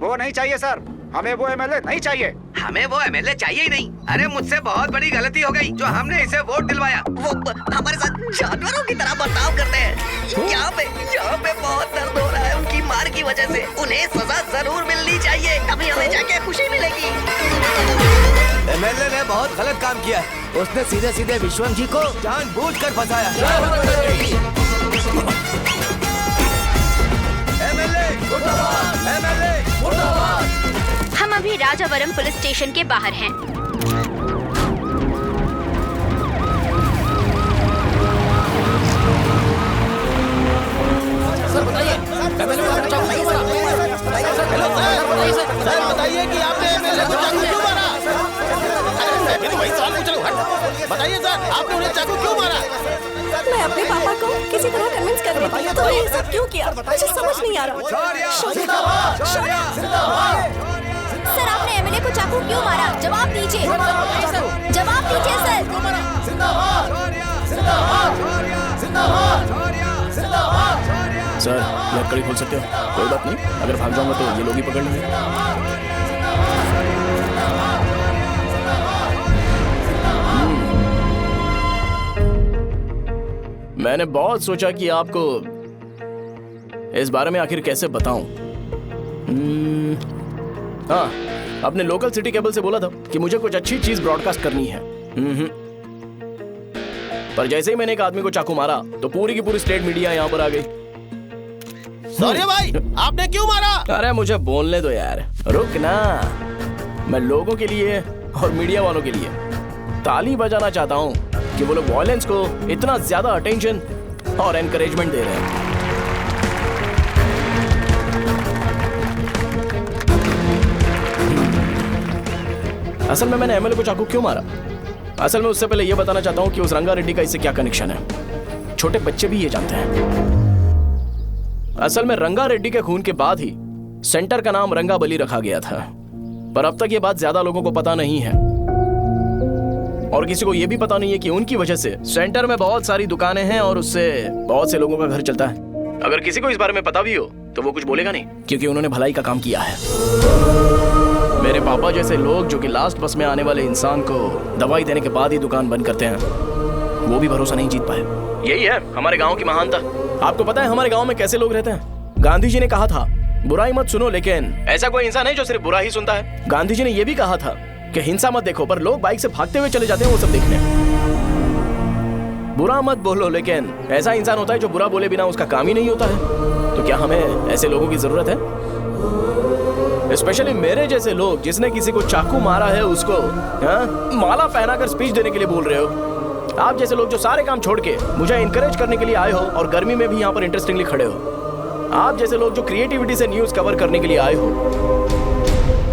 वो नहीं चाहिए सर, हमें वो एमएलए नहीं चाहिए। हमें वो एमएलए चाहिए ही नहीं। अरे मुझसे बहुत बड़ी गलती हो गई जो हमने इसे वोट दिलवाया। वो हमारे साथ जानवरों की तरह बर्ताव करते हैं। यहाँ पे बहुत दर्द हो रहा है उनकी मार की वजह से। उन्हें सजा जरूर मिलनी चाहिए, तभी हमें जाके खुशी मिलेगी। एमएलए ने बहुत गलत काम किया है। उसने सीधे सीधे विश्वम जी को जानबूझकर फंसाया। एमएलए हम अभी राजावरम पुलिस स्टेशन के बाहर हैं। सर बताइए, सर बताइए कि आपने एमएलए को चाकू क्यों मारा? मैं भी वही सवाल पूछ रहा हूँ। बताइए सर, आपने उन्हें चाकू क्यों मारा? मैं अपने पापा को किसी तरह कन्विंस कर रही थी, तो ये सब क्यों किया मुझे समझ नहीं आ रहा। सर आपने एमएलए को चाकू क्यों मारा? जवाब दीजिए। जवाब दीजिए सर। जिंदाबाद। सर लकड़ी खोल सकते हो? कोई बात नहीं, अगर भाग जाऊंगा तो ये लोग ही पकड़ लेंगे। मैंने बहुत सोचा कि आपको इस बारे में आखिर कैसे बताऊं। हाँ, अपने लोकल सिटी केबल से बोला था कि मुझे कुछ अच्छी चीज ब्रॉडकास्ट करनी है। पर जैसे ही मैंने एक आदमी को चाकू मारा तो पूरी की पूरी स्टेट मीडिया यहाँ पर आ गई। सॉरी भाई, आपने क्यों मारा? अरे मुझे बोलने दो यार, रुक ना। मैं लोगों के लिए और मीडिया वालों के लिए ताली बजाना चाहता हूँ कि वो लोग वायलेंस को इतना ज्यादा अटेंशन और एनकरेजमेंट दे रहे हैं। असल में मैंने एमएलए को चाकू क्यों मारा? असल में उससे पहले यह बताना चाहता हूं कि उस रंगा रेड्डी का इससे क्या कनेक्शन है। छोटे बच्चे भी ये जानते हैं। असल में रंगा रेड्डी के खून के बाद ही सेंटर का नाम रंगाबली रखा गया था, पर अब तक ये बात ज्यादा लोगों को पता नहीं है और किसी को यह भी पता नहीं है कि उनकी वजह से सेंटर में बहुत सारी दुकानें हैं और उससे बहुत से लोगों का घर चलता है। अगर किसी को इस बारे में पता भी हो तो वो कुछ बोलेगा नहीं, क्योंकि उन्होंने भलाई का काम किया है। मेरे पापा जैसे लोग जो कि लास्ट बस में आने वाले इंसान को दवाई देने के बाद ही दुकान बंद करते हैं, वो भी भरोसा नहीं जीत पाए। यही है हमारे गांव की महानता। आपको पता है हमारे गांव में कैसे लोग रहते हैं? गांधी जी ने कहा था बुराई मत सुनो, लेकिन ऐसा कोई इंसान है जो सिर्फ बुरा ही सुनता है। गांधी जी ने यह भी कहा था कि हिंसा मत देखो, पर लोग बाइक से भागते हुए चले जाते हैं वो सब देखने। बुरा मत बोलो, लेकिन ऐसा इंसान होता है जो बुरा बोले बिना उसका काम ही नहीं होता है। तो क्या हमें ऐसे लोगों की जरूरत है? स्पेशली मेरे जैसे लोग जिसने किसी को चाकू मारा है उसको माला पहनाकर स्पीच देने के लिए बोल रहे हो। आप जैसे लोग जो सारे काम छोड़ के मुझे इंकरेज करने के लिए आए हो और गर्मी में भी यहाँ पर इंटरेस्टिंगली खड़े हो। आप जैसे लोग जो क्रिएटिविटी से न्यूज कवर करने के लिए आए हो।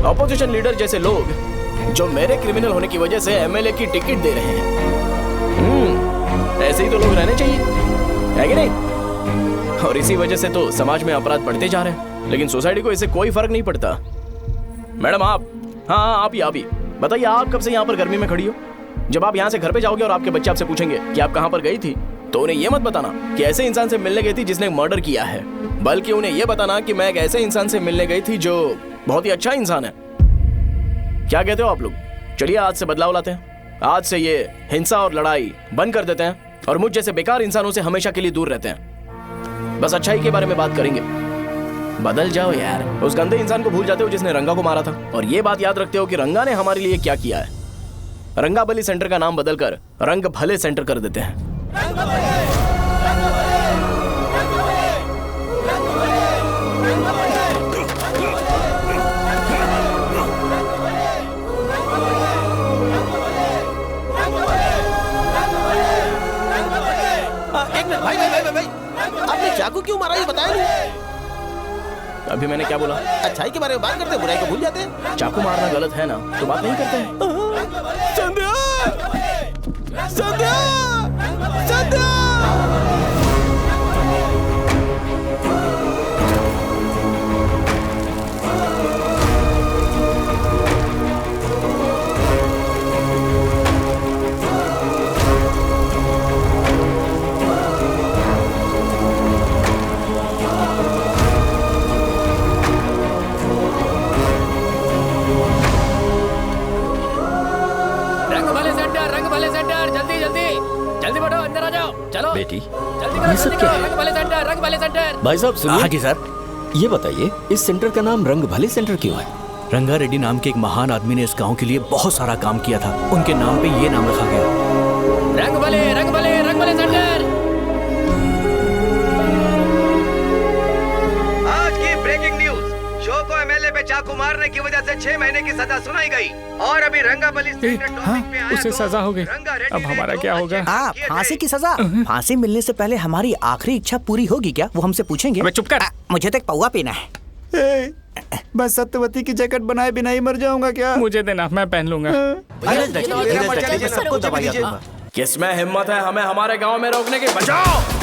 अपोजिशन लीडर जैसे लोग जो मेरे क्रिमिनल होने की वजह से एमएलए की टिकट दे रहे हैं। ऐसे ही तो लोग रहने चाहिए, है कि नहीं? और इसी वजह से तो समाज में अपराध बढ़ते जा रहे हैं, लेकिन सोसाइटी को इससे कोई फर्क नहीं पड़ता। मैडम आप, हाँ आप ही बताइए, आप कब से यहाँ पर गर्मी में खड़ी हो? जब आप यहाँ से घर पे जाओगे और आपके बच्चे आपसे पूछेंगे कि आप कहाँ पर गई थी, तो उन्हें यह मत बताना कि ऐसे इंसान से मिलने गई थी जिसने मर्डर किया है, बल्कि उन्हें यह बताना कि मैं एक ऐसे इंसान से मिलने गई थी जो बहुत ही अच्छा इंसान है। क्या कहते हो आप लोग? चलिए आज से बदलाव लाते हैं। आज से ये हिंसा और लड़ाई बंद कर देते हैं और मुझ जैसे बेकार इंसानों से हमेशा के लिए दूर रहते हैं। बस अच्छाई के बारे में बात करेंगे। बदल जाओ यार, उस गंदे इंसान को भूल जाते हो जिसने रंगा को मारा था, और ये बात याद रखते हो कि रंगा ने हमारे लिए क्या किया है। रंगाबली सेंटर का नाम बदलकर रंग भले सेंटर कर देते हैं। एक मिनट भाई, आपने चाकू क्यों मारा ये बताया नहीं? अभी मैंने क्या बोला? अच्छाई के बारे में बात करते हैं, बुराई को भूल जाते हैं। चाकू मारना गलत है ना, तो बात नहीं करते हैं। संध्या! संध्या! संध्या! जल्दी बढ़ो, अंदर आ जाओ। चलो बेटी, जल्दी ये सब क्या है? रंग भले सेंटर, रंग भले सेंटर। भाई साहब सुनिए। हाँ जी सर। ये बताइए इस सेंटर का नाम रंग भले सेंटर क्यों है? रंगा रेड्डी नाम के एक महान आदमी ने इस गांव के लिए बहुत सारा काम किया था, उनके नाम पे ये नाम रखा गया। रंग भले, रंग भले, रंग भले सेंटर। आज की ब्रेकिंग न्यूज, शो को एमएलए पे चाकू मारने की वजह से 6 महीने की सजा सुनाई गई और अभी रंगाबली उसे सजा हो गई, अब हमारा क्या होगा? फांसी की सजा? फांसी मिलने से पहले हमारी आखिरी इच्छा पूरी होगी क्या, वो हमसे पूछेंगे? चुप कर। मुझे तो एक पौवा पीना है। मैं सत्यवती की जैकेट बनाए बिना ही मर जाऊंगा क्या? मुझे देना, मैं पहन लूंगा। किसमें हिम्मत है हमें हमारे गांव में रोकने की? बचाओ!